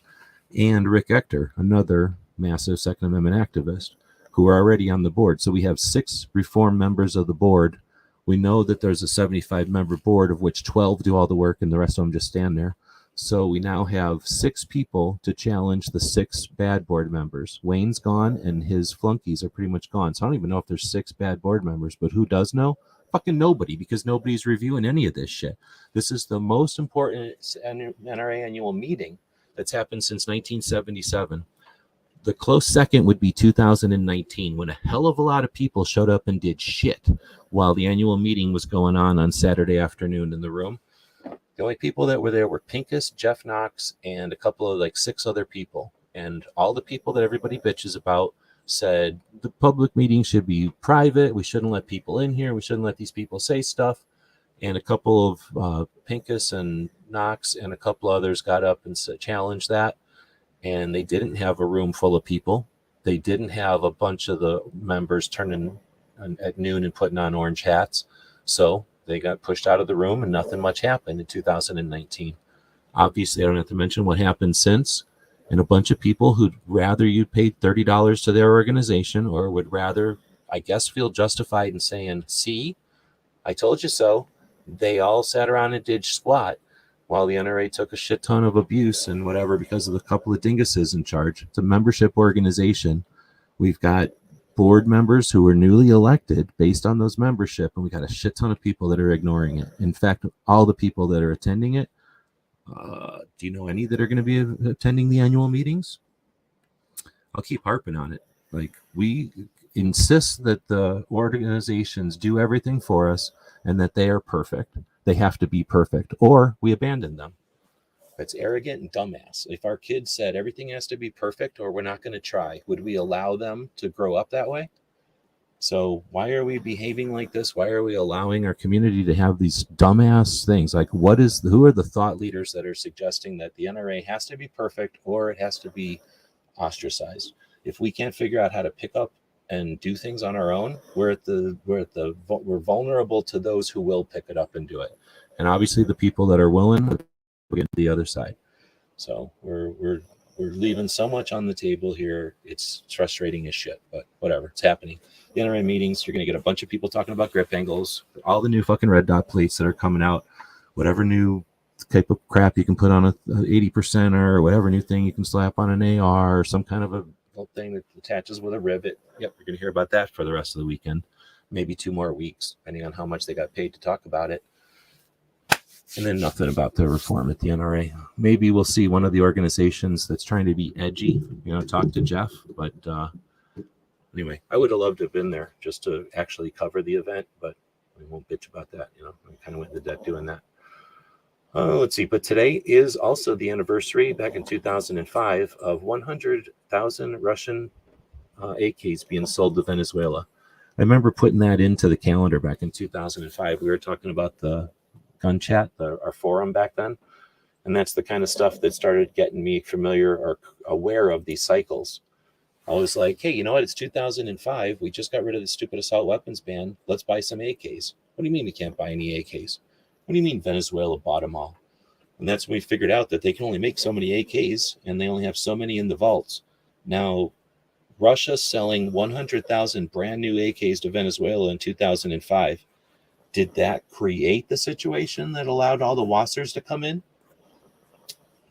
and Rick Ector, another massive Second Amendment activist, who are already on the board. So we have 6 reform members of the board. We know that there's a 75-member board, of which 12 do all the work and the rest of them just stand there. So we now have 6 people to challenge the 6 bad board members. Wayne's gone, and his flunkies are pretty much gone. So I don't even know if there's 6 bad board members, but who does know? Fucking nobody, because nobody's reviewing any of this shit. This is the most important NRA annual meeting that's happened since 1977. The close second would be 2019, when a hell of a lot of people showed up and did shit while the annual meeting was going on Saturday afternoon in the room. The only people that were there were Pincus, Jeff Knox, and a couple of 6 other people. And all the people that everybody bitches about said the public meeting should be private. We shouldn't let people in here. We shouldn't let these people say stuff. And a couple of Pincus and Knox and a couple others got up and challenged that. And they didn't have a room full of people. They didn't have a bunch of the members turning at noon and putting on orange hats. So they got pushed out of the room, and nothing much happened in 2019. Obviously, I don't have to mention what happened since. And a bunch of people who'd rather you paid $30 to their organization, or would rather, I guess, feel justified in saying, see, I told you so. They all sat around and did squat while the NRA took a shit ton of abuse and whatever because of the couple of dinguses in charge. It's a membership organization. We've got board members who were newly elected based on those membership, and we got a shit ton of people that are ignoring it. In fact, all the people that are attending it, do you know any that are going to be attending the annual meetings? I'll keep harping on it. insist that the organizations do everything for us and that they are perfect. They have to be perfect, or we abandon them. It's arrogant and dumbass. If our kids said everything has to be perfect or we're not going to try, would we allow them to grow up that way? So why are we behaving like this? Why are we allowing our community to have these dumbass things? Like, who are the thought leaders that are suggesting that the NRA has to be perfect or it has to be ostracized? If we can't figure out how to pick up and do things on our own, we're vulnerable to those who will pick it up and do it. And obviously the people that are willing to get to the other side. So we're leaving so much on the table here. It's frustrating as shit, but whatever, it's happening. The NRA meetings, you're going to get a bunch of people talking about grip angles, all the new fucking red dot plates that are coming out, whatever new type of crap you can put on a 80%er, or whatever new thing you can slap on an AR, or some kind of a little thing that attaches with a rivet. Yep, you're going to hear about that for the rest of the weekend, maybe 2 more weeks, depending on how much they got paid to talk about it. And then nothing about the reform at the NRA. Maybe we'll see one of the organizations that's trying to be edgy, talk to Jeff. But anyway, I would have loved to have been there just to actually cover the event, but we won't bitch about that. I kind of went into debt doing that. Let's see. But today is also the anniversary, back in 2005, of 100,000 Russian AKs being sold to Venezuela. I remember putting that into the calendar back in 2005. We were talking about the gun chat, our forum back then, and that's the kind of stuff that started getting me familiar or aware of these cycles. I was like, hey, you know what, it's 2005, we just got rid of the stupid assault weapons ban, let's buy some AKs. What do you mean we can't buy any AKs? What do you mean Venezuela bought them all? And that's when we figured out that they can only make so many AKs and they only have so many in the vaults. Now Russia selling 100,000 brand new AKs to Venezuela in 2005, did that create the situation that allowed all the Wassers to come in?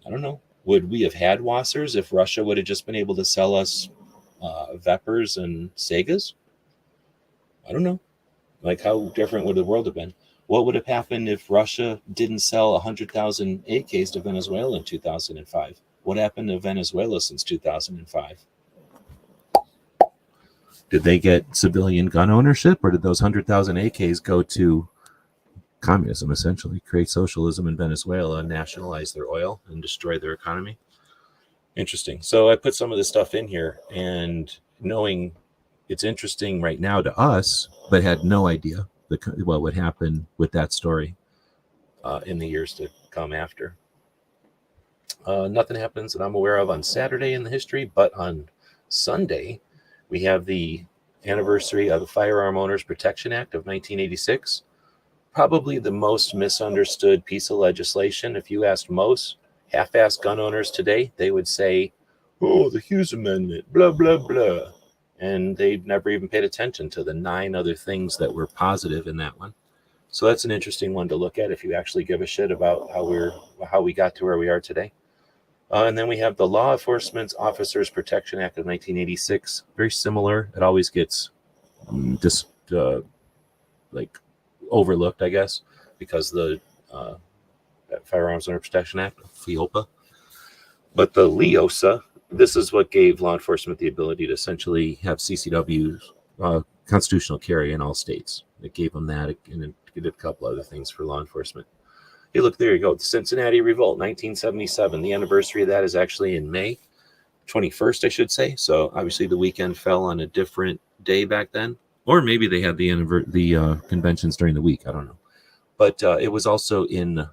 I don't know. Would we have had Wassers if Russia would have just been able to sell us Vepers and Segas? I don't know. Like, how different would the world have been? What would have happened if Russia didn't sell 100,000 AKs to Venezuela in 2005? What happened to Venezuela since 2005? Did they get civilian gun ownership, or did those 100,000 AKs go to communism, essentially, create socialism in Venezuela, nationalize their oil, and destroy their economy? Interesting. So I put some of this stuff in here, and knowing it's interesting right now to us, but had no idea what would happen with that story in the years to come after. Nothing happens that I'm aware of on Saturday in the history, but on Sunday, we have the anniversary of the Firearm Owners Protection Act of 1986. Probably the most misunderstood piece of legislation. If you asked most half-assed gun owners today, they would say, oh, the Hughes Amendment, blah, blah, blah. And they've never even paid attention to the 9 other things that were positive in that one. So that's an interesting one to look at if you actually give a shit about how we got to where we are today. And then we have the Law Enforcement Officers Protection Act of 1986. Very similar. It always gets overlooked, I guess, because the Firearms Owner Protection Act, FIOPA. But the LEOSA, this is what gave law enforcement the ability to essentially have CCW constitutional carry in all states. It gave them that, and it did a couple other things for law enforcement. Hey, look, there you go. The Cincinnati Revolt, 1977. The anniversary of that is actually in May 21st, I should say. So obviously the weekend fell on a different day back then. Or maybe they had the conventions during the week. I don't know. But it was also in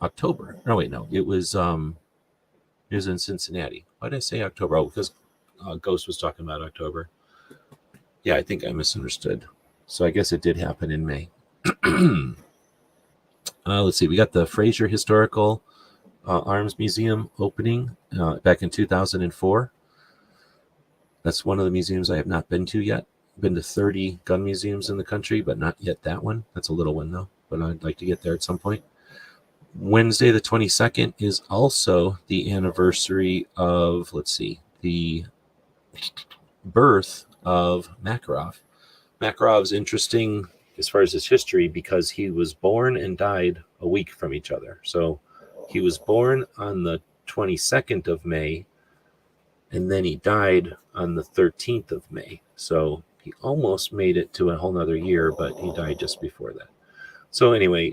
October. No, wait, no. It was in Cincinnati. Why did I say October? Oh, because Ghost was talking about October. Yeah, I think I misunderstood. So I guess it did happen in May. Let's see. We got the Fraser Historical Arms Museum opening back in 2004. That's one of the museums I have not been to yet. I've been to 30 gun museums in the country, but not yet that one. That's a little one, though, but I'd like to get there at some point. Wednesday, the 22nd, is also the anniversary of, the birth of Makarov. Makarov's interesting as far as his history because he was born and died a week from each other. So he was born on the 22nd of May, and then he died on the 13th of May. So He almost made it to a whole nother year, but he died just before that. So anyway,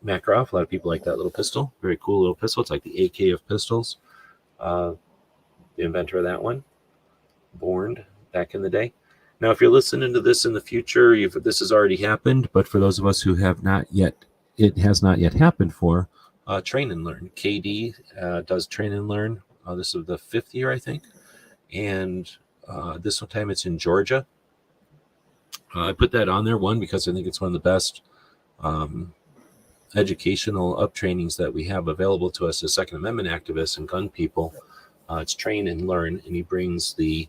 Makarov, a lot of people like that little pistol. Very cool little pistol. It's like the AK of pistols. The inventor of that one, born back in the day. Now, if you're listening to this in the future, this has already happened. But for those of us who have not yet, it has not yet happened for, Train and Learn. KD does Train and Learn. This is the 5th year, I think. And this time it's in Georgia. I put that on there, one, because I think it's one of the best educational up-trainings that we have available to us as Second Amendment activists and gun people. It's Train and Learn, and he brings the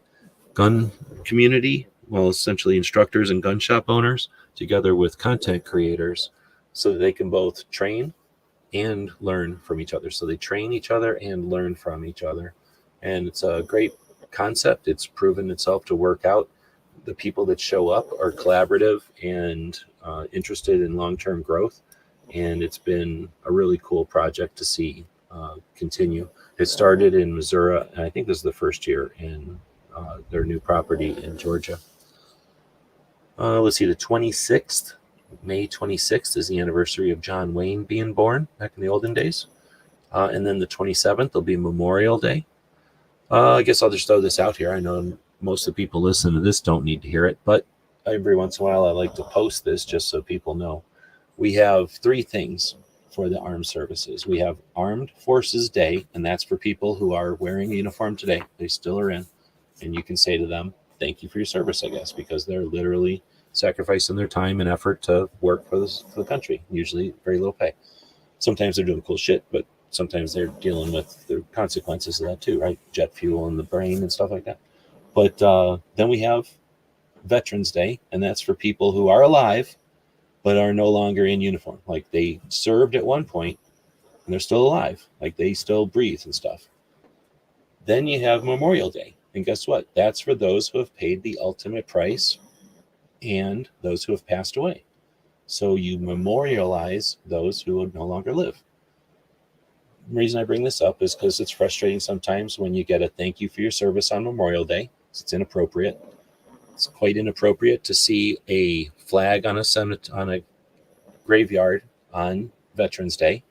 gun community, well, essentially instructors and gun shop owners, together with content creators so that they can both train and learn from each other. So they train each other and learn from each other. And it's a great concept. It's proven itself to work out. The people that show up are collaborative and interested in long-term growth. And it's been a really cool project to see continue. It started in Missouri, and I think this is the first year in their new property in Georgia. Let's see, the 26th, May 26th is the anniversary of John Wayne being born back in the olden days. And then the 27th will be Memorial Day. I guess I'll just throw this out here. I know most of the people listening to this don't need to hear it, but every once in a while I like to post this just so people know. We have 3 things for the armed services. We have Armed Forces Day, and that's for people who are wearing a uniform today. They still are in. And you can say to them, thank you for your service, I guess, because they're literally sacrificing their time and effort to work for the country, usually very little pay. Sometimes they're doing cool shit, but sometimes they're dealing with the consequences of that too, right? Jet fuel in the brain and stuff like that. But then we have Veterans Day, and that's for people who are alive but are no longer in uniform. Like they served at one point and they're still alive. Like they still breathe and stuff. Then you have Memorial Day. And guess what? That's for those who have paid the ultimate price and those who have passed away. So you memorialize those who would no longer live. The reason I bring this up is because it's frustrating sometimes when you get a thank you for your service on Memorial Day. It's inappropriate. It's quite inappropriate to see a flag on a graveyard on Veterans Day.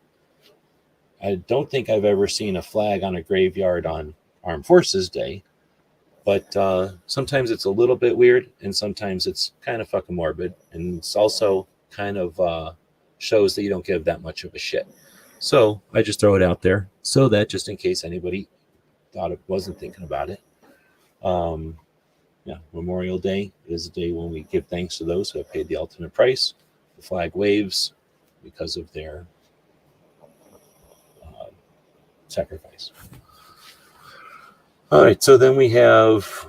I don't think I've ever seen a flag on a graveyard on Armed Forces Day, but sometimes it's a little bit weird, and sometimes it's kind of fucking morbid, and it's also kind of shows that you don't give that much of a shit. So I just throw it out there so that just in case anybody thought it wasn't thinking about it. Memorial Day is a day when we give thanks to those who have paid the ultimate price. The flag waves because of their sacrifice. All right, so then we have,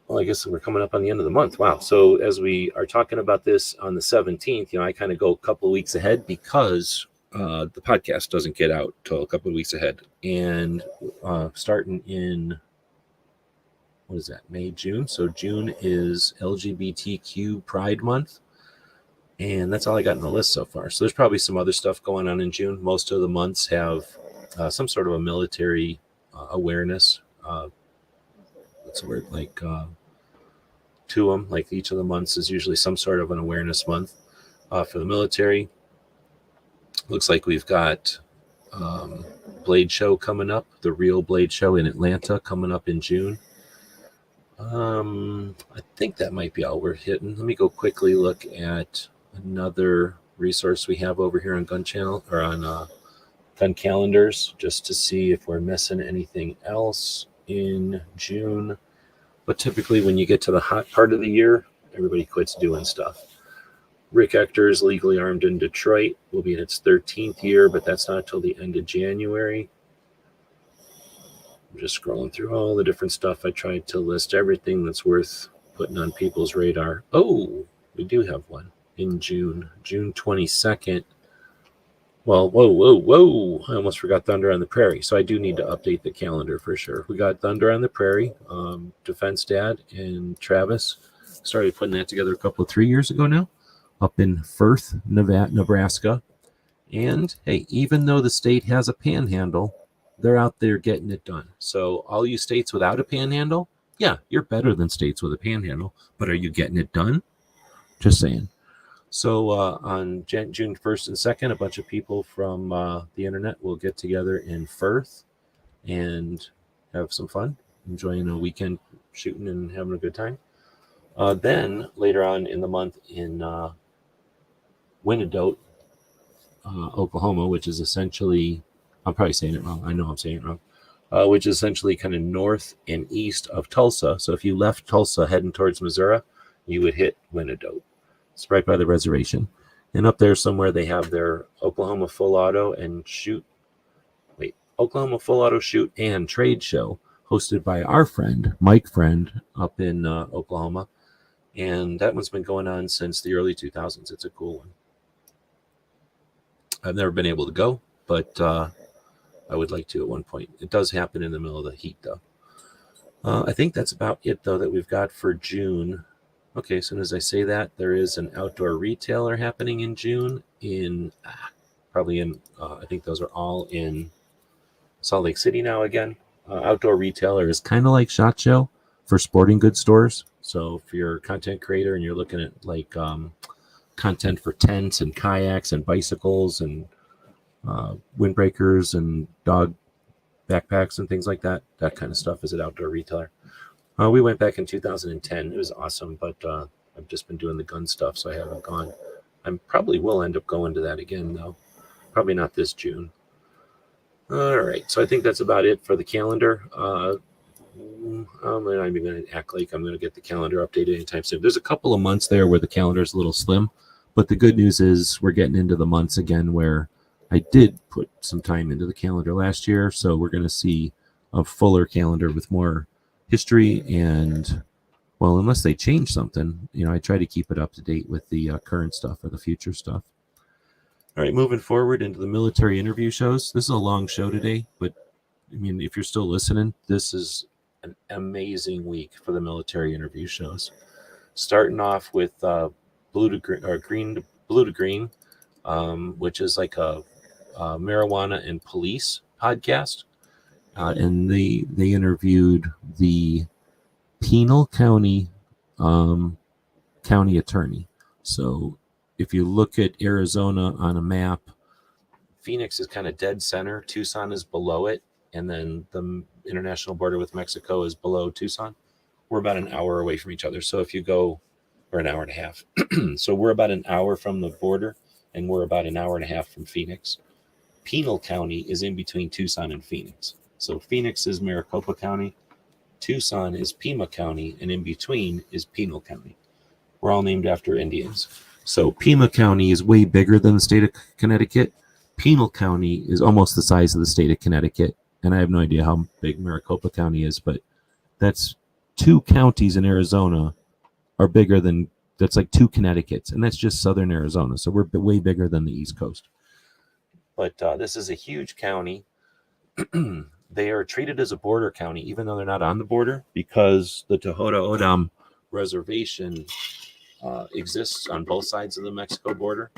well, I guess we're coming up on the end of the month. Wow. So as we are talking about this on the 17th, I kind of go a couple of weeks ahead because the podcast doesn't get out till a couple of weeks ahead. And starting in, what is that, May, June? So June is LGBTQ Pride Month. And that's all I got on the list so far. So there's probably some other stuff going on in June. Most of the months have some sort of a military awareness. What's the word? Like to them. Like each of the months is usually some sort of an awareness month for the military. Looks like we've got Blade Show coming up. The Real Blade Show in Atlanta coming up in June. I think that might be all we're hitting. Let me go quickly look at another resource we have over here on Gun Channel or on Gun Calendars just to see if we're missing anything else in June. But typically when you get to the hot part of the year, everybody quits doing stuff. Rick Ector's Legally Armed in Detroit will be in its 13th year, but that's not until the end of January. I'm just scrolling through all the different stuff. I tried to list everything that's worth putting on people's radar. Oh, we do have one in June 22nd. Well, whoa. I almost forgot Thunder on the Prairie. So I do need to update the calendar for sure. We got Thunder on the Prairie. Defense Dad and Travis started putting that together 3 years ago now, up in Firth, Nebraska. And hey, even though the state has a panhandle, they're out there getting it done. So all you states without a panhandle, Yeah, you're better than states with a panhandle, but are you getting it done? Just saying. So on June 1st and 2nd, a bunch of people from the internet will get together in Firth and have some fun, enjoying a weekend shooting and having a good time. Then later on in the month in Winnedote, Oklahoma, which is essentially, I'm probably saying it wrong. I know I'm saying it wrong. Which is essentially kind of north and east of Tulsa. So if you left Tulsa heading towards Missouri, you would hit Winnedote. It's right by the reservation. And up there somewhere they have their Oklahoma Full Auto Shoot and Trade Show hosted by our friend, Mike Friend, up in Oklahoma. And that one's been going on since the early 2000s. It's a cool one. I've never been able to go, but I would like to at one point. It does happen in the middle of the heat, though. I think that's about it, though, that we've got for June. Okay, as soon as I say that, there is an outdoor retailer happening in June I think those are all in Salt Lake City now again. Outdoor retailer is kind of like SHOT Show for sporting goods stores. So if you're a content creator and you're looking at like content for tents and kayaks and bicycles and windbreakers and dog backpacks and things like that, that kind of stuff is an outdoor retailer. We went back in 2010. It was awesome, but I've just been doing the gun stuff, so I haven't gone. I probably will end up going to that again, though. Probably not this June. All right, so I think that's about it for the calendar. I'm not even going to act like I'm going to get the calendar updated anytime soon. There's a couple of months there where the calendar is a little slim, but the good news is we're getting into the months again where I did put some time into the calendar last year, so we're going to see a fuller calendar with more history and, well, unless they change something, I try to keep it up to date with the current stuff or the future stuff. All right, moving forward into the military interview shows. This is a long show today, but I mean, if you're still listening, this is an amazing week for the military interview shows. Starting off with Blue to Green, which is like a marijuana and police podcast. And they interviewed the Pinal County county attorney. So if you look at Arizona on a map, Phoenix is kind of dead center. Tucson is below it. And then the international border with Mexico is below Tucson. We're about an hour away from each other. So if you go, or an hour and a half. So we're about an hour from the border, and we're about an hour and a half from Phoenix. Pinal County is in between Tucson and Phoenix. So Phoenix is Maricopa County, Tucson is Pima County, and in between is Pinal County. We're all named after Indians. So Pima County is way bigger than the state of Connecticut. Pinal County is almost the size of the state of Connecticut. And I have no idea how big Maricopa County is, but that's two counties in Arizona are bigger than, that's like two Connecticut's, and that's just southern Arizona. So we're way bigger than the East Coast. But this is a huge county. They are treated as a border county, even though they're not on the border, because the Tohono O'odham reservation exists on both sides of the Mexico border,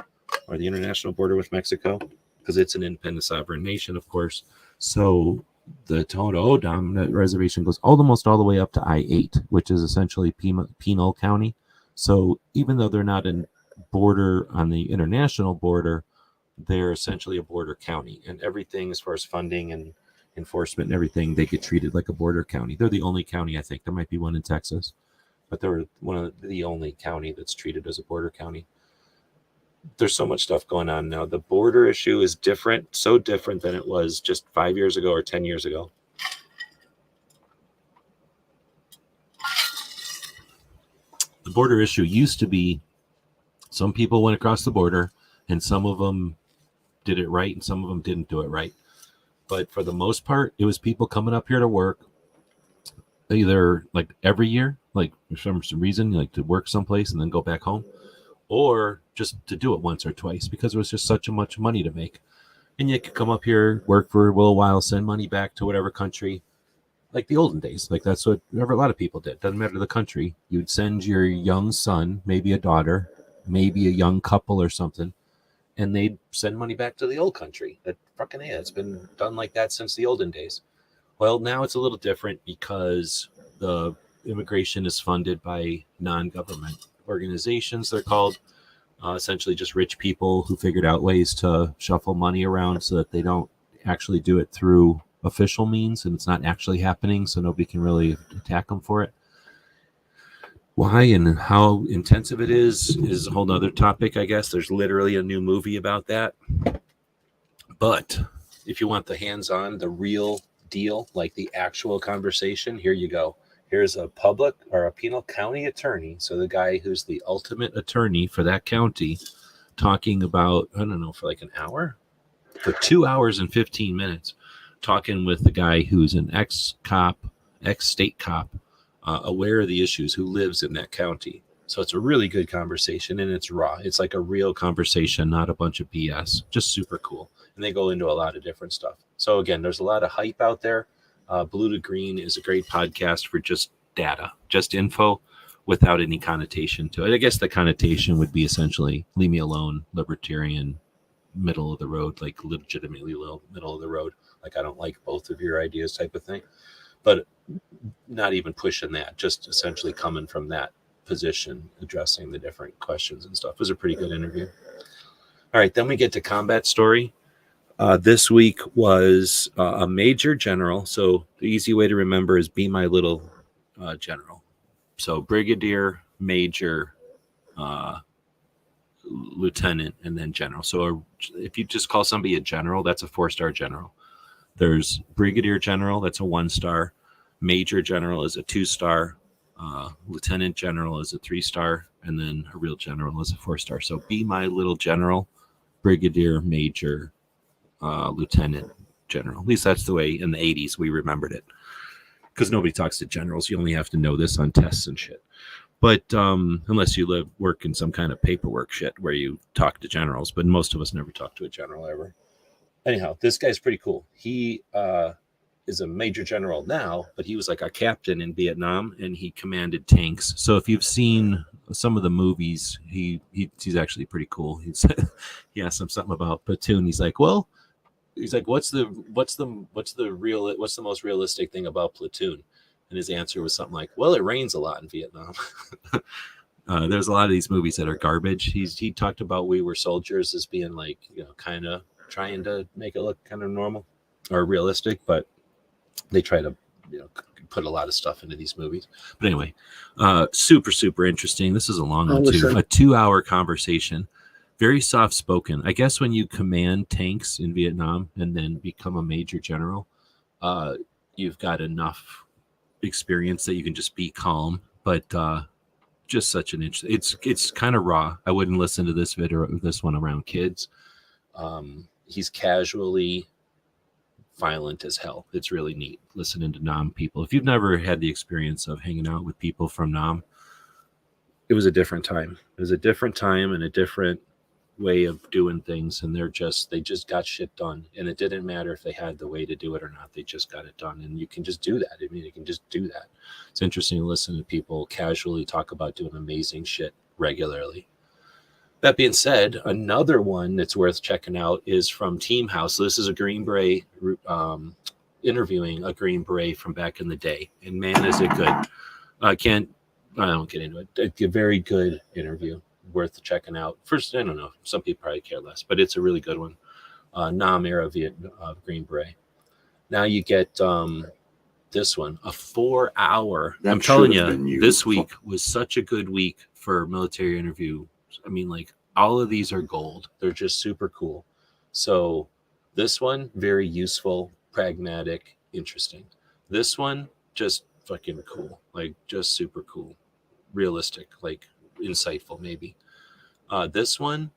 or the international border with Mexico, because it's an independent sovereign nation, of course. So the Tohono O'odham, that reservation goes almost all the way up to I-8, which is essentially Pinal County. So even though they're not in border on the international border, they're essentially a border county, and everything as far as funding and enforcement and everything, they get treated like a border county. They're the only county, I think. There might be one in Texas, but they're one of the only county that's treated as a border county. There's so much stuff going on now. The border issue is different, so different than it was just 5 years ago or 10 years ago. The border issue used to be some people went across the border and some of them did it right and some of them didn't do it right. But for the most part, it was people coming up here to work either like every year, like for some reason, like to work someplace and then go back home, or just to do it once or twice because it was just such much money to make. And you could come up here, work for a little while, send money back to whatever country, like the olden days. Like that's what a lot of people did. Doesn't matter the country. You'd send your young son, maybe a daughter, maybe a young couple or something, and they'd send money back to the old country. That fucking it's been done like that since the olden days. Well, now it's a little different because the immigration is funded by non-government organizations. They're called essentially just rich people who figured out ways to shuffle money around so that they don't actually do it through official means, and it's not actually happening, so nobody can really attack them for it. Why and how intensive it is a whole nother topic, I guess. There's literally a new movie about that. But if you want the hands-on, the real deal, like the actual conversation, here you go. Here's a public or a penal county attorney, so the guy who's the ultimate attorney for that county, talking about, I don't know, for like an hour, for 2 hours and 15 minutes, talking with the guy who's an ex-cop, ex-state cop, aware of the issues, who lives in that county. So it's a really good conversation, and it's raw. It's like a real conversation, not a bunch of BS. Just super cool. And they go into a lot of different stuff. So again, there's a lot of hype out there. Blue to Green is a great podcast for just data, just info, without any connotation to it. I guess the connotation would be essentially leave me alone, libertarian, middle of the road, like legitimately middle of the road. Like, I don't like both of your ideas type of thing, but not even pushing that, just essentially coming from that position, addressing the different questions and stuff. It was a pretty good interview. All right, then we get to combat story. This week was a major general. So the easy way to remember is be my little general. So brigadier, major, lieutenant, and then general. So if you just call somebody a general, that's a 4-star general. There's brigadier general, that's a 1-star. Major general is a 2-star. Lieutenant general is a 3-star. And then a real general is a 4-star. So be my little general, brigadier, major, lieutenant, general. At least that's the way in the 80s we remembered it, because nobody talks to generals. You only have to know this on tests and shit. But unless you work in some kind of paperwork shit where you talk to generals, but most of us never talk to a general ever. Anyhow, this guy's pretty cool. He is a major general now, but he was like a captain in Vietnam, and he commanded tanks. So if you've seen some of the movies, he's actually pretty cool. He asked him something about Platoon. He's like, what's the most realistic thing about Platoon? And his answer was something like, well, it rains a lot in Vietnam. There's a lot of these movies that are garbage. He talked about We Were Soldiers as being like, kind of trying to make it look kind of normal or realistic, but they try to, put a lot of stuff into these movies. But anyway, super, super interesting. This is a long one too. A 2-hour conversation. Very soft spoken. I guess when you command tanks in Vietnam and then become a major general, you've got enough experience that you can just be calm. But just such an interesting. It's kind of raw. I wouldn't listen to this video, this one around kids. He's casually violent as hell. It's really neat listening to Nam people. If you've never had the experience of hanging out with people from Nam, it was a different time. It was a different time and a different way of doing things, and they just got shit done, and it didn't matter if they had the way to do it or not. They just got it done, and you can just do that. I mean, you can just do that. It's interesting to listen to people casually talk about doing amazing shit regularly. That being said, another one that's worth checking out is from Team House. So this is a Green Beret interviewing a Green Beret from back in the day, and man, is it good. I don't get into it. A very good interview, worth checking out. First, I don't know, some people probably care less, but it's a really good one. Nam era Green Beret. Now you get this one, a 4-hour. I'm telling you, this week was such a good week for military interview. I mean, like, all of these are gold. They're just super cool. So this one, very useful, pragmatic, interesting. This one, just fucking cool. Like, just super cool. Realistic, like insightful, maybe. This one,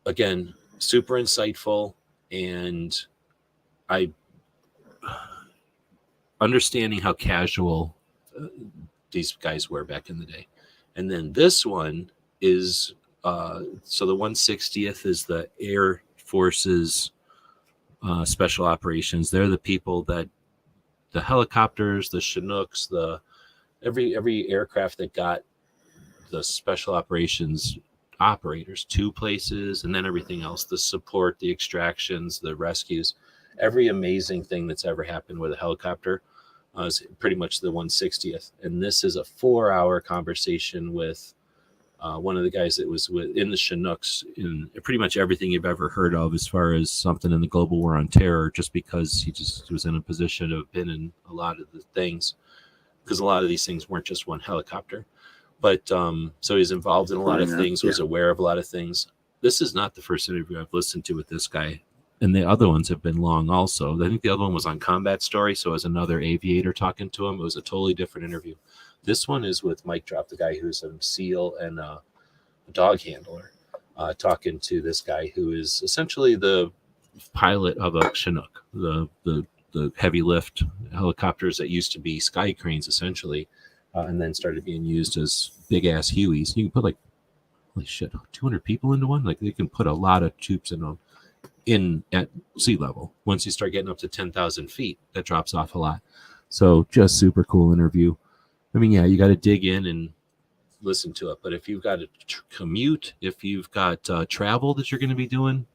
again, super insightful, and understanding how casual these guys were back in the day. And then this one is so the 160th is the Air Force's special operations. They're the people that the helicopters, the Chinooks, every aircraft that got the special operations operators to places, and then everything else, the support, the extractions, the rescues, every amazing thing that's ever happened with a helicopter. Is pretty much the 160th. And this is a 4-hour conversation with one of the guys that was in the Chinooks in pretty much everything you've ever heard of as far as something in the global war on terror, just because he just was in a position to have been in a lot of the things, because a lot of these things weren't just one helicopter. But so he's involved in a lot of things, was aware of a lot of things. This is not the first interview I've listened to with this guy. And the other ones have been long also. I think the other one was on Combat Story, so as another aviator talking to him. It was a totally different interview. This one is with Mike Drop, the guy who's a SEAL and a dog handler, talking to this guy who is essentially the pilot of a Chinook, the heavy lift helicopters that used to be sky cranes, essentially, and then started being used as big-ass Hueys. You can put, like, holy shit, 200 people into one? Like, they can put a lot of troops in them. At sea level. Once you start getting up to 10,000 feet, that drops off a lot. So just super cool interview. I mean, yeah, you got to dig in and listen to it. But if you've got a commute, if you've got travel that you're going to be doing,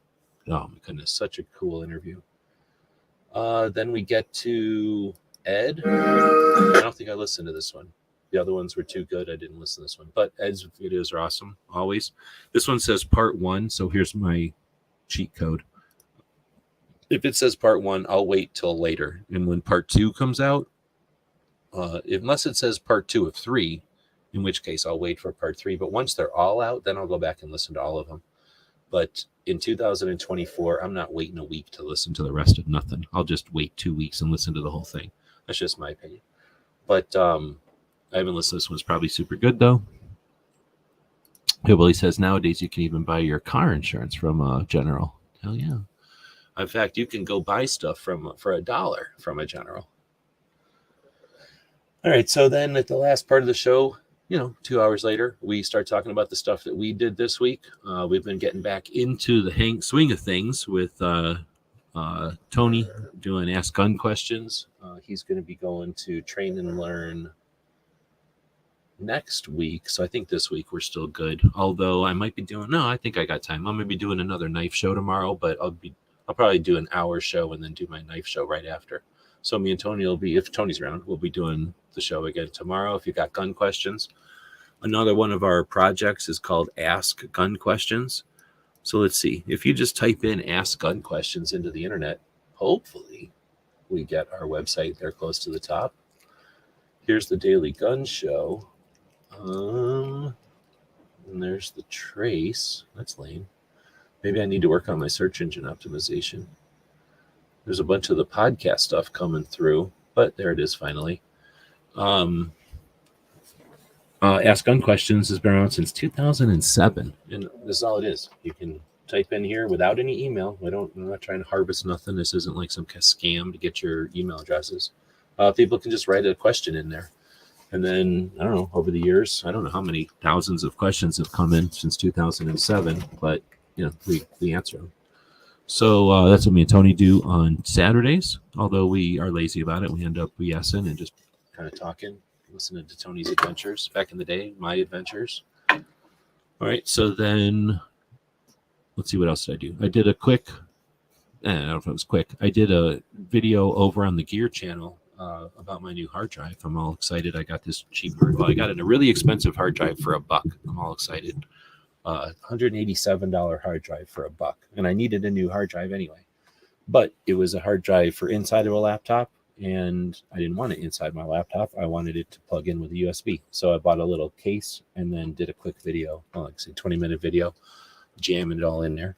oh my goodness, such a cool interview. Then we get to Ed. I don't think I listened to this one. The other ones were too good. I didn't listen to this one. But Ed's videos are awesome, always. This one says part 1. So here's my cheat code. If it says part 1, I'll wait till later. And when part 2 comes out, unless it says part 2 of 3, in which case I'll wait for part 3. But once they're all out, then I'll go back and listen to all of them. But in 2024, I'm not waiting a week to listen to the rest of nothing. I'll just wait 2 weeks and listen to the whole thing. That's just my opinion. But I haven't listened to this one. It's probably super good, though. Hillbilly says nowadays you can even buy your car insurance from General. Hell yeah. In fact, you can go buy stuff for $1 from a General. All right, so then at the last part of the show, 2 hours later, we start talking about the stuff that we did this week. We've been getting back into the swing of things with Tony doing Ask Gun Questions. He's going to be going to Train and Learn next week. So I think this week we're still good. Although I might be I think I got time. I'm going to be doing another knife show tomorrow, but I'll probably do an hour show and then do my knife show right after. So me and Tony if Tony's around, we'll be doing the show again tomorrow. If you got gun questions, another one of our projects is called Ask Gun Questions. So let's see. If you just type in Ask Gun Questions into the internet, hopefully we get our website there close to the top. Here's the Daily Gun Show. And there's the trace. That's lame. Maybe I need to work on my search engine optimization. There's a bunch of the podcast stuff coming through, but there it is finally. Ask Gun Questions has been around since 2007, and this is all it is. You can type in here without any email. I'm not trying to harvest nothing. This isn't like some kind of scam to get your email addresses. People can just write a question in there. And then, I don't know, over the years, I don't know how many thousands of questions have come in since 2007, but, we answer them. So that's what me and Tony do on Saturdays. Although we are lazy about it, we end up BSing and just kind of talking, listening to Tony's adventures back in the day, my adventures. All right, so then let's see, what else did I do? I did a quick, I don't know if it was quick. I did a video over on the Gear channel about my new hard drive. I'm all excited. I got this I got a really expensive hard drive for $1. I'm all excited. $187 hard drive for $1. And I needed a new hard drive anyway. But it was a hard drive for inside of a laptop, and I didn't want it inside my laptop. I wanted it to plug in with a USB. So I bought a little case and then did a quick video, like I said, 20-minute video, jamming it all in there.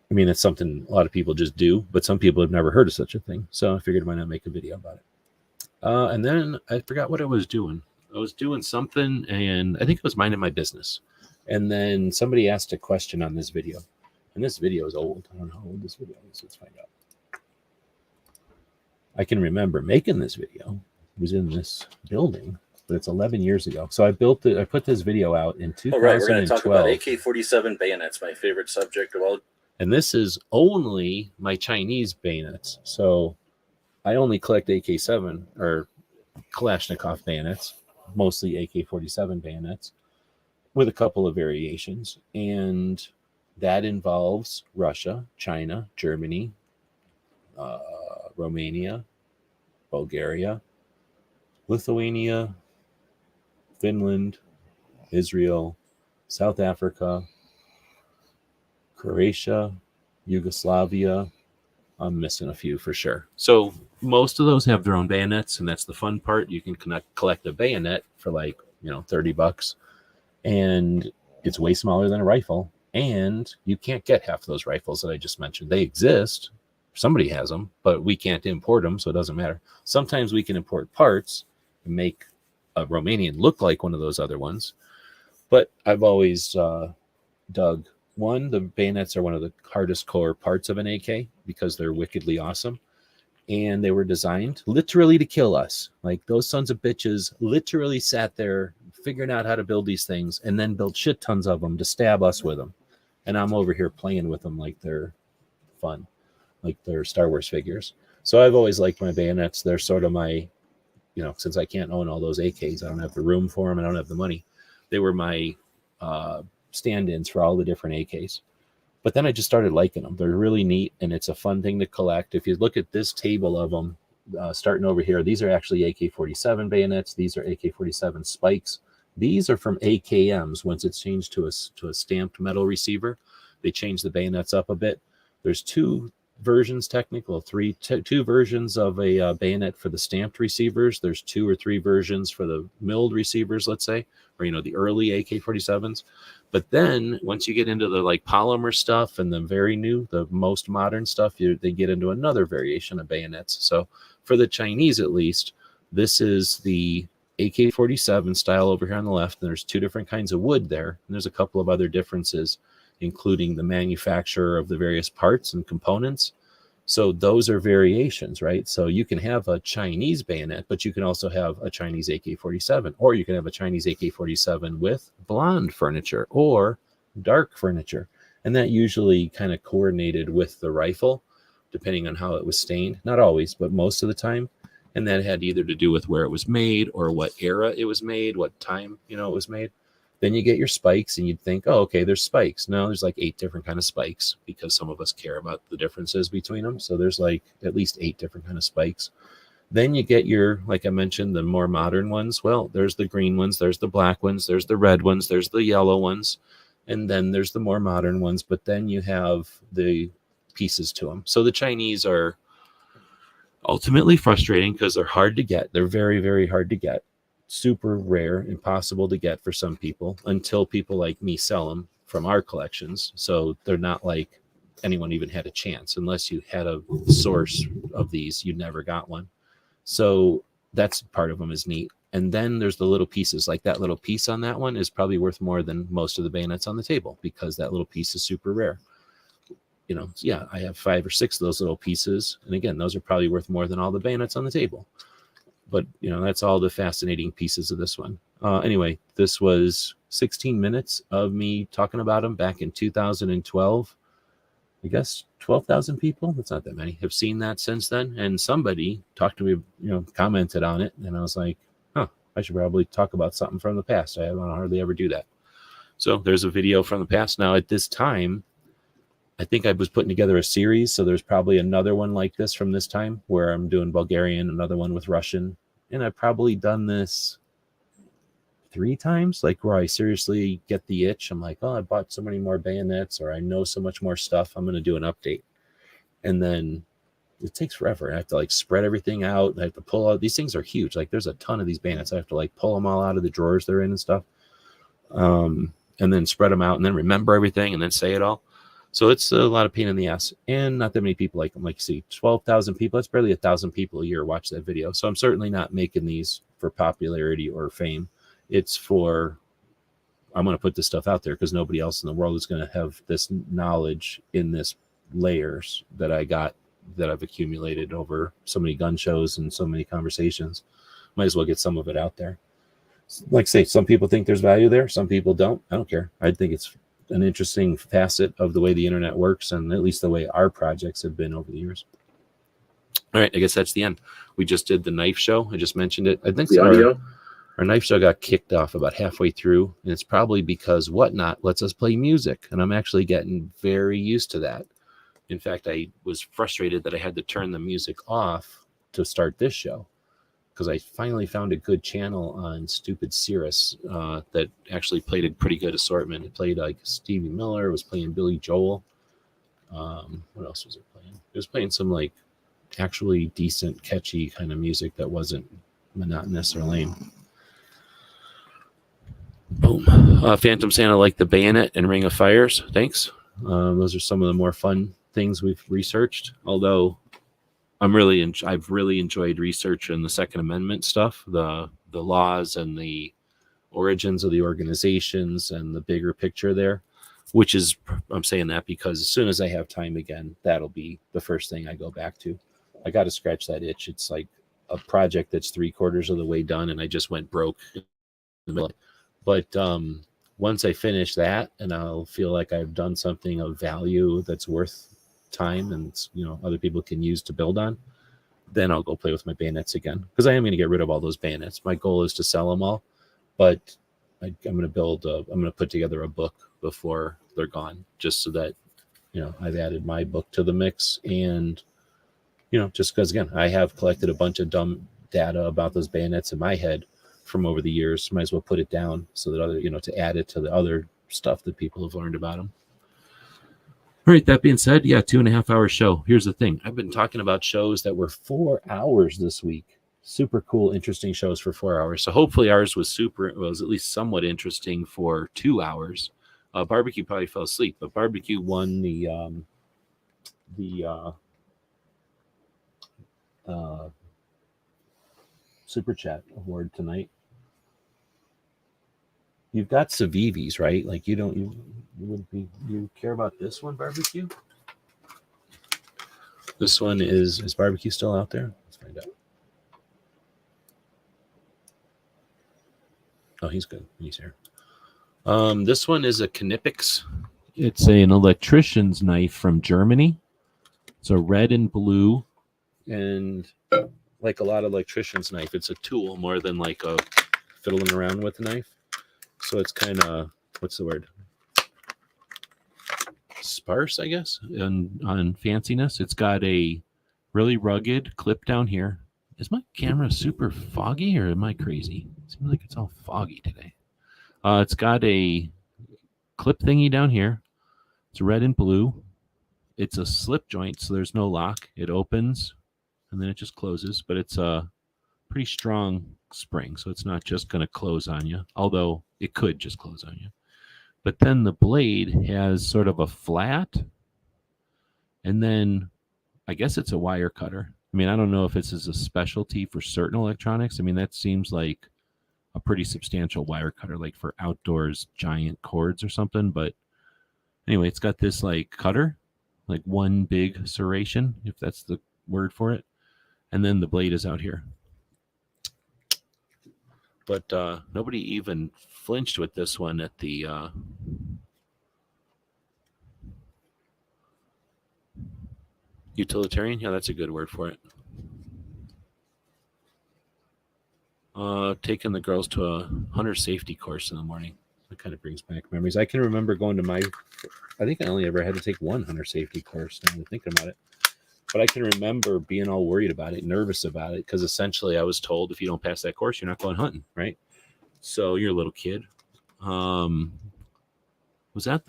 I mean, it's something a lot of people just do, but some people have never heard of such a thing. So I figured why not make a video about it. And then I forgot what I was doing. I was doing something, and I think it was minding my business. And then somebody asked a question on this video. And this video is old. I don't know how old this video is. Let's find out. I can remember making this video. It was in this building, but it's 11 years ago. So I put this video out in 2012. All right, we're going to talk about AK-47 bayonets, my favorite subject of all. And this is only my Chinese bayonets. So I only collect AK-7 or Kalashnikov bayonets, mostly AK-47 bayonets, with a couple of variations. And that involves Russia, China, Germany, Romania, Bulgaria, Lithuania, Finland, Israel, South Africa, Croatia, Yugoslavia. I'm missing a few for sure. So most of those have their own bayonets, and that's the fun part. You can collect a bayonet for like, $30, and it's way smaller than a rifle. And you can't get half of those rifles that I just mentioned. They exist. Somebody has them, but we can't import them, so it doesn't matter. Sometimes we can import parts and make a Romanian look like one of those other ones. But I've always dug, one, the bayonets are one of the hardest core parts of an AK because they're wickedly awesome. And they were designed literally to kill us. Like, those sons of bitches literally sat there figuring out how to build these things and then built shit tons of them to stab us with them. And I'm over here playing with them like they're fun, like they're Star Wars figures. So I've always liked my bayonets. They're sort of my, since I can't own all those AKs, I don't have the room for them, I don't have the money. They were my stand-ins for all the different AKs. But then I just started liking them. They're really neat, and it's a fun thing to collect. If you look at this table of them, starting over here, these are actually AK-47 bayonets. These are AK-47 spikes. These are from AKMs. Once it's changed to a stamped metal receiver, they change the bayonets up a bit. There's two versions, two versions of a bayonet for the stamped receivers. There's 2 or 3 versions for the milled receivers, let's say, or the early AK-47s. But then once you get into the like polymer stuff and the most modern stuff, they get into another variation of bayonets. So for the Chinese, at least, this is the AK-47 style over here on the left. And there's 2 different kinds of wood there. And there's a couple of other differences, including the manufacturer of the various parts and components. So those are variations, right? So you can have a Chinese bayonet, but you can also have a Chinese AK-47, or you can have a Chinese AK-47 with blonde furniture or dark furniture. And that usually kind of coordinated with the rifle, depending on how it was stained. Not always, but most of the time. And that had either to do with where it was made or what era it was made, what time, it was made. Then you get your spikes, and you'd think, oh, okay, there's spikes. No, there's like 8 different kind of spikes, because some of us care about the differences between them. So there's like at least 8 different kind of spikes. Then you get your, like I mentioned, the more modern ones. Well, there's the green ones, there's the black ones, there's the red ones, there's the yellow ones, and then there's the more modern ones. But then you have the pieces to them. So the Chinese are ultimately frustrating because they're hard to get. They're very, very hard to get. Super rare, impossible to get for some people, until people like me sell them from our collections. So they're not like anyone even had a chance. Unless you had a source of these, you never got one. So that's part of them is neat. And then there's the little pieces. Like that little piece on that one is probably worth more than most of the bayonets on the table, because that little piece is super rare. Yeah, I have 5 or 6 of those little pieces. And again, those are probably worth more than all the bayonets on the table. But, that's all the fascinating pieces of this one. Anyway, this was 16 minutes of me talking about them back in 2012. I guess 12,000 people, that's not that many, have seen that since then. And somebody talked to me, commented on it. And I was like, I should probably talk about something from the past. I don't hardly ever do that. So there's a video from the past. Now, at this time, I think I was putting together a series. So there's probably another one like this from this time, where I'm doing Bulgarian, another one with Russian. And I've probably done this 3 times, like where I seriously get the itch. I'm like, oh, I bought so many more bayonets, or I know so much more stuff. I'm going to do an update. And then it takes forever. I have to like spread everything out. I have to pull out. These things are huge. Like there's a ton of these bayonets. I have to like pull them all out of the drawers they're in and stuff. And then spread them out, and then remember everything, and then say it all. So it's a lot of pain in the ass, and not that many people like them. Like you see, 12,000 people. That's barely 1,000 people a year watch that video. So I'm certainly not making these for popularity or fame. It's for, I'm going to put this stuff out there because nobody else in the world is going to have this knowledge in this layers that I got, that I've accumulated over so many gun shows and so many conversations. Might as well get some of it out there. Like I say, some people think there's value there. Some people don't. I don't care. I think it's an interesting facet of the way the internet works, and at least the way our projects have been over the years. All right, I guess that's the end. We just did the knife show. I just mentioned it. I think the audio. Our knife show got kicked off about halfway through, and it's probably because Whatnot lets us play music, and I'm actually getting very used to that. In fact, I was frustrated that I had to turn the music off to start this show. because I finally found a good channel on Stupid Cirrus that actually played a pretty good assortment. It played like Stevie Miller, it was playing Billy Joel. What else was it playing? It was playing some like actually decent, catchy kind of music that wasn't monotonous or lame. Boom. Phantom Santa liked the Bayonet and Ring of Fires. Thanks. Those are some of the more fun things we've researched. Although I've really enjoyed researching the Second Amendment stuff, the laws and the origins of the organizations and the bigger picture there. Which is, I'm saying that because as soon as I have time again, that'll be the first thing I go back to. I got to scratch that itch. It's like a project that's 3/4 of the way done, and I just went broke in the middle. But once I finish that, and I'll feel like I've done something of value that's worth time, and other people can use to build on, then I'll go play with my bayonets again. Because I am going to get rid of all those bayonets. My goal is to sell them all, but I'm going to put together a book before they're gone, just so that I've added my book to the mix. And just because again I have collected a bunch of dumb data about those bayonets in my head from over the years, might as well put it down so that other to add it to the other stuff that people have learned about them. All right, that being said, 2.5 hour show. Here's the thing, I've been talking about shows that were 4 hours this week. Super cool, interesting shows for 4 hours. So hopefully ours was at least somewhat interesting for 2 hours. Barbecue probably fell asleep, but Barbecue won the Super Chat award tonight. You've got Civivis, right? Like you care about this one, Barbecue? This one is Barbecue still out there? Let's find out. Oh, he's good. He's here. This one is a Knipix. It's an electrician's knife from Germany. It's a red and blue. And like a lot of electrician's knife, it's a tool more than like a fiddling around with a knife. So it's kind of, what's the word? Sparse, I guess, on fanciness. It's got a really rugged clip down here. Is my camera super foggy or am I crazy? It seems like it's all foggy today. It's got a clip thingy down here. It's red and blue. It's a slip joint, so there's no lock. It opens and then it just closes, but it's a pretty strong spring, so it's not just going to close on you, although it could just close on you. But then the blade has sort of a flat, and then I guess it's a wire cutter. I mean, I don't know if this is a specialty for certain electronics. I mean, that seems like a pretty substantial wire cutter, like for outdoors giant cords or something. But anyway, it's got this like cutter, like one big serration, if that's the word for it. And then the blade is out here. But nobody even flinched with this one at the utilitarian. Yeah, that's a good word for it. Taking the girls to a hunter safety course in the morning. That kind of brings back memories. I can remember going to I think I only ever had to take one hunter safety course, now I'm thinking about it. But I can remember being all worried about it, nervous about it, because essentially I was told if you don't pass that course, you're not going hunting, right? So you're a little kid. Was that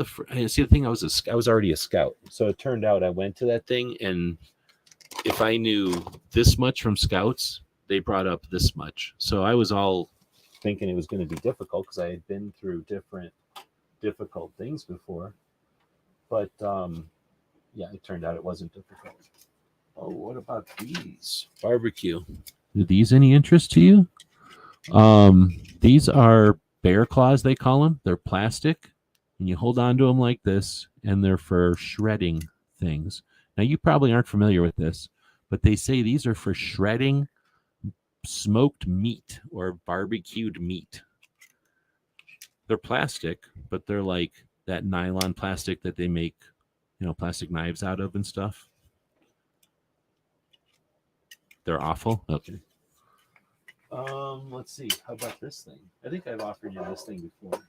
see the thing? I was already a scout, so it turned out I went to that thing, and if I knew this much from scouts, they brought up this much. So I was all thinking it was going to be difficult because I had been through different difficult things before, but it turned out it wasn't difficult. Oh, what about these? Barbecue. Are these any interest to you? These are bear claws, they call them. They're plastic, and you hold on to them like this, and they're for shredding things. Now, you probably aren't familiar with this, but they say these are for shredding smoked meat or barbecued meat. They're plastic, but they're like that nylon plastic that they make, plastic knives out of and stuff. They're awful. Okay. Let's see. How about this thing? I think I've offered you this thing before.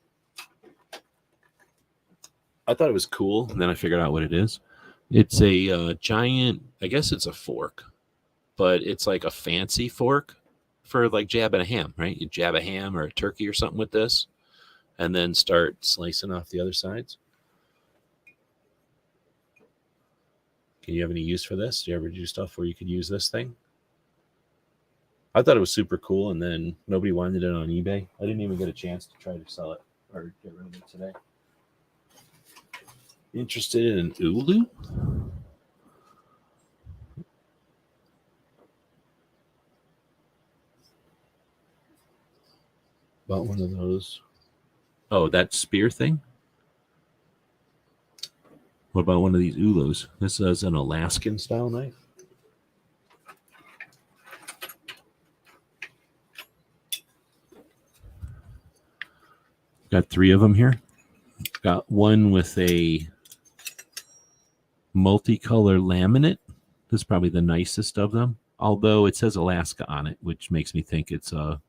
I thought it was cool, and then I figured out what it is. It's a giant, I guess it's a fork, but it's like a fancy fork. for like jabbing a ham, right? You jab a ham or a turkey or something with this, and then start slicing off the other sides. Do you have any use for this? Do you ever do stuff where you could use this thing? I thought it was super cool, and then nobody wanted it on eBay. I didn't even get a chance to try to sell it or get rid of it today. Interested in an Ulu? Bought one of those. Oh, that spear thing? What about one of these Ulus? This is an Alaskan style knife. Got 3 of them here. Got one with a multicolor laminate. This is probably the nicest of them, although it says Alaska on it, which makes me think it's a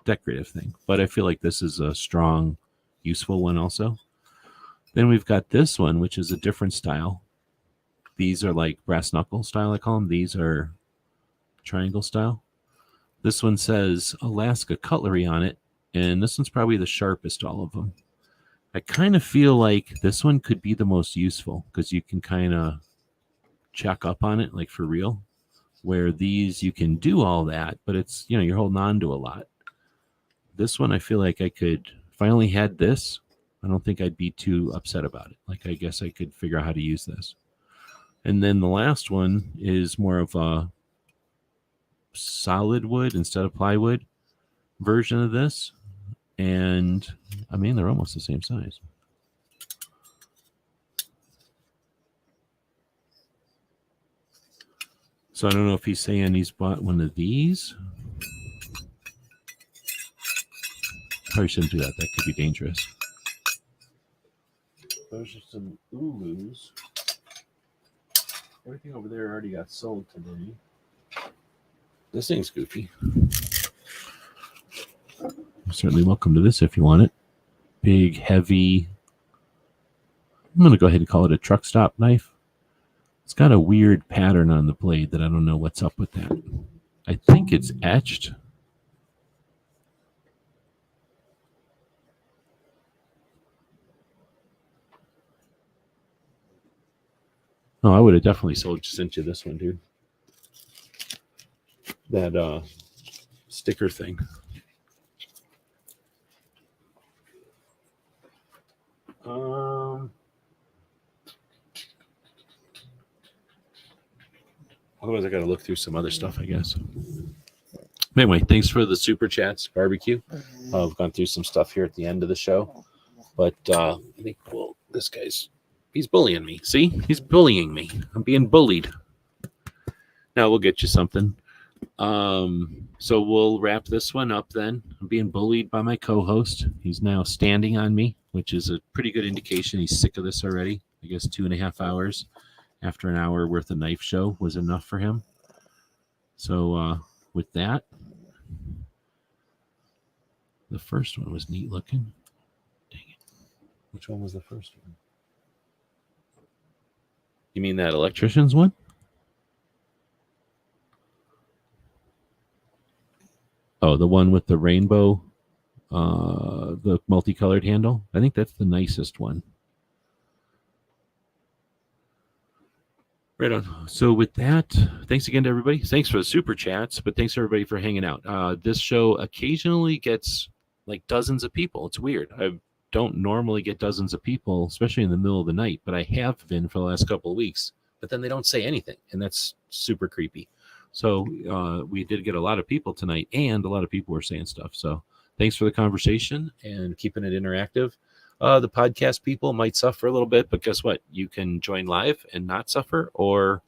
decorative thing. But I feel like this is a strong, useful one also. Then we've got this one, which is a different style. These are like brass knuckle style, I call them. These are triangle style. This one says Alaska cutlery on it, and this one's probably the sharpest all of them. I kind of feel like this one could be the most useful because you can kind of check up on it, like for real. Where these, you can do all that, but it's, you know, you're holding on to a lot. This one, I feel like I could, if I only had this, I don't think I'd be too upset about it. Like, I guess I could figure out how to use this. And then the last one is more of a solid wood instead of plywood version of this. And I mean, they're almost the same size. So I don't know if he's saying he's bought one of these. Probably shouldn't do that. That could be dangerous. Those are some Ulus. Everything over there already got sold today. This thing's goofy. You're certainly welcome to this if you want it. Big, heavy. I'm going to go ahead and call it a truck stop knife. It's got a weird pattern on the blade that I don't know what's up with that. I think it's etched. Oh, I would have definitely sent you this one, dude. That sticker thing. Otherwise, I got to look through some other stuff, I guess. Anyway, thanks for the super chats, barbecue. I've gone through some stuff here at the end of the show, but I think, well, this guy's, he's bullying me. See, he's bullying me. I'm being bullied. Now we'll get you something. So we'll wrap this one up then. I'm being bullied by my co-host. He's now standing on me, which is a pretty good indication he's sick of this already. I guess 2.5 hours after an hour worth of knife show was enough for him. So with that, the first one was neat looking. Dang it. Which one was the first one? You mean that electrician's one? Oh, the one with the rainbow, the multicolored handle. I think that's the nicest one. Right on. So with that, thanks again to everybody. Thanks for the super chats, but thanks everybody for hanging out. This show occasionally gets like dozens of people. It's weird. I don't normally get dozens of people, especially in the middle of the night, but I have been for the last couple of weeks. But then they don't say anything, and that's super creepy. So we did get a lot of people tonight, and a lot of people were saying stuff. So thanks for the conversation and keeping it interactive. The podcast people might suffer a little bit, but guess what? You can join live and not suffer, or,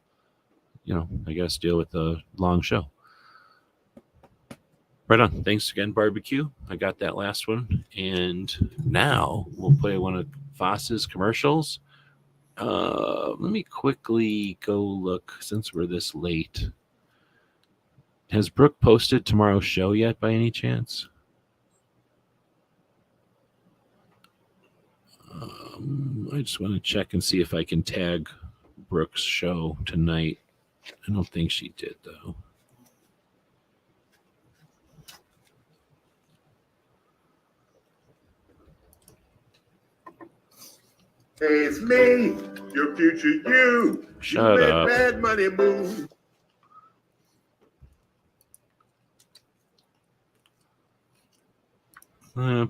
you know, I guess deal with the long show. Right on. Thanks again, barbecue. I got that last one. And now we'll play one of Voss's commercials. Let me quickly go look since we're this late. Has Brooke posted tomorrow's show yet by any chance? I just want to check and see if I can tag Brooke's show tonight. I don't think she did, though. Hey, it's me, your future you. Shut you up. Bad money move.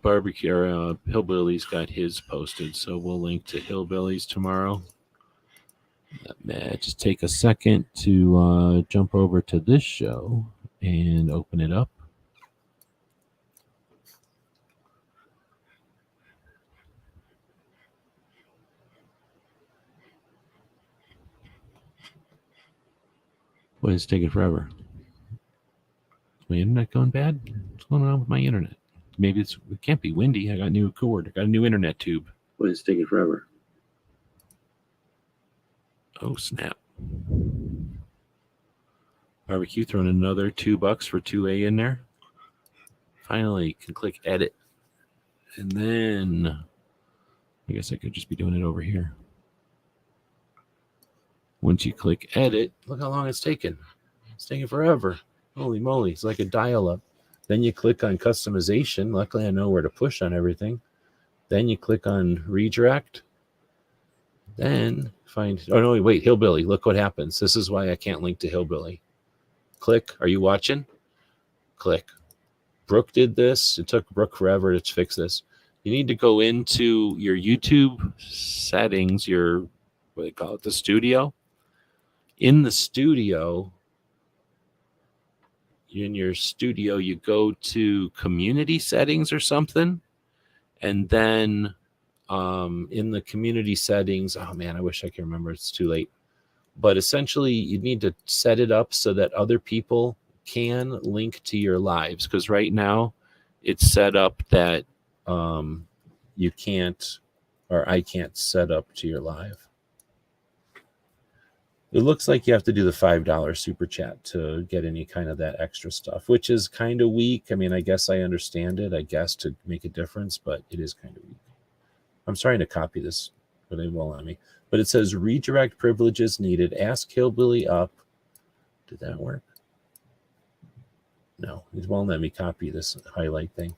Barbecue, Hillbilly's got his posted, so we'll link to Hillbilly's tomorrow. Just take a second to jump over to this show and open it up. Boy, it's taking forever. My internet going bad? What's going on with my internet? Maybe it can't be windy. I got a new cord. I got a new internet tube. Boy, it's taking forever. Oh, snap. Barbecue throwing another $2 for 2A in there. Finally, can click edit. And then I guess I could just be doing it over here. Once you click edit, look how long it's taking. It's taking forever. Holy moly, it's like a dial-up. Then you click on customization. Luckily, I know where to push on everything. Then you click on redirect. Then find, oh no, wait, Hillbilly. Look what happens. This is why I can't link to Hillbilly. Click, are you watching? Click. Brooke did this. It took Brooke forever to fix this. You need to go into your YouTube settings, your, what do they call it, the studio. In the studio, you go to community settings or something. And then in the community settings, oh man, I wish I could remember. It's too late. But essentially, you need to set it up so that other people can link to your lives. Because right now, it's set up that you can't, or I can't set up to your live. It looks like you have to do the $5 super chat to get any kind of that extra stuff, which is kind of weak. I mean, I guess I understand it, I guess, to make a difference, but it is kind of weak. I'm trying to copy this, but it won't let me. But it says redirect privileges needed. Ask Hillbilly up. Did that work? No, it won't let me copy this highlight thing.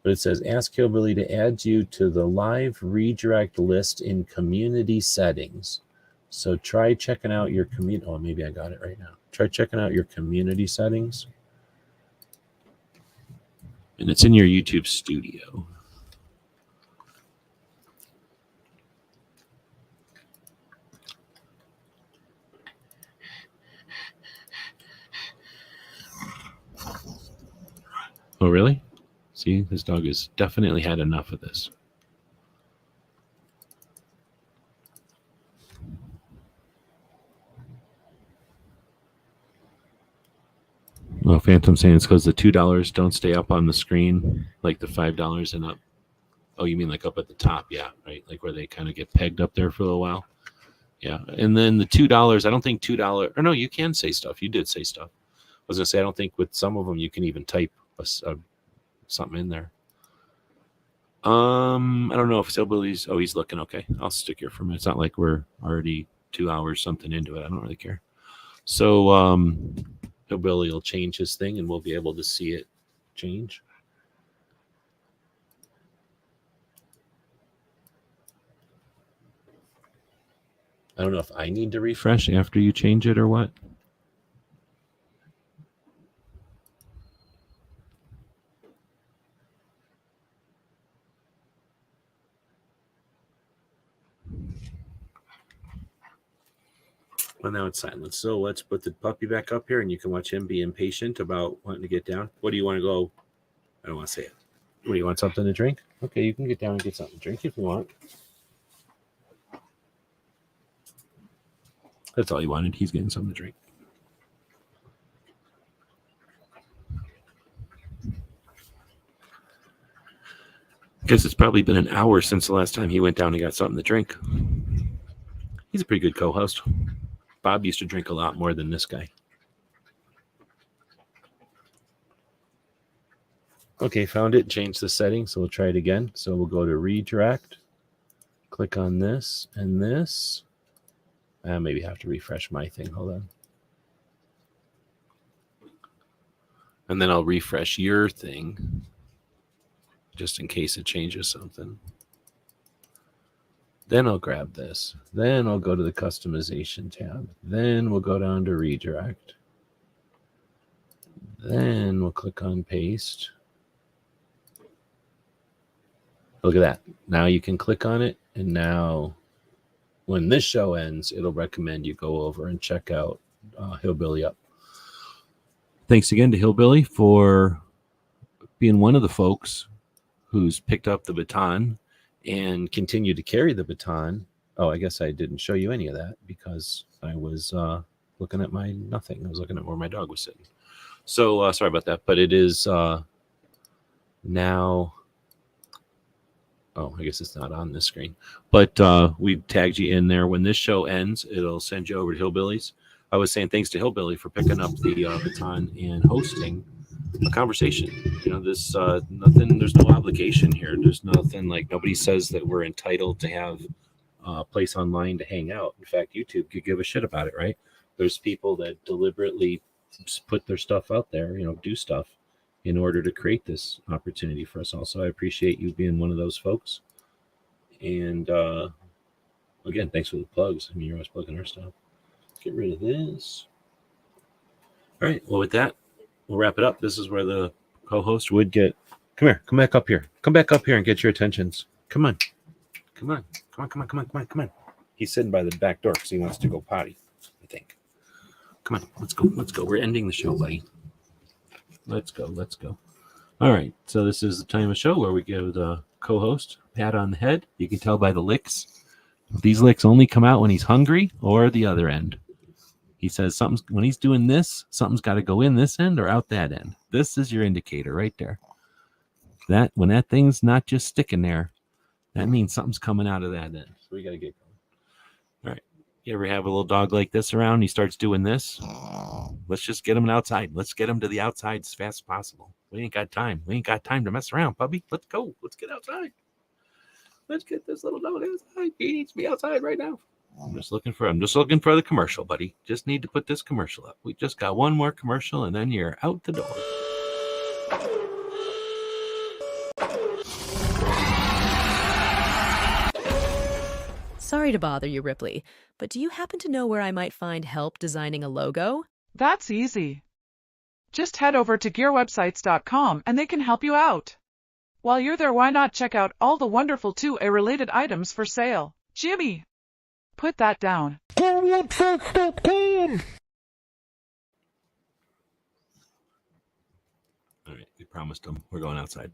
But it says ask Hillbilly to add you to the live redirect list in community settings. So try checking out your community. Oh, maybe I got it right now. Try checking out your community settings. And it's in your YouTube studio. Oh, really? See, this dog has definitely had enough of this. Well, Phantom saying it's because the $2 don't stay up on the screen like the $5 and up. Oh, you mean like up at the top? Yeah, right. Like where they kind of get pegged up there for a little while. Yeah, and then the $2. I don't think $2. Or no, you can say stuff. You did say stuff. I was gonna say I don't think with some of them you can even type something in there. I don't know if Hillbilly's. Oh, he's looking okay. I'll stick here for a minute. It's not like we're already 2 hours something into it. I don't really care. So Hillbilly will change his thing, and we'll be able to see it change. I don't know if I need to refresh after you change it or what. Well, now it's silent. So let's put the puppy back up here, and you can watch him be impatient about wanting to get down. What do you want to go? I don't want to say it. What, do you want something to drink? Okay, you can get down and get something to drink if you want. That's all he wanted. He's getting something to drink. I guess it's probably been an hour since the last time he went down and got something to drink. He's a pretty good co-host. Bob used to drink a lot more than this guy. Okay, found it. Change the settings. So we'll try it again. So we'll go to redirect. Click on this and this. I maybe have to refresh my thing. Hold on. And then I'll refresh your thing just in case it changes something. Then I'll grab this. Then I'll go to the customization tab. Then we'll go down to redirect. Then we'll click on paste. Look at that. Now you can click on it. And now when this show ends, it'll recommend you go over and check out Hillbilly Up. Thanks again to Hillbilly for being one of the folks who's picked up the baton and continue to carry the baton. Oh, I guess I didn't show you any of that because I was looking at my nothing. I was looking at where my dog was sitting. So sorry about that. But it is now. Oh, I guess it's not on this screen. But we tagged you in there. When this show ends, it'll send you over to Hillbillies. I was saying thanks to Hillbilly for picking up the baton and hosting a conversation. You know, this nothing. There's no obligation here. There's nothing like nobody says that we're entitled to have a place online to hang out. In fact, YouTube could give a shit about it, right? There's people that deliberately just put their stuff out there, you know, do stuff in order to create this opportunity for us all. So I appreciate you being one of those folks. And again, thanks for the plugs. I mean, you're always plugging our stuff. Let's get rid of this. All right. Well, with that, we'll wrap it up. This is where the co-host would get. Come here. Come back up here. Come back up here and get your attentions. Come on. Come on. Come on. Come on. Come on. Come on. Come on. He's sitting by the back door because he wants to go potty, I think. Come on. Let's go. Let's go. We're ending the show, buddy. Let's go. Let's go. All right. So this is the time of the show where we give the co-host a pat on the head. You can tell by the licks. These licks only come out when he's hungry or the other end. He says something's when he's doing this, something's got to go in this end or out that end. This is your indicator right there. That when that thing's not just sticking there, that means something's coming out of that end. So we got to get going. All right. You ever have a little dog like this around? He starts doing this. Let's just get him outside. Let's get him to the outside as fast as possible. We ain't got time. We ain't got time to mess around, puppy. Let's go. Let's get outside. Let's get this little dog outside. He needs to be outside right now. I'm just looking for the commercial, buddy. Just need to put this commercial up. We just got one more commercial and then you're out the door. Sorry to bother you, Ripley, but do you happen to know where I might find help designing a logo? That's easy. Just head over to gearwebsites.com and they can help you out. While you're there, why not check out all the wonderful 2A-related items for sale? Jimmy, put that down. Gearwebsites.com. All right, we promised them we're going outside.